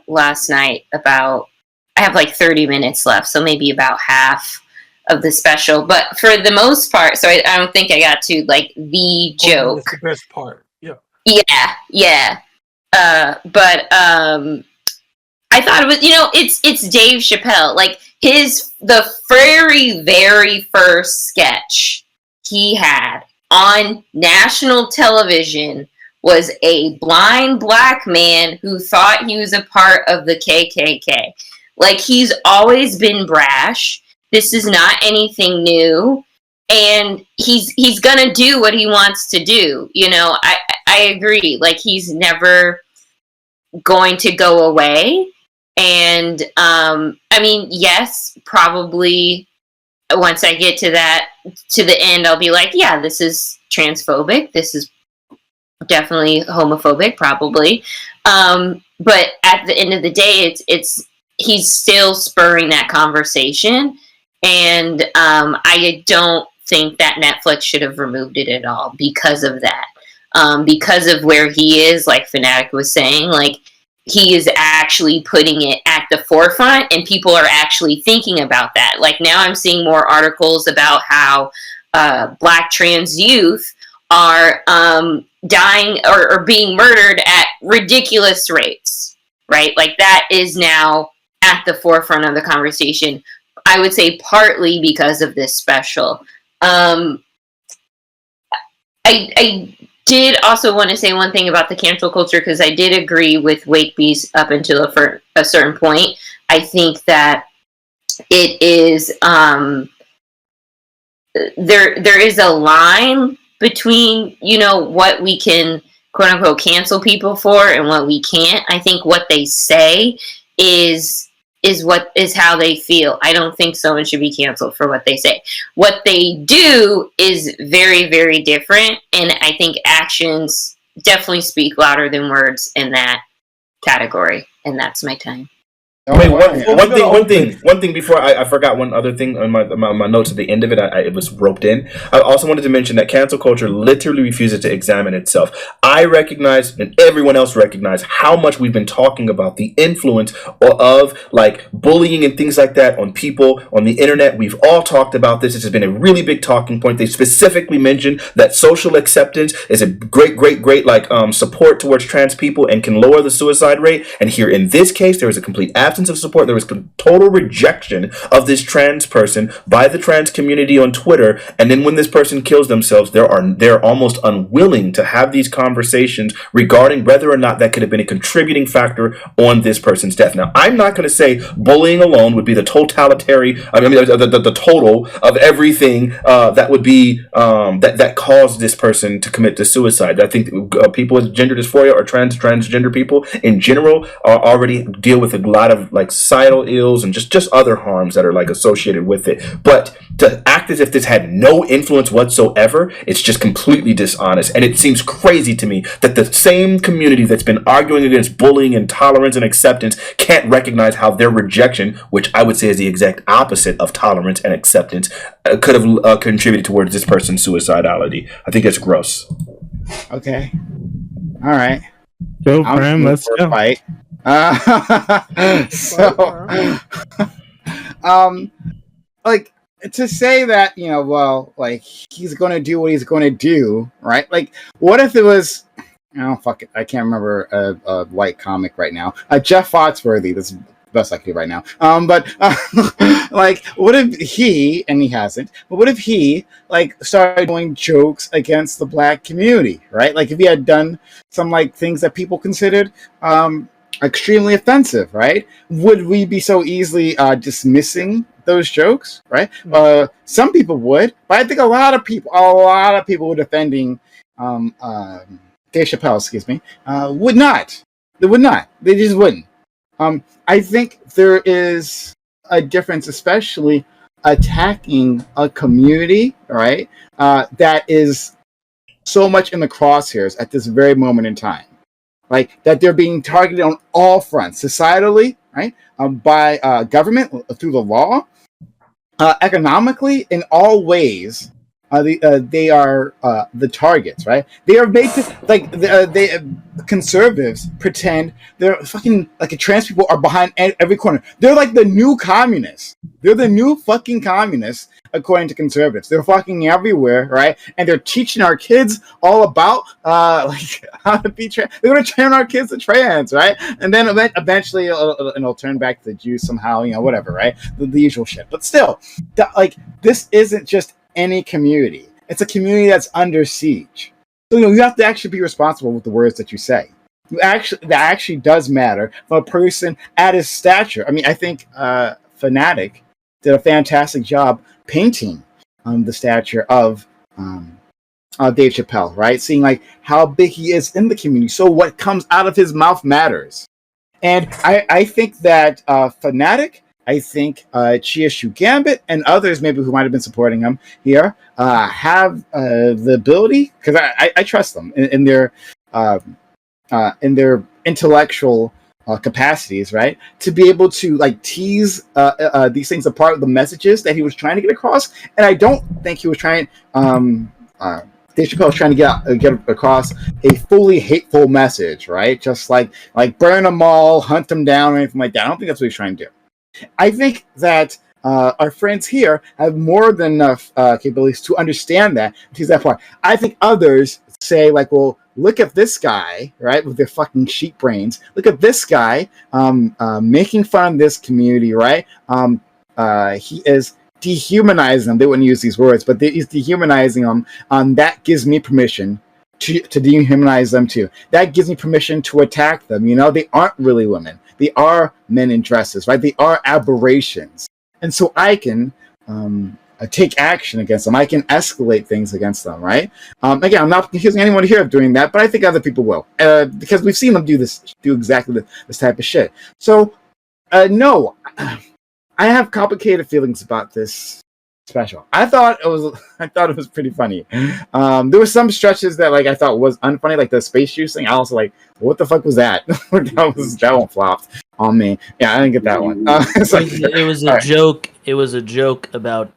last night I have like 30 minutes left, so maybe about half of the special. But for the most part, so I don't think I got to like the joke. That's the best part. Yeah. Yeah. But I thought it was, it's Dave Chappelle. Like the very, very first sketch he had on national television was a blind black man who thought he was a part of the KKK. Like, he's always been brash. This is not anything new. And he's gonna do what he wants to do. I agree. Like, he's never going to go away. And I mean, yes, probably once I get to the end, I'll be like, yeah, this is transphobic. This is definitely homophobic, probably. But at the end of the day, he's still spurring that conversation. And I don't think that Netflix should have removed it at all because of that. because of where he is, like Fanatiq was saying, like he is actually putting it at the forefront and people are actually thinking about that. Like now I'm seeing more articles about how Black trans youth are dying or being murdered at ridiculous rates, right? Like that is now at the forefront of the conversation. I would say partly because of this special. I did also want to say one thing about the cancel culture, because I did agree with Wakebeast up until a certain point. I think that it is there is a line between, you know, what we can quote unquote cancel people for and what we can't. I think what they say is what is how they feel. I don't think someone should be canceled for what they say. What they do is very, very different, and I think actions definitely speak louder than words in that category. And that's my time. Wait, one thing before I forgot one other thing on my notes at the end of it. It was roped in. I also wanted to mention that cancel culture literally refuses to examine itself. I recognize, and everyone else recognize, how much we've been talking about the influence of like bullying and things like that on people on the internet. We've all talked about this. This has been a really big talking point. They specifically mentioned that social acceptance is a great like support towards trans people and can lower the suicide rate. And here in this case, there was a complete absence of support. There was total rejection of this trans person by the trans community on Twitter, and then when this person kills themselves, they're almost unwilling to have these conversations regarding whether or not that could have been a contributing factor on this person's death. Now, I'm not going to say bullying alone would be the the total of everything that would be that caused this person to commit the suicide. I think people with gender dysphoria or transgender people in general already deal with a lot of like societal ills and just other harms that are like associated with it. But to act as if this had no influence whatsoever, it's just completely dishonest. And it seems crazy to me that the same community that's been arguing against bullying and tolerance and acceptance can't recognize how their rejection, which I would say is the exact opposite of tolerance and acceptance, could have contributed towards this person's suicidality. I think it's gross. Okay. All right. Go, Prime. Let's go. Fight. Like to say that, you know, well, like he's going to do what he's going to do, right? Like, what if it was, oh fuck it, I can't remember a white comic right now. Jeff Foxworthy. That's the best I can do right now. But like, what if he, and he hasn't, but what if he like started doing jokes against the Black community, right? Like if he had done some like things that people considered extremely offensive, right? Would we be so easily dismissing those jokes, right? Some people would, but I think a lot of people were defending Dave Chappelle, excuse me, would not. They would not. They just wouldn't. I think there is a difference, especially attacking a community, right? That is so much in the crosshairs at this very moment in time. Like that they're being targeted on all fronts, societally, right? By government through the law, economically, in all ways. They are the targets, right? They are made to like conservatives pretend they're fucking like trans people are behind every corner. They're like the new communists. They're the new fucking communists, according to conservatives. They're fucking everywhere, right? And they're teaching our kids all about like how to be trans. They're going to train our kids to trans, right? And then eventually it'll turn back to the Jews somehow, you know, whatever, right? The usual shit. But still, like this isn't just any community. It's a community that's under siege. So, you know, you have to actually be responsible with the words that you say. That actually does matter for a person at his stature. I mean, I think Fanatiq did a fantastic job painting the stature of Dave Chappelle, right? Seeing like how big he is in the community. So what comes out of his mouth matters. And I think that Fanatiq, I think Chieshu Gambit and others maybe who might have been supporting him here have the ability, because I trust them in their intellectual capacities, right, to be able to like tease these things apart, the messages that he was trying to get across. And I don't think he was trying Dave Chappelle is trying to get across a fully hateful message, right? Just like burn them all, hunt them down, or anything like that. I don't think that's what he's trying to do. I think that our friends here have more than enough capabilities to understand that, to that part. I think others say, like, well, look at this guy, right, with their fucking sheep brains. Look at this guy making fun of this community, right? He is dehumanizing them. They wouldn't use these words, but he's dehumanizing them. That gives me permission to dehumanize them too. That gives me permission to attack them. You know, they aren't really women. They are men in dresses, right? They are aberrations. And so I can take action against them. I can escalate things against them, right? Again, I'm not accusing anyone here of doing that, but I think other people will. Because we've seen them do exactly this type of shit. So, no, I have complicated feelings about this special. I thought it was pretty funny. There were some stretches that I thought was unfunny, like the space juice thing. I was like, what the fuck was that? that one flopped on me. Yeah, I didn't get that one. It was a joke. It was a joke about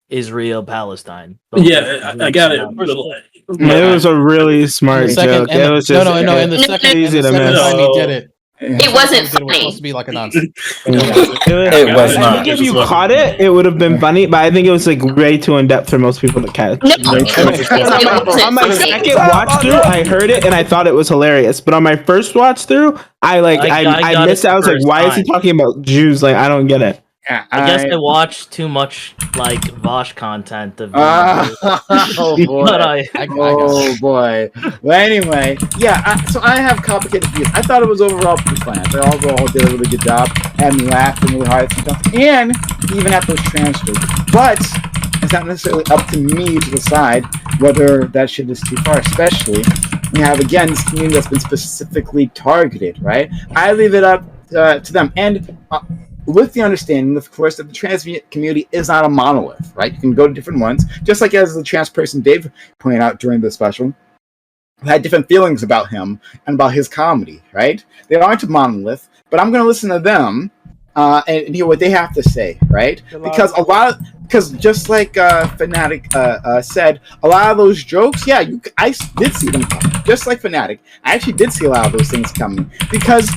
Israel Palestine. I got it. It was a really smart joke. It was just in the second time he did it. It wasn't funny. It was supposed to be like a nonsense. It was not. I think if you caught it, it would have been funny, but I think it was way too in depth for most people to catch. No, on my second watch through, I heard it and I thought it was hilarious. But on my first watch through, I missed out. I was like, why is he talking about Jews? Like, I don't get it. I guess I watched too much Vosh content of oh boy! But boy! Well, anyway, so I have complicated views. I thought it was overall pretty fun. I thought overall did a really good job. Had me laughing really hard sometimes, and even at those transcripts. But it's not necessarily up to me to decide whether that shit is too far. Especially we have again this community that's been specifically targeted. Right? I leave it up to them and. With the understanding, of course, that the trans community is not a monolith, right? You can go to different ones, just like as the trans person Dave pointed out during the special, I had different feelings about him and about his comedy, right? They aren't a monolith, but I'm going to listen to them and hear what they have to say, right? Because just like Fanatiq said, a lot of those jokes, I did see them coming. Just like Fanatiq, I actually did see a lot of those things coming because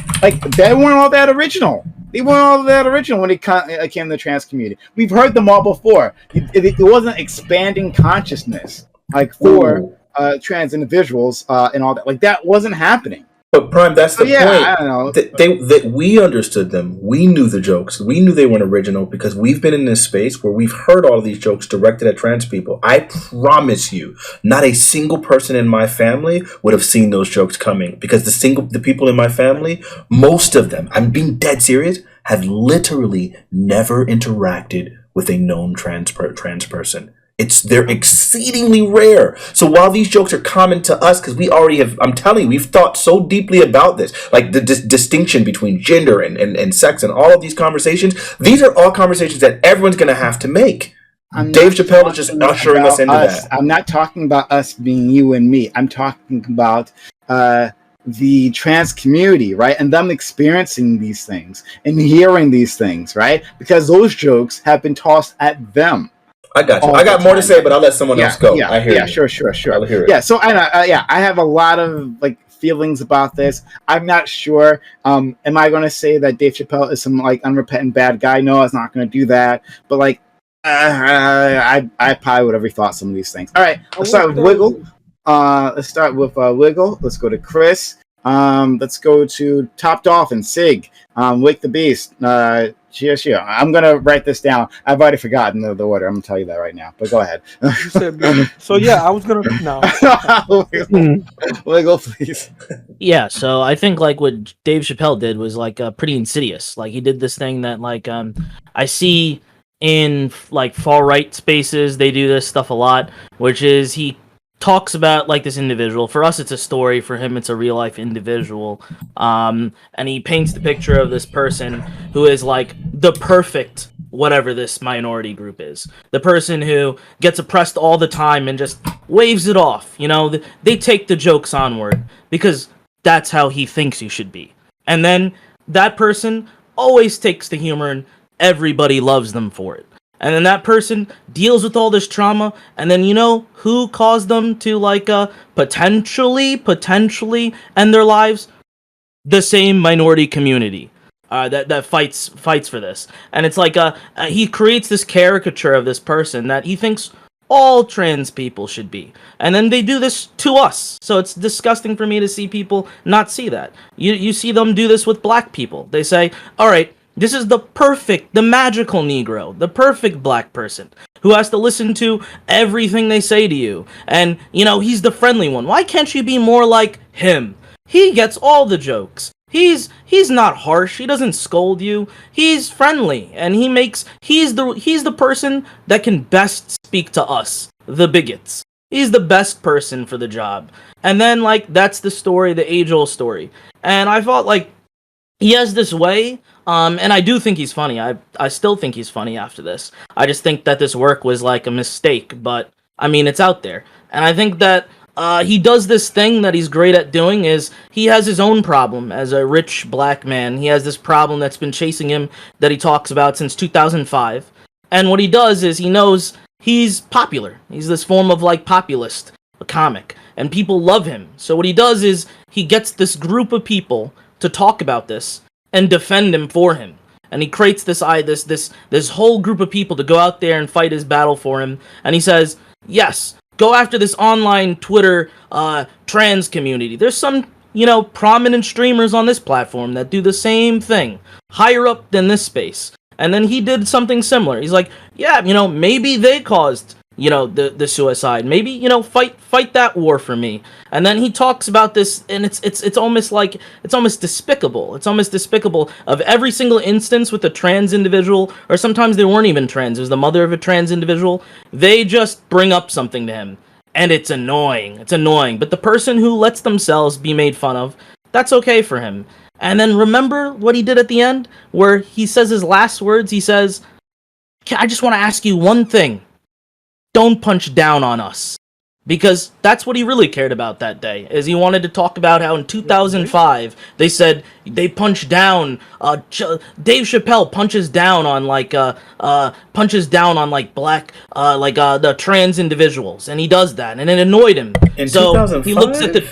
they weren't all that original. They weren't all that original when it came to the trans community. We've heard them all before. It wasn't expanding consciousness for trans individuals and all that. That wasn't happening. But Prime, that's the point. I don't know. That we understood them. We knew the jokes. We knew they weren't original because we've been in this space where we've heard all of these jokes directed at trans people. I promise you, not a single person in my family would have seen those jokes coming because the people in my family, most of them, I'm being dead serious, have literally never interacted with a known trans person. They're exceedingly rare. So while these jokes are common to us, because we already have, I'm telling you, we've thought so deeply about this, like the distinction between gender and sex and all of these conversations, these are all conversations that everyone's going to have to make. Dave Chappelle is just ushering us into that. I'm not talking about us being you and me. I'm talking about the trans community, right? And them experiencing these things and hearing these things, right? Because those jokes have been tossed at them. I got you. I got more to say, but I'll let someone else go. I hear you. Sure. I'll hear it. Yeah, so I have a lot of feelings about this. I'm not sure. Am I going to say that Dave Chappelle is some unrepentant bad guy? No, I was not going to do that. But I probably would have rethought some of these things. All right, let's start with Wiggle. Let's go to Chris. Let's go to Top Dolphin, Sig, Wake the Beast, Chia. I'm gonna write this down. I've already forgotten the order. I'm gonna tell you that right now. But go ahead. So I was gonna Wiggle, please. Yeah, so I think what Dave Chappelle did was pretty insidious. He did this thing that I see in far right spaces. They do this stuff a lot, which is he talks about this individual. For us, it's a story. For him, it's a real life individual. And he paints the picture of this person who is the perfect whatever this minority group is. The person who gets oppressed all the time and just waves it off. They take the jokes onward because that's how he thinks you should be. And then that person always takes the humor and everybody loves them for it. and then that person deals with all this trauma, and then you know who caused them to like potentially end their lives? The same minority community that fights for this. And it's like he creates this caricature of this person that he thinks all trans people should be, and then they do this to us. So it's disgusting for me to see people not see that. You see them do this with black people. They say, all right, this is the magical Negro, the perfect black person who has to listen to everything they say to you, and you know he's the friendly one. Why can't you be more like him? He gets all the jokes. He's not harsh. He doesn't scold you. He's friendly, and he's the person that can best speak to us, the bigots. He's the best person for the job. And then like that's the story, the age-old story. And I thought like he has this way, and I do think he's funny. I still think he's funny after this. I just think that this work was like a mistake, but I mean it's out there. And I think that he does this thing that he's great at doing is he has his own problem as a rich black man. He has this problem that's been chasing him that he talks about since 2005. And what he does is he knows he's popular. He's this form of like populist, a comic, and people love him. So what he does is he gets this group of people to talk about this and defend him for him. And he creates this whole group of people to go out there and fight his battle for him. And he says, yes, go after this online Twitter trans community. There's some, you know, prominent streamers on this platform that do the same thing, higher up than this space. And then he did something similar. He's like, yeah, you know, maybe they caused, you know, the suicide. Maybe, you know, fight that war for me. And then he talks about this, and it's almost like it's almost despicable. It's almost despicable of every single instance with a trans individual, or sometimes they weren't even trans. It was the mother of a trans individual. They just bring up something to him, and it's annoying. It's annoying. But the person who lets themselves be made fun of, that's okay for him. And then remember what he did at the end, where he says his last words. He says, I just want to ask you one thing. Don't punch down on us. Because that's what he really cared about that day, is he wanted to talk about how in 2005 they said they punched down. Dave Chappelle punches down on like black the trans individuals, and he does that, and it annoyed him. In so 2005? he looks at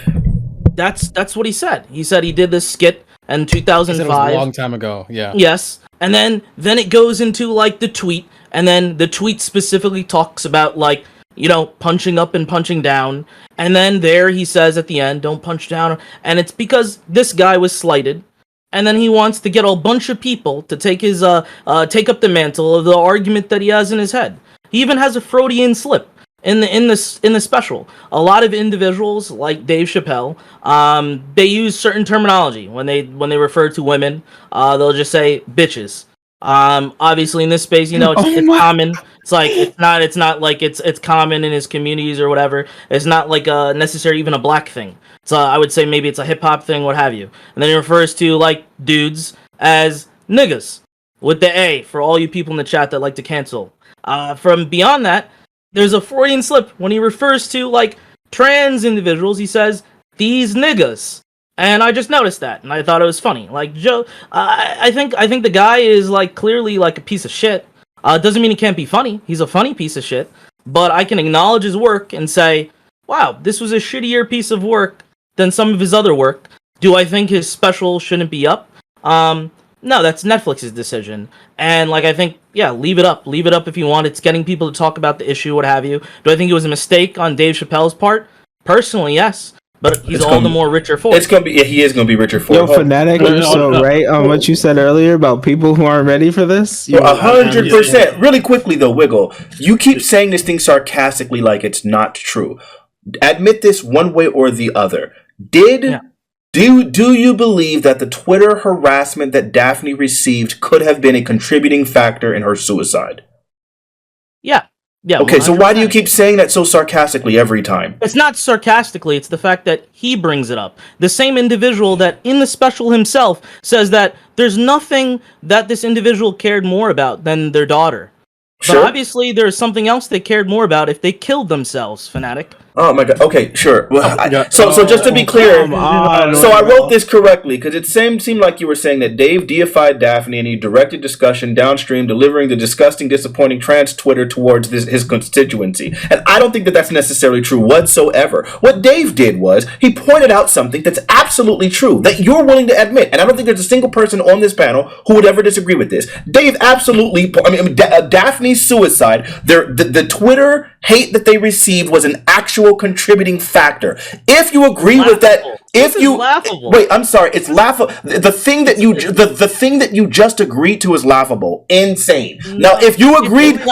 that's what he said. He said he did this skit in 2005. It was a long time ago. Yeah. Yes, and then it goes into like the tweet, and then the tweet specifically talks about like, you know, punching up and punching down. And then there he says at the end, don't punch down. And it's because this guy was slighted. And then he wants to get a bunch of people to take his take up the mantle of the argument that he has in his head. He even has a Freudian slip in the special. A lot of individuals like Dave Chappelle, they use certain terminology when they refer to women. They'll just say bitches. Obviously in this space, you know, it's common. It's like it's not like it's common in his communities or whatever. It's not like necessarily even a black thing. So I would say maybe it's a hip hop thing, what have you. And then he refers to like dudes as niggas with the A for all you people in the chat that like to cancel. From beyond that, there's a Freudian slip when he refers to like trans individuals. He says these niggas. And I just noticed that, and I thought it was funny. Like Joe, I think the guy is like clearly like a piece of shit. Doesn't mean he can't be funny. He's a funny piece of shit. But I can acknowledge his work and say, wow, this was a shittier piece of work than some of his other work. Do I think his special shouldn't be up? No, that's Netflix's decision. And like I think, yeah, leave it up if you want. It's getting people to talk about the issue, what have you. Do I think it was a mistake on Dave Chappelle's part? Personally, yes. But he's all the more richer for it. It's gonna be. Yeah, he is gonna be richer for Yo, it. Fanatiq, you're so right on what you said earlier about people who aren't ready for this. 100%. Really quickly though, Wiggle, you keep saying this thing sarcastically like it's not true. Admit this one way or the other. Do you believe that the Twitter harassment that Daphne received could have been a contributing factor in her suicide? Yeah. Yeah. Okay, 100%. so why do you keep saying that so sarcastically every time? It's not sarcastically, it's the fact that he brings it up. The same individual that in the special himself says that there's nothing that this individual cared more about than their daughter. But obviously there's something else they cared more about if they killed themselves, Fanatiq. Oh my god. Okay, sure. Well, so just to be clear, so I wrote this correctly because it seemed like you were saying that Dave deified Daphne and he directed discussion downstream, delivering the disgusting, disappointing trans Twitter towards his constituency. And I don't think that that's necessarily true whatsoever. What Dave did was he pointed out something that's absolutely true that you're willing to admit, and I don't think there's a single person on this panel who would ever disagree with this. Dave absolutely. Daphne's suicide. The Twitter hate that they received was an actual contributing factor. If you agree with that, wait, I'm sorry, it's laughable. The thing that you just agreed to is laughable, insane. Now, if you agreed to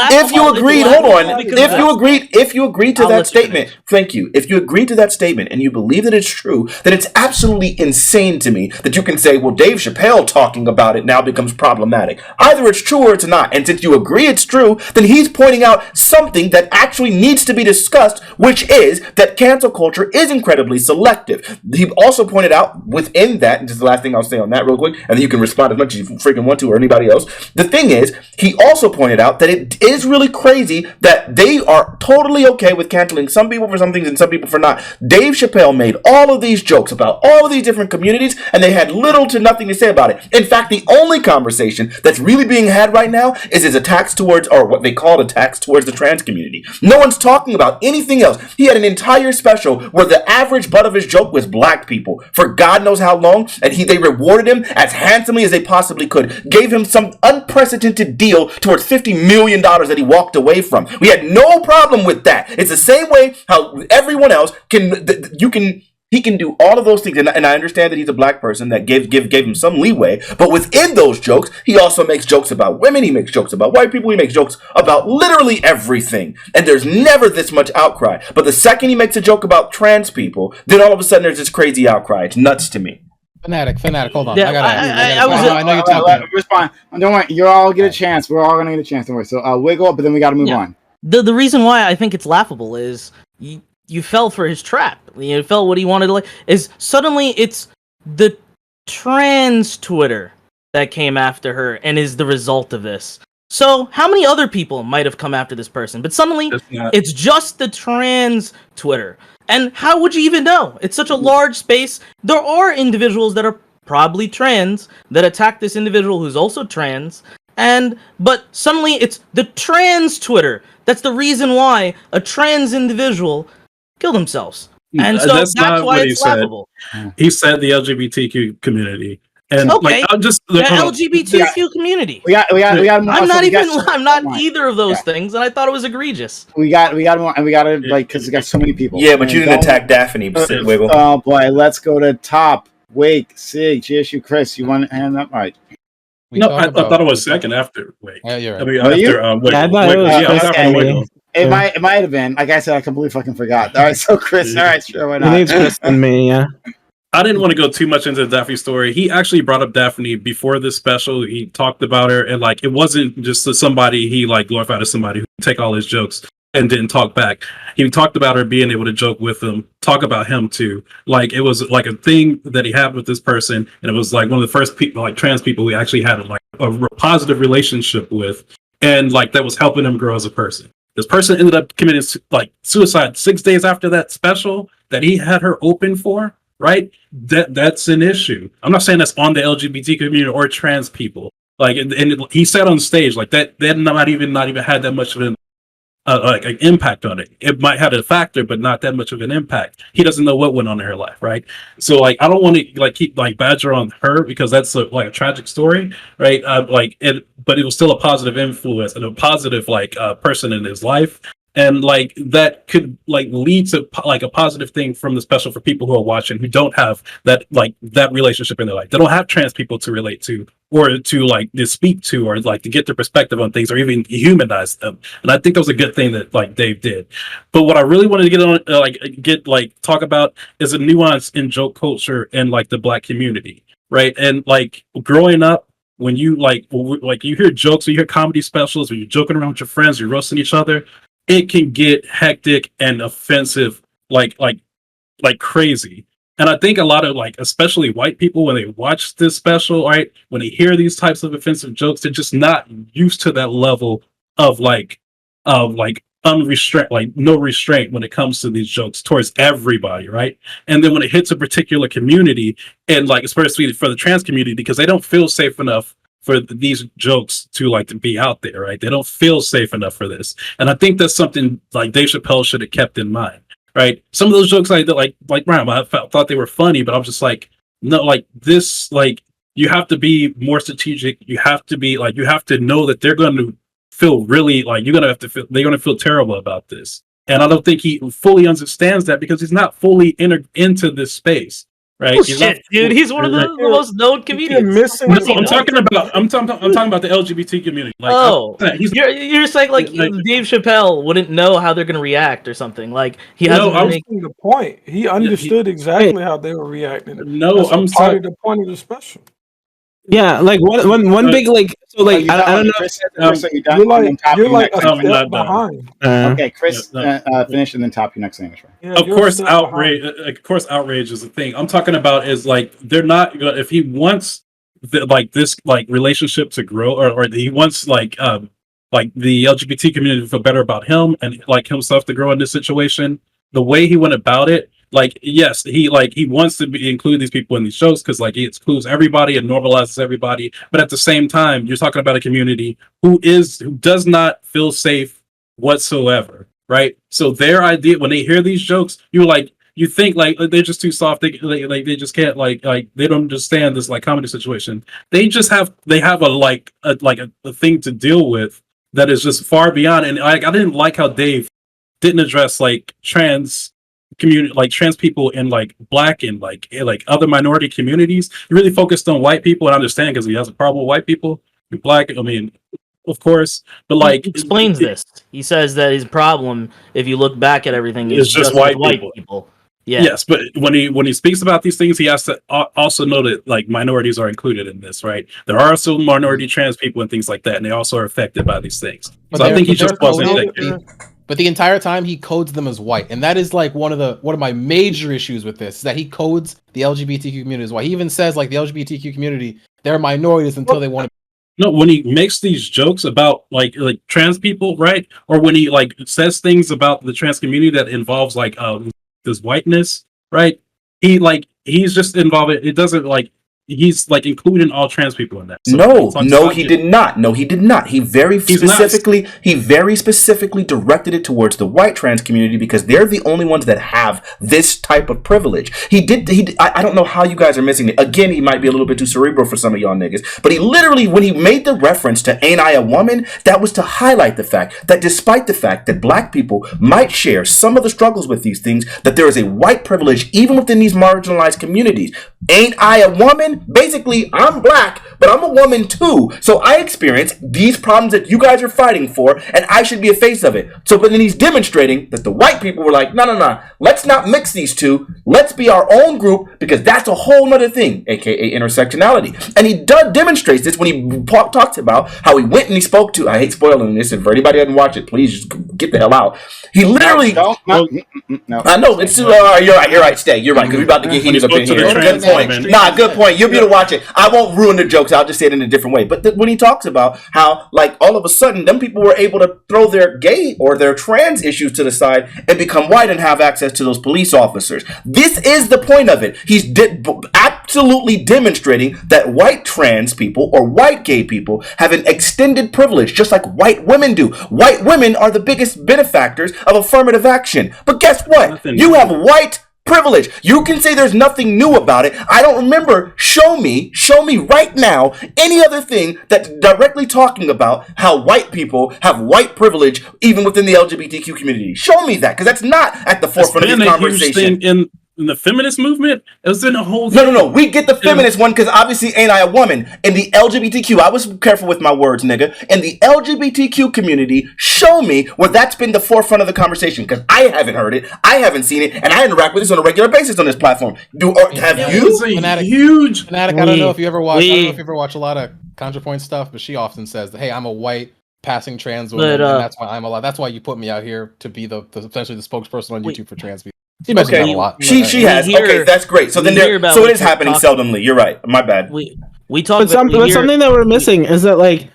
that statement, thank you. If you agreed to that statement and you believe that it's true, then it's absolutely insane to me that you can say, well, Dave Chappelle talking about it now becomes problematic. Either it's true or it's not. And since you agree it's true, then he's pointing out something that actually needs to be discussed, which is that cancel culture is incredibly selective. He also pointed out within that, and this is the last thing I'll say on that real quick, and then you can respond as much as you freaking want to, or anybody else. The thing is, he also pointed out that it is really crazy that they are totally okay with canceling some people for some things and some people for not. Dave Chappelle made all of these jokes about all of these different communities, and they had little to nothing to say about it. In fact, the only conversation that's really being had right now is his attacks towards, or what they call attacks towards the trans community. No one's talking about anything else. He had an entire special where the average butt of his joke was black people for God knows how long, and they rewarded him as handsomely as they possibly could, gave him some unprecedented deal towards $50 million that he walked away from. We had no problem with that. It's the same way how everyone else he can do all of those things, and I understand that he's a black person that gave him some leeway, but within those jokes, he also makes jokes about women, he makes jokes about white people, he makes jokes about literally everything, and there's never this much outcry. But the second he makes a joke about trans people, then all of a sudden there's this crazy outcry. It's nuts to me. Fanatic, hold on. Yeah, I know you're talking. Respond. Don't worry, you all get a chance. We're all gonna get a chance. Don't worry. So wiggle up, but then we got to move on. The reason why I think it's laughable is you fell for his trap. You fell what he wanted to is suddenly it's the trans Twitter that came after her and is the result of this. So how many other people might have come after this person? But suddenly it's just the trans Twitter. And how would you even know? It's such a large space. There are individuals that are probably trans that attack this individual who's also trans. But suddenly it's the trans Twitter. That's the reason why a trans individual killed themselves. And so that's why it's laughable. He said the LGBTQ community. And okay, the LGBTQ community. We got. I'm not either of those things, and I thought it was egregious. We got more, and we got to because we got so many people. Yeah, but you didn't attack Daphne. Wiggle. Oh boy, let's go to top. Wake, Sig, GSU, Chris. You want to hand up? All right. No, I thought it was second after Wake. Yeah, you're right. I mean, after Wiggle. It might have been. Like I said, I completely fucking forgot. All right, so Chris. All right, sure, why not? It needs Chris and me, yeah. I didn't want to go too much into Daphne's story. He actually brought up Daphne before this special. He talked about her, and it wasn't just somebody he glorified as somebody who would take all his jokes and didn't talk back. He talked about her being able to joke with him, talk about him too. It was a thing that he had with this person, and it was one of the first people, trans people, he actually had a positive relationship with, and that was helping him grow as a person. This person ended up committing suicide 6 days after that special that he had her open for. Right, that's an issue. I'm not saying that's on the LGBT community or trans people. And he said on stage that not even had that much of an impact on it. It might have a factor, but not that much of an impact. He doesn't know what went on in her life, right? So I don't want to keep badger on her because that's a tragic story, right? But it was still a positive influence and a positive person in his life. And that could lead to a positive thing from the special for people who are watching who don't have that that relationship in their life. They don't have trans people to relate to or to speak to or to get their perspective on things or even humanize them. And I think that was a good thing that Dave did. But what I really wanted to get on talk about is a nuance in joke culture in the Black community, right? And growing up, when you you hear jokes, or you hear comedy specials, or you're joking around with your friends, you're roasting each other. It can get hectic and offensive, like crazy. And I think a lot of especially white people, when they watch this special, right, when they hear these types of offensive jokes, they're just not used to that level of unrestrained, like no restraint when it comes to these jokes towards everybody, right? And then when it hits a particular community, and like especially for the trans community, because they don't feel safe enough for these jokes to be out there, right? They don't feel safe enough for this, and I think that's something like Dave Chappelle should have kept in mind, right? Some of those jokes like Ryan, I thought they were funny, but I'm just like, no, like this, like you have to be more strategic. You have to be like, you have to know that they're going to feel really like they're going to feel terrible about this. And I don't think he fully understands that because he's not fully into this space, right? Oh, shit, dude, he's one of the most known comedians. I'm talking about the LGBT community. Like, you're saying like Dave Chappelle wouldn't know how they're going to react or something. Like he hasn't. I'm making the point. He understood exactly how they were reacting. No, I'm sorry. The point of the special. Yeah, like one big like so like I don't know. Chris, you're like a step behind. Okay, Chris, finish and then top your next English. Of course, outrage is a thing. I'm talking about is like they're not if he wants this relationship to grow or he wants like the LGBT community to feel better about him and like himself to grow in this situation. The way he went about it. Like, yes, he wants to include these people in these shows because like it includes everybody and normalizes everybody. But at the same time, you're talking about a community who does not feel safe whatsoever, right? So their idea when they hear these jokes, you think like they're just too soft. They just can't like they don't understand this like comedy situation. They have a thing to deal with that is just far beyond. And I didn't like how Dave didn't address like trans community, like trans people in like black and like other minority communities. He really focused on white people, and I understand because he has a problem with white people. Black, I mean, of course, but like he explains this. He says that his problem, if you look back at everything, is just white people. Yeah. Yes, but when he speaks about these things, he has to also know that like minorities are included in this, right? There are also minority trans people and things like that, and they also are affected by these things. So I think he just wasn't. But the entire time he codes them as white, and that is like one of my major issues with this is that he codes the LGBTQ community as white. He even says like the LGBTQ community, they're minorities until they want to. No, when he makes these jokes about like trans people, right? Or when he like says things about the trans community that involves like this whiteness, right? He's just involved. It doesn't like. He's like including all trans people in that. So no, he did not. No, he did not. He very specifically directed it towards the white trans community because they're the only ones that have this type of privilege. He did. I don't know how you guys are missing it. Again, he might be a little bit too cerebral for some of y'all niggas, but he literally, when he made the reference to "Ain't I a Woman," that was to highlight the fact that despite the fact that black people might share some of the struggles with these things, that there is a white privilege even within these marginalized communities. Ain't I a woman? Basically, I'm black, but I'm a woman too. So I experience these problems that you guys are fighting for, and I should be a face of it. So, but then he's demonstrating that the white people were like, no, let's not mix these two. Let's be our own group because that's a whole nother thing, aka intersectionality. And he demonstrates this when he talks about how he went and he spoke to, I hate spoiling this, and for anybody who hasn't watched it, please just get the hell out. He literally, no. I know, it's, you're right, Stay, you're right, because we're about to get heated up in here. Good point. Good point. You'll be able to watch it. I won't ruin the jokes. I'll just say it in a different way. But when he talks about how, like, all of a sudden, them people were able to throw their gay or their trans issues to the side and become white and have access to those police officers. This is the point of it. He's absolutely demonstrating that white trans people or white gay people have an extended privilege, just like white women do. White women are the biggest benefactors of affirmative action. But guess what? You have white privilege. You can say there's nothing new about it. I don't remember. Show me right now any other thing that's directly talking about how white people have white privilege even within the LGBTQ community. Show me that, because that's not at the forefront of this conversation. In the feminist movement, it was in a whole No. We get the feminist one because obviously ain't I a woman. In the LGBTQ, I was careful with my words, nigga. In the LGBTQ community, show me where that's been the forefront of the conversation, because I haven't heard it, I haven't seen it, and I interact with this on a regular basis on this platform. Have you? Fanatiq, I don't know if you ever watch. I don't know if you ever watch a lot of ContraPoint stuff, but she often says that, "Hey, I'm a white passing trans woman, and that's why I'm allowed. That's why you put me out here to be essentially the spokesperson on YouTube for trans people." She mentions that a lot. She has. Okay, that's great. So then so it is happening seldomly. You're right. My bad. We talk about something that we're missing is that, like,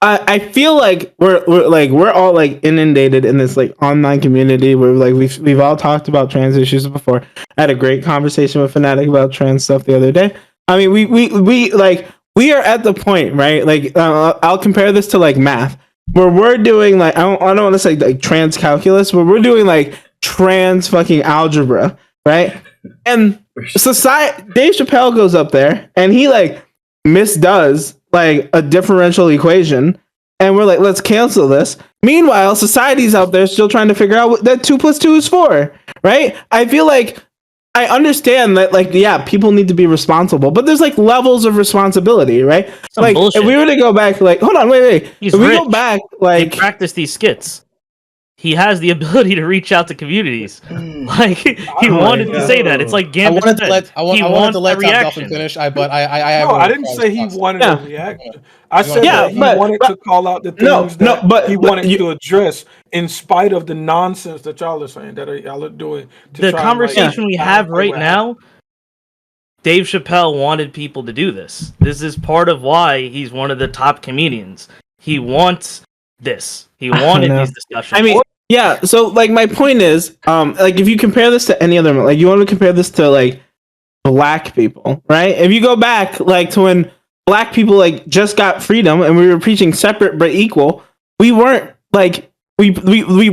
I feel like we're all like inundated in this like online community where like we've all talked about trans issues before. I had a great conversation with Fanatiq about trans stuff the other day. I mean, we like we are at the point, right? Like I'll compare this to like math, where we're doing like I don't want to say like trans calculus, but we're doing like trans fucking algebra, right? And society, Dave Chappelle goes up there and he like misdoes like a differential equation, and we're like, let's cancel this. Meanwhile, society's out there still trying to figure out what that 2 + 2 is for, right? I feel like I understand that, like, yeah, people need to be responsible, but there's like levels of responsibility, right? Some like, bullshit. if we were to go back, like, hold on, wait, He's if we rich. go back, like, He practiced these skits. He has the ability to reach out to communities. Like he wanted to say that. It's like Gambit. I wanted to let Top Dolphin finish. I didn't say he wanted a reaction. I said that he wanted to call out the things that he wanted to address, in spite of the nonsense that y'all are saying that y'all are doing. The conversation we have right now, Dave Chappelle wanted people to do this. This is part of why he's one of the top comedians. He wants this. He wanted these discussions. I mean, yeah. So, like, my point is, like, if you compare this to any other, like, you want to compare this to like black people, right? If you go back, like, to when black people like just got freedom and we were preaching separate but equal, we weren't like we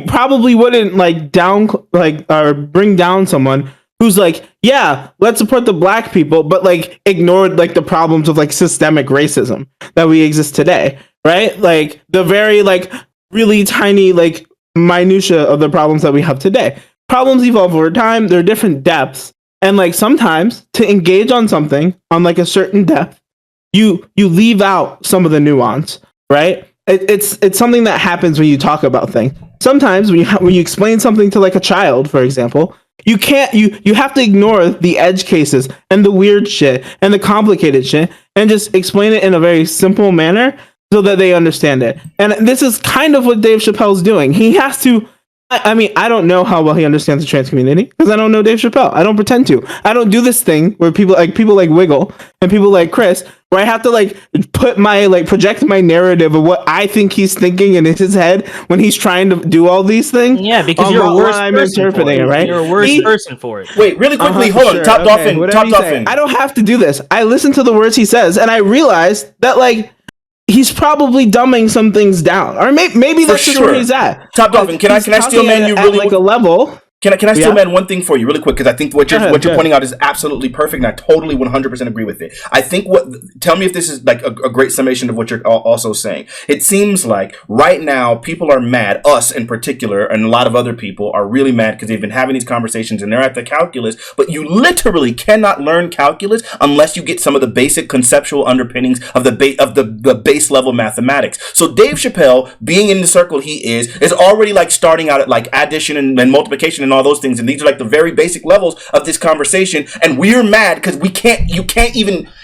probably wouldn't like down like or bring down someone who's like, yeah, let's support the black people, but like ignored like the problems of like systemic racism that we exist today, right? Like the very like really tiny like minutia of the problems that we have today. Problems evolve over time. There are different depths, and like sometimes to engage on something on like a certain depth, you leave out some of the nuance, right? It's something that happens when you talk about things. Sometimes when you explain something to like a child, for example, you have to ignore the edge cases and the weird shit and the complicated shit and just explain it in a very simple manner so that they understand it. And this is kind of what Dave Chappelle's doing. He has to. I mean, I don't know how well he understands the trans community because I don't know Dave Chappelle. I don't pretend to. I don't do this thing where people like Wiggle and people like Chris, where I have to like put my like project my narrative of what I think he's thinking in his head when he's trying to do all these things. Yeah, because you're a worse person for it, right? You're a worse person for it. Wait, really quickly, hold on. Top Dolphin. I don't have to do this. I listen to the words he says, and I realize that like he's probably dumbing some things down, or maybe that's just where he's at. Top Dolphin, can I steal man you really like a level? Can I steal man one thing for you really quick, because I think what you're pointing out is absolutely perfect, and I totally 100% agree with it. I think tell me if this is like a great summation of what you're also saying. It seems like right now people are mad, us in particular, and a lot of other people are really mad because they've been having these conversations and they're at the calculus, but you literally cannot learn calculus unless you get some of the basic conceptual underpinnings of the base level mathematics. So Dave Chappelle, being in the circle he is already like starting out at like addition and multiplication and all those things, and these are like the very basic levels of this conversation, and we're mad because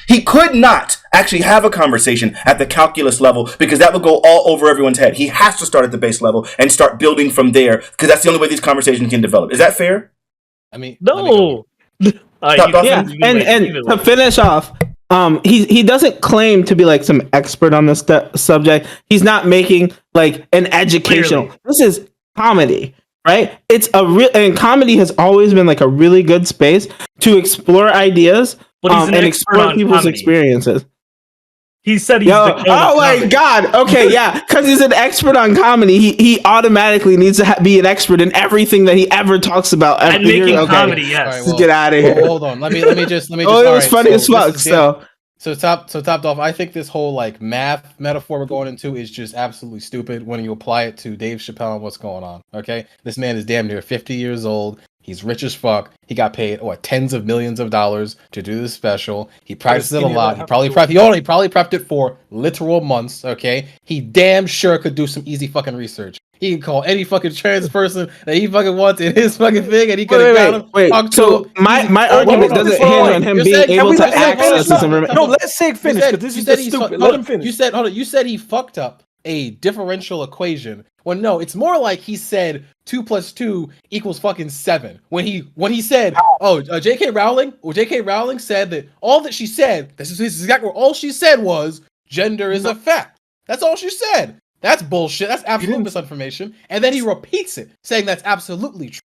he could not actually have a conversation at the calculus level because that would go all over everyone's head. He has to start at the base level and start building from there because that's the only way these conversations can develop. Is that fair? I mean, no. And to finish off, he doesn't claim to be like some expert on this subject. He's not making like an educational. Clearly. This is comedy. Right? It's and comedy has always been like a really good space to explore ideas and explore people's experiences. He said he's oh my god! Okay, yeah, because he's an expert on comedy. He automatically needs to be an expert in everything that he ever talks about. And making comedy, yes. Let's get out of here. Hold on. Let me just. Oh, it was funny as fuck. So top Dolphin, I think this whole like math metaphor we're going into is just absolutely stupid when you apply it to Dave Chappelle and what's going on. Okay, this man is damn near 50 years old. He's rich as fuck. He got paid tens of millions of dollars to do this special. He practiced it a lot. He probably prepped it for literal months. Okay, he damn sure could do some easy fucking research. He can call any fucking trans person that he fucking wants in his fucking thing, and he could have got him. So my argument doesn't hinge on him being able to access this information. No, let Sig finish because this is stupid. Let him finish. You said he fucked up a differential equation. Well, no, it's more like he said 2 + 2 = fucking 7. When he said, J.K. Rowling said that all that she said, this is exactly what all she said was gender is a fact. That's all she said. That's bullshit. That's absolute misinformation. And then he repeats it, saying that's absolutely true.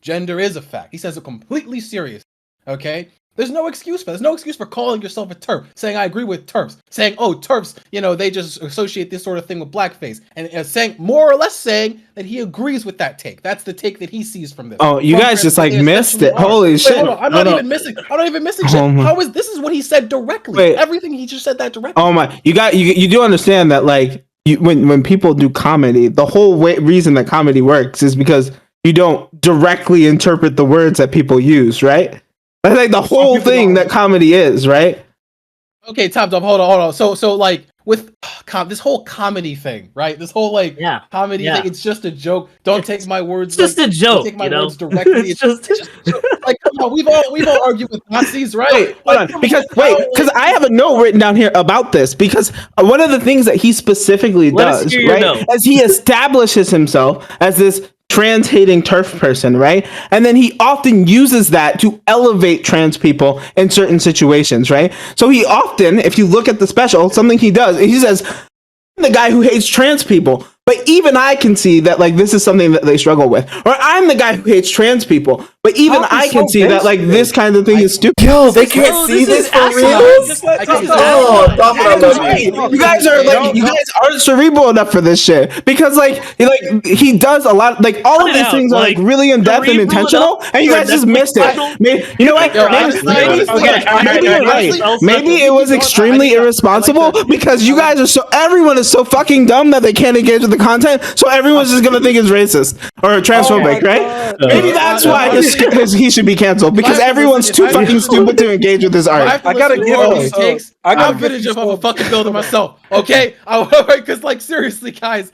Gender is a fact. He says it completely serious. Okay? There's no excuse for that. There's no excuse for calling yourself a TERF, saying I agree with TERFs, saying, oh, TERFs, they just associate this sort of thing with blackface, and saying, more or less saying that he agrees with that take. That's the take that he sees from this. Oh, you guys just missed it. Holy shit. Hold on. I'm not even missing shit. This is what he said directly. Wait. Everything he just said that directly. Oh my, you do understand that when people do comedy, the whole reason that comedy works is because you don't directly interpret the words that people use, right? That's like the whole thing that comedy is, right? Okay, Hold on. So like with this whole comedy thing, right? This whole comedy thing, it's just a joke. Don't take my words. It's just a joke. Take my words directly. It's just like, come on, we've all argued with Nazis, right? Wait, hold on. Because I have a note written down here about this, because one of the things that he specifically does, right, as he establishes himself as this trans-hating TERF person, right? And then he often uses that to elevate trans people in certain situations, right? So he often, if you look at the special, something he does, he says, I'm the guy who hates trans people, but even I can see that this is something that they struggle with. Or I'm the guy who hates trans people, but even I can see that this kind of thing is stupid. Yo, they can't see this for real? You guys aren't cerebral enough for this shit, because he does a lot, all of these things are really in depth and intentional, and you guys just missed it. You know what? Maybe it was extremely irresponsible because you guys are everyone is so fucking dumb that they can't engage with the content, so everyone's just gonna think it's racist or transphobic, right? Maybe that's why he should be canceled, because everyone's too fucking stupid to engage with his art. I gotta give all these takes. I got footage of a fucking builder myself. Okay, because seriously, guys,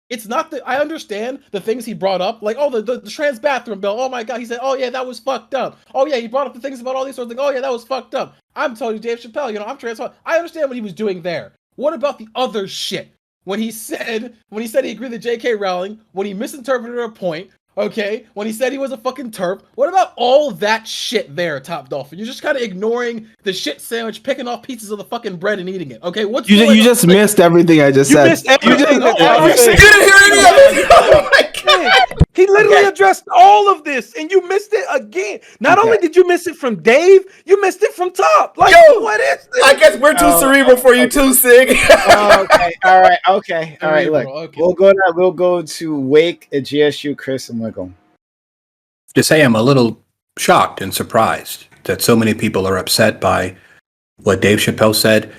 it's not that I understand the things he brought up, the trans bathroom bill. Oh my god, he said, oh yeah, that was fucked up. Oh yeah, he brought up the things about all these sorts of things. Oh yeah, that was fucked up. I'm telling you, Dave Chappelle, I'm trans. I understand what he was doing there. What about the other shit? When he said he agreed with J.K. Rowling, when he misinterpreted her point, okay, when he said he was a fucking TERP, what about all that shit there, Top Dolphin? You're just kind of ignoring the shit sandwich, picking off pieces of the fucking bread and eating it, okay? You just missed everything I just said. You didn't hear any of it. Oh my god. He literally addressed all of this, and you missed it again. Not only did you miss it from Dave, you missed it from Top. What is this? I guess we're too cerebral for you too, Sig. Okay, all right. Look, we'll go to Wake at GSU, Chris and Wiggle. To say I'm a little shocked and surprised that so many people are upset by what Dave Chappelle said.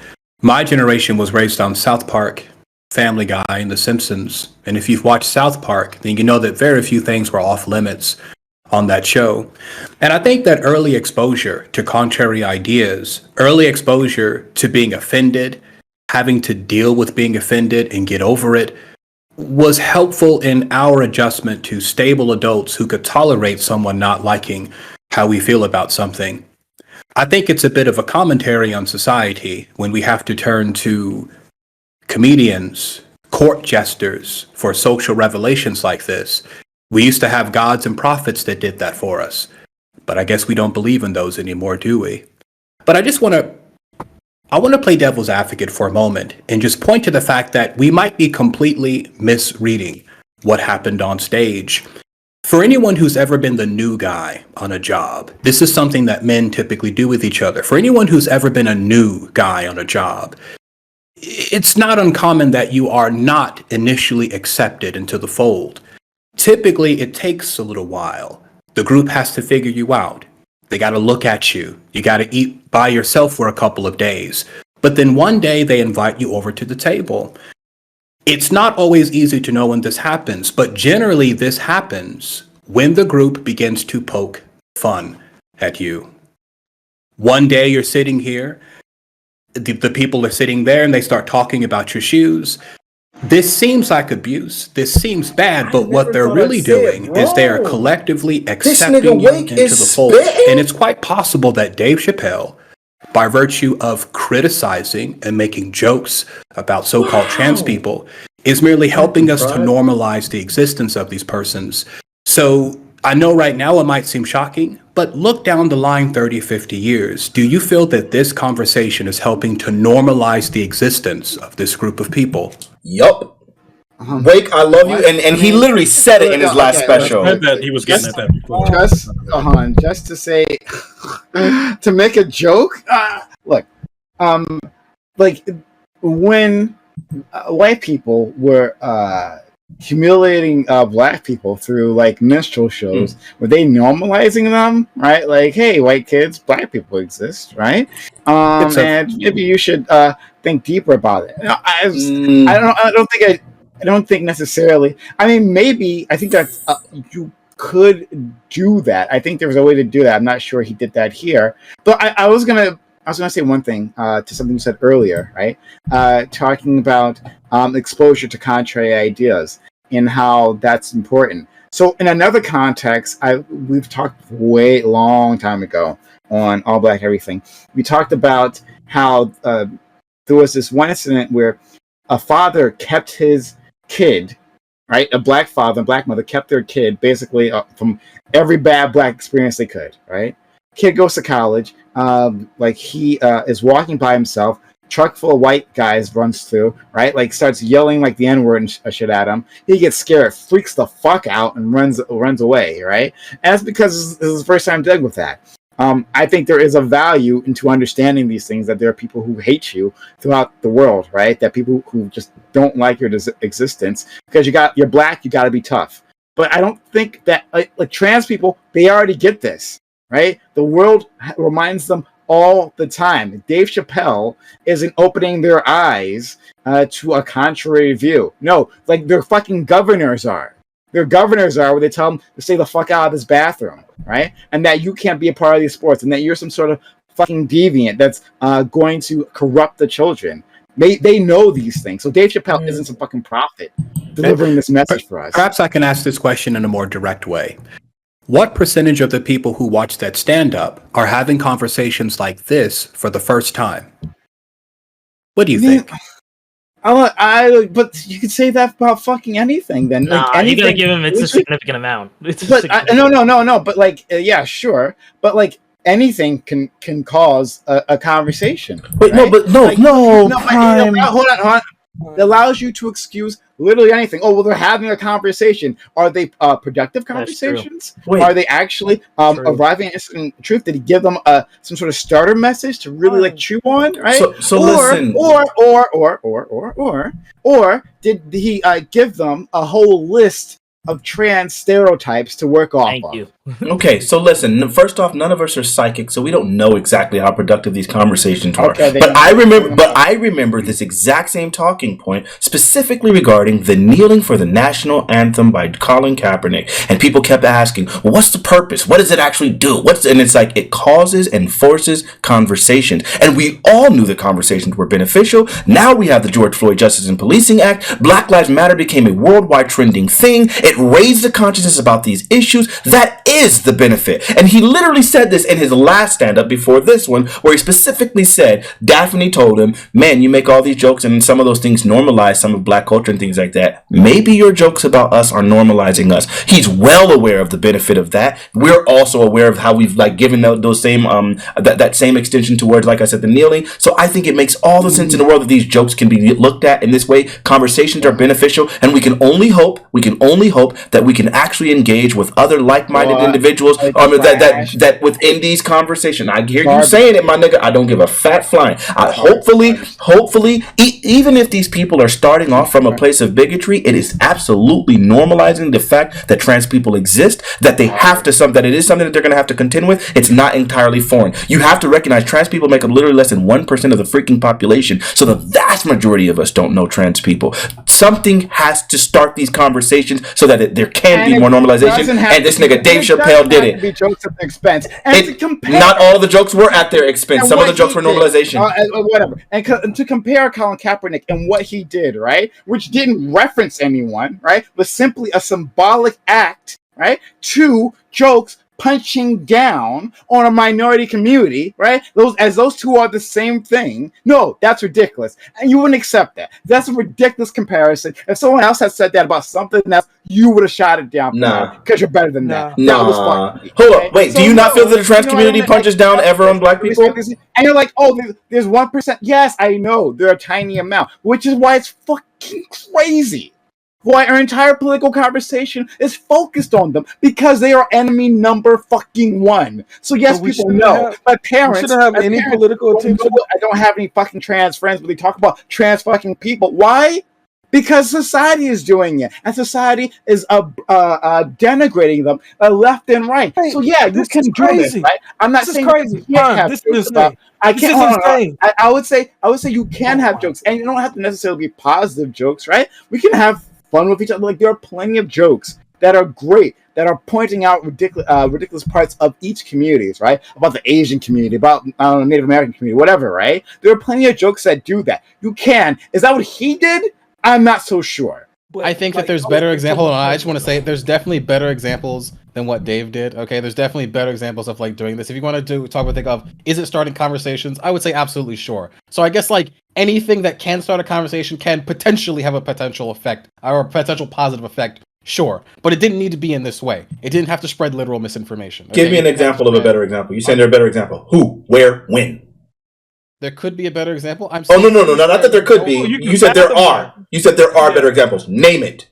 My generation was raised on South Park, Family Guy, and The Simpsons. And if you've watched South Park, then you know that very few things were off limits on that show. And I think that early exposure to contrary ideas, early exposure to being offended, having to deal with being offended and get over it, was helpful in our adjustment to stable adults who could tolerate someone not liking how we feel about something. I think it's a bit of a commentary on society when we have to turn to comedians, court jesters for social revelations like this. We used to have gods and prophets that did that for us, but I guess we don't believe in those anymore, do we? But I want to play devil's advocate for a moment and just point to the fact that we might be completely misreading what happened on stage. For anyone who's ever been the new guy on a job, this is something that men typically do with each other. For anyone who's ever been a new guy on a job, it's not uncommon that you are not initially accepted into the fold. Typically, it takes a little while. The group has to figure you out. They got to look at you. You got to eat by yourself for a couple of days. But then one day they invite you over to the table. It's not always easy to know when this happens, but generally this happens when the group begins to poke fun at you. One day you're sitting here, the people are sitting there and they start talking about your shoes. This seems like abuse. This seems bad, but what they're really doing is they are collectively accepting you into the fold. And it's quite possible that Dave Chappelle, by virtue of criticizing and making jokes about so-called trans people, is merely helping us to normalize the existence of these persons. So I know right now it might seem shocking, but look down the line 30, 50 years. Do you feel that this conversation is helping to normalize the existence of this group of people? Yup. Wake, I love you, and he literally said it in his last special. I heard that he was getting at that before. Just to say, to make a joke. Look, like when white people were humiliating black people through like minstrel shows, were they normalizing them? Right? Like, hey, white kids, black people exist, right? And maybe you should think deeper about it. No, I don't think necessarily. I mean, maybe I think that you could do that. I think there was a way to do that. I'm not sure he did that here. But I was gonna say one thing to something you said earlier, right? Talking about exposure to contrary ideas and how that's important. So in another context, we've talked long time ago on All Black Everything. We talked about how there was this one incident where a father kept his kid, right? A black father and black mother kept their kid basically from every bad black experience they could, right? Kid goes to college, like he is walking by himself, truck full of white guys runs through, right? Like starts yelling like the N-word and shit at him. He gets scared, freaks the fuck out and runs away, right? And that's because this is his first time dealing with that. I think there is a value into understanding these things, that there are people who hate you throughout the world, right? That people who just don't like your existence because you're black, you got to be tough. But I don't think that like trans people, they already get this, right? The world reminds them all the time. Dave Chappelle isn't opening their eyes to a contrary view. No, like their fucking governors are. Their governors are where they tell them to stay the fuck out of this bathroom, right? And that you can't be a part of these sports, and that you're some sort of fucking deviant that's going to corrupt the children. They know these things. So Dave Chappelle isn't some fucking prophet delivering this message for us. Perhaps I can ask this question in a more direct way. What percentage of the people who watch that stand-up are having conversations like this for the first time? What do you think? But you could say that about fucking anything. Then, nah, like anything, you gotta give him. It's a significant amount. No. But like, yeah, sure. But like, anything can cause a conversation. Wait, right? No. Hold on. It allows you to excuse literally anything. Oh, well, they're having a conversation. Are they productive conversations? Are they actually arriving at instant truth? Did he give them some sort of starter message to really like chew on? Right? So listen. Or did he give them a whole list of trans stereotypes to work off of? You. Okay, so listen. First off, none of us are psychic, so we don't know exactly how productive these conversations are. Okay, but I remember this exact same talking point specifically regarding the kneeling for the national anthem by Colin Kaepernick, and people kept asking, well, "What's the purpose? What does it actually do?" And it's like it causes and forces conversations, and we all knew the conversations were beneficial. Now we have the George Floyd Justice and Policing Act. Black Lives Matter became a worldwide trending thing. It raised the consciousness about these issues. That is the benefit. And he literally said this in his last stand-up before this one, where he specifically said, Daphne told him, man, you make all these jokes and some of those things normalize some of black culture and things like that. Maybe your jokes about us are normalizing us. He's well aware of the benefit of that. We're also aware of how we've like given those same that same extension towards, like I said, the kneeling. So I think it makes all the sense in the world that these jokes can be looked at in this way. Conversations are beneficial, and we can only hope that we can actually engage with other like-minded individuals that within these conversations. I hear you saying it, my nigga. I don't give a fat flying. Hopefully, even if these people are starting off from a place of bigotry, it is absolutely normalizing the fact that trans people exist, that they have to that it is something that they're going to have to contend with. It's not entirely foreign. You have to recognize trans people make up literally less than 1% of the freaking population. So the vast majority of us don't know trans people. Something has to start these conversations so that there can be more normalization. And this nigga Dave Chappelle did it. Be jokes at their expense. Not all of the jokes were at their expense. Some of the jokes were normalization. Whatever. And to compare Colin Kaepernick and what he did, right, which didn't reference anyone, right, was simply a symbolic act, right, to jokes punching down on a minority community, right? Those two are the same thing. No, that's ridiculous. And you wouldn't accept that. That's a ridiculous comparison. If someone else had said that about something else, you would have shot it down because you're better than that. That was fucking. Hold up, wait. So do you not feel that the trans community punches down ever on black people? And you're like, oh, there's 1%. Yes, I know they're a tiny amount, which is why it's fucking crazy. Why our entire political conversation is focused on them because they are enemy number fucking one. So yes, people know. My parents shouldn't have any political attention. I don't have any fucking trans friends, but they talk about trans fucking people. Why? Because society is doing it, and society is denigrating them left and right. Hey, so yeah, you can do this, right? I'm not saying crazy. This is insane. I would say you can have jokes, and you don't have to necessarily be positive jokes, right? We can have fun with each other. Like there are plenty of jokes that are great, that are pointing out ridiculous parts of each community, right? About the Asian community, about Native American community, whatever, right? There are plenty of jokes that do that. You can. Is that what he did? I'm not so sure. I think that there's better examples. I just want to say there's definitely better examples than what Dave did. Okay, there's definitely better examples of like doing this. If you want to talk about is it starting conversations? I would say absolutely sure. So I guess like anything that can start a conversation can potentially have a potential effect or a potential positive effect. Sure, but it didn't need to be in this way. It didn't have to spread literal misinformation. Okay? Give me an example of a better example. You said there's a better example. Who, where, when? There could be a better example. No, not that there could be. You said there are. You said there are better examples. Name it.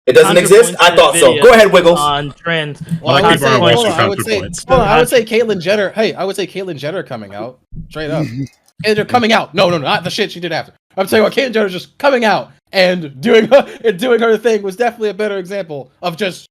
It doesn't exist? I thought so. Go ahead, Wiggles. On trends. Well, I would say Caitlyn Jenner. Hey, I would say Caitlyn Jenner coming out. Straight up. Caitlyn coming out. No, not the shit she did after. I'm saying Caitlyn Jenner just coming out and doing her thing was definitely a better example of just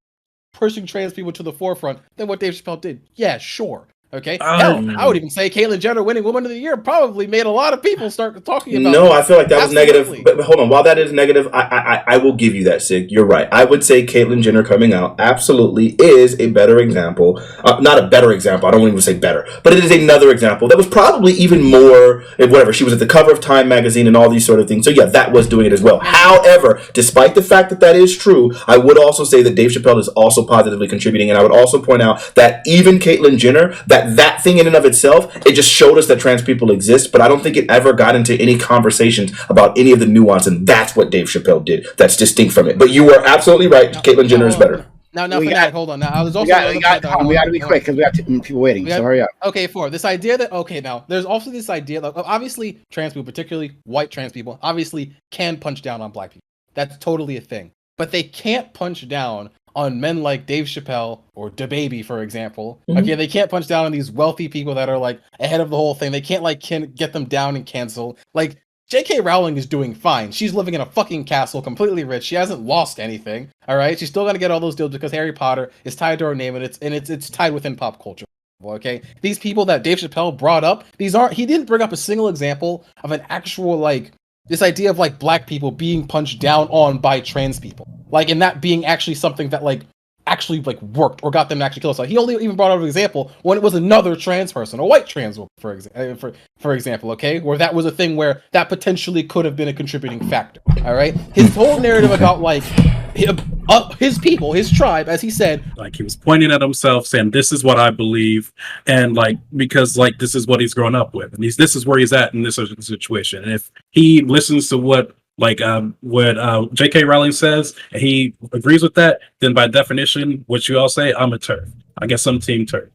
pushing trans people to the forefront than what Dave Chappelle did. Yeah, sure. Okay. Hell, I would even say Caitlyn Jenner winning Woman of the Year probably made a lot of people start talking about. No, I feel like that was negative. But hold on, while that is negative, I will give you that, Sig. You're right. I would say Caitlyn Jenner coming out absolutely is a better example. Not a better example. I don't even say better, but it is another example that was probably even more. Whatever. She was at the cover of Time magazine and all these sort of things. So yeah, that was doing it as well. However, despite the fact that that is true, I would also say that Dave Chappelle is also positively contributing, and I would also point out that even Caitlyn Jenner, that thing in and of itself, it just showed us that trans people exist, but I don't think it ever got into any conversations about any of the nuance, and that's what Dave Chappelle did. That's distinct from it. But you were absolutely right. Caitlyn Jenner is better. Now, hold on. Now, I was also we got to be quick because we have people waiting. So hurry up. Okay, this idea that now there's also this idea that obviously trans people, particularly white trans people, obviously can punch down on black people. That's totally a thing, but they can't punch down on men like Dave Chappelle or DaBaby, for example. Mm-hmm. Okay, they can't punch down on these wealthy people that are like ahead of the whole thing. They can't get them down and cancel. Like J.K. Rowling is doing fine. She's living in a fucking castle, completely rich. She hasn't lost anything. All right, she's still gonna get all those deals because Harry Potter is tied to her name and it's tied within pop culture. Okay, these people that Dave Chappelle brought up, he didn't bring up a single example of an actual like this idea of like black people being punched down on by trans people, like, and that being actually something that like actually like worked or got them to actually kill us. Like, he only even brought up an example when it was another trans person, a white trans woman, for example, okay, where that was a thing where that potentially could have been a contributing factor. All right, his whole narrative about like his people, his tribe, as he said, like he was pointing at himself, saying, "This is what I believe," and like because like this is what he's grown up with, and this is where he's at in this situation. And if he listens to what J.K. Rowling says, and he agrees with that, then by definition, what you all say, I'm a TERF. I guess I'm Team TERF.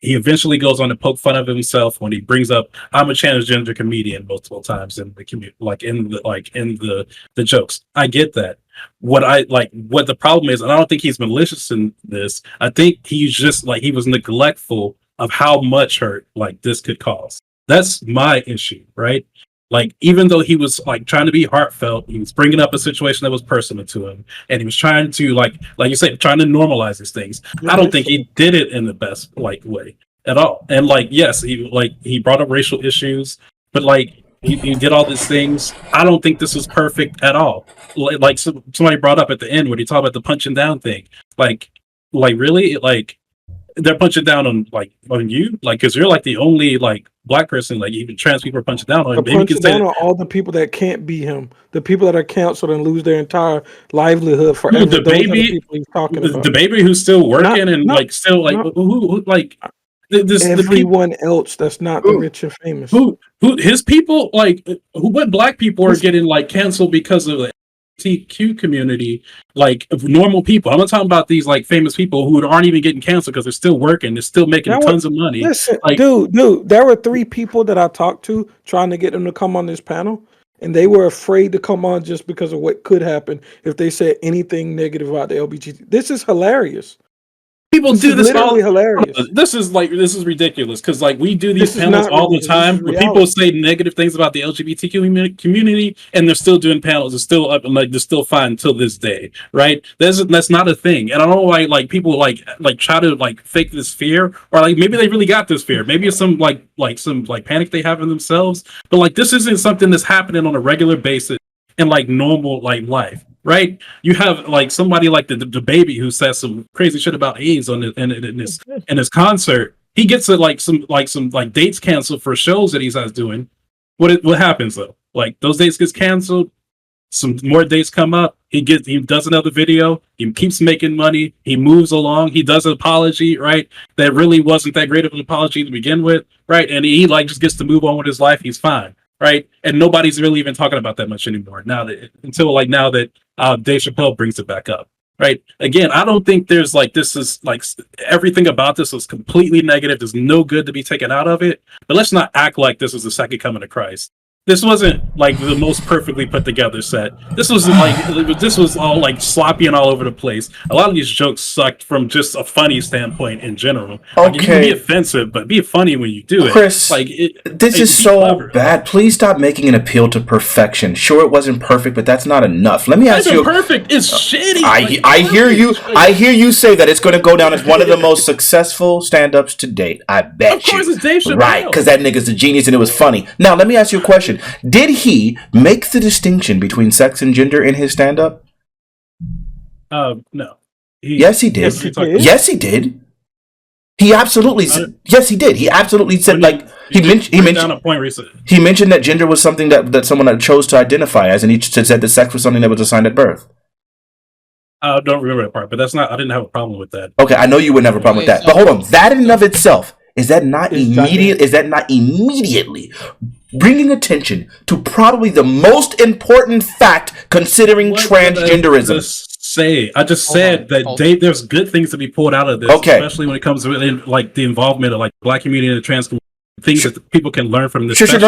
He eventually goes on to poke fun of himself when he brings up, "I'm a transgender comedian" multiple times in the community, like in the jokes. I get that. What the problem is, and I don't think he's malicious in this. I think he's just like he was neglectful of how much hurt like this could cause. That's my issue, right? Like, even though he was like trying to be heartfelt, he was bringing up a situation that was personal to him, and he was trying to like you said, trying to normalize these things. I don't think he did it in the best like way at all. And like, yes, he brought up racial issues, but like he did all these things. I don't think this was perfect at all. Like somebody brought up at the end when he talked about the punching down thing. Like really, like they're punching down on you, like because you're like the only like black person, like even trans people are punching down on him. Punching down on all the people that can't be him, the people that are canceled and lose their entire livelihood forever. The baby, the baby who's still working who like this everyone else that's not the rich and famous. Who his people like what black people are getting like canceled because of LGBTQ community, like normal people. I'm not talking about these like famous people who aren't even getting canceled because they're still working, they're still making tons of money. Listen, like, dude, there were 3 people that I talked to trying to get them to come on this panel, and they were afraid to come on just because of what could happen if they said anything negative about the LGBT. This is hilarious. People do this literally hilarious. This is ridiculous because like we do these panels all the time where people say negative things about the LGBTQ community and they're still doing panels. It's still up and like they're still fine until this day, right? That's not a thing. And I don't know why like people like try to like fake this fear, or like maybe they really got this fear. Maybe it's some some panic they have in themselves. But like this isn't something that's happening on a regular basis in like normal like life. Right, you have like somebody like the baby who says some crazy shit about AIDS in his concert. He gets some dates canceled for shows that he's doing. What happens though? Like those dates gets canceled. Some more dates come up. He does another video. He keeps making money. He moves along. He does an apology. Right, that really wasn't that great of an apology to begin with. Right, and he like just gets to move on with his life. He's fine. Right, and nobody's really even talking about that much anymore now that Dave Chappelle brings it back up. Right, again, I don't think there's like this is like everything about this is completely negative. There's no good to be taken out of it. But let's not act like this is the second coming of Christ. This wasn't like the most perfectly put together set. This was all like sloppy and all over the place. A lot of these jokes sucked from just a funny standpoint in general. Like, you can be offensive, but be funny when you do it. Chris, this is so clever. Bad. Please stop making an appeal to perfection. Sure, it wasn't perfect, but that's not enough. Let me ask you. Perfect is shitty. I hear you. I hear you say that it's going to go down as one of the most successful stand-ups to date. I bet you. Of course, it's Dave Chappelle. Right, because that nigga's a genius and it was funny. Now, let me ask you a question. Did he make the distinction between sex and gender in his stand-up? No. Yes, he did. Yes, he did. He absolutely said. Yes, he did. He absolutely said he mentioned that gender was something that someone chose to identify as, and he said that sex was something that was assigned at birth. I don't remember that part, but I didn't have a problem with that. Okay, I know you wouldn't have a problem with that, but hold on. That in and of itself, is that not immediately bringing attention to probably the most important fact considering transgenderism? I just said that there's good things to be pulled out of this, especially when it comes to like the involvement of like Black community and the trans community. Things that people can learn from this. But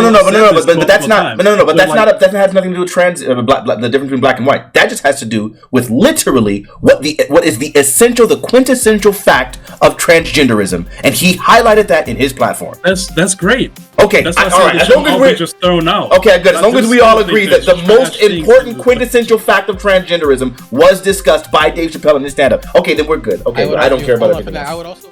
that's not. But that has nothing to do with trans. The difference between black and white. That just has to do with literally what is the essential, the quintessential fact of transgenderism, and he highlighted that in his platform. That's great. Okay, all right. As long as we're just thrown out. Okay, good. As long as we all agree that the most important quintessential fact of transgenderism was discussed by Dave Chappelle in his stand-up. Okay, then we're good. Okay, I don't care about everything else. I would also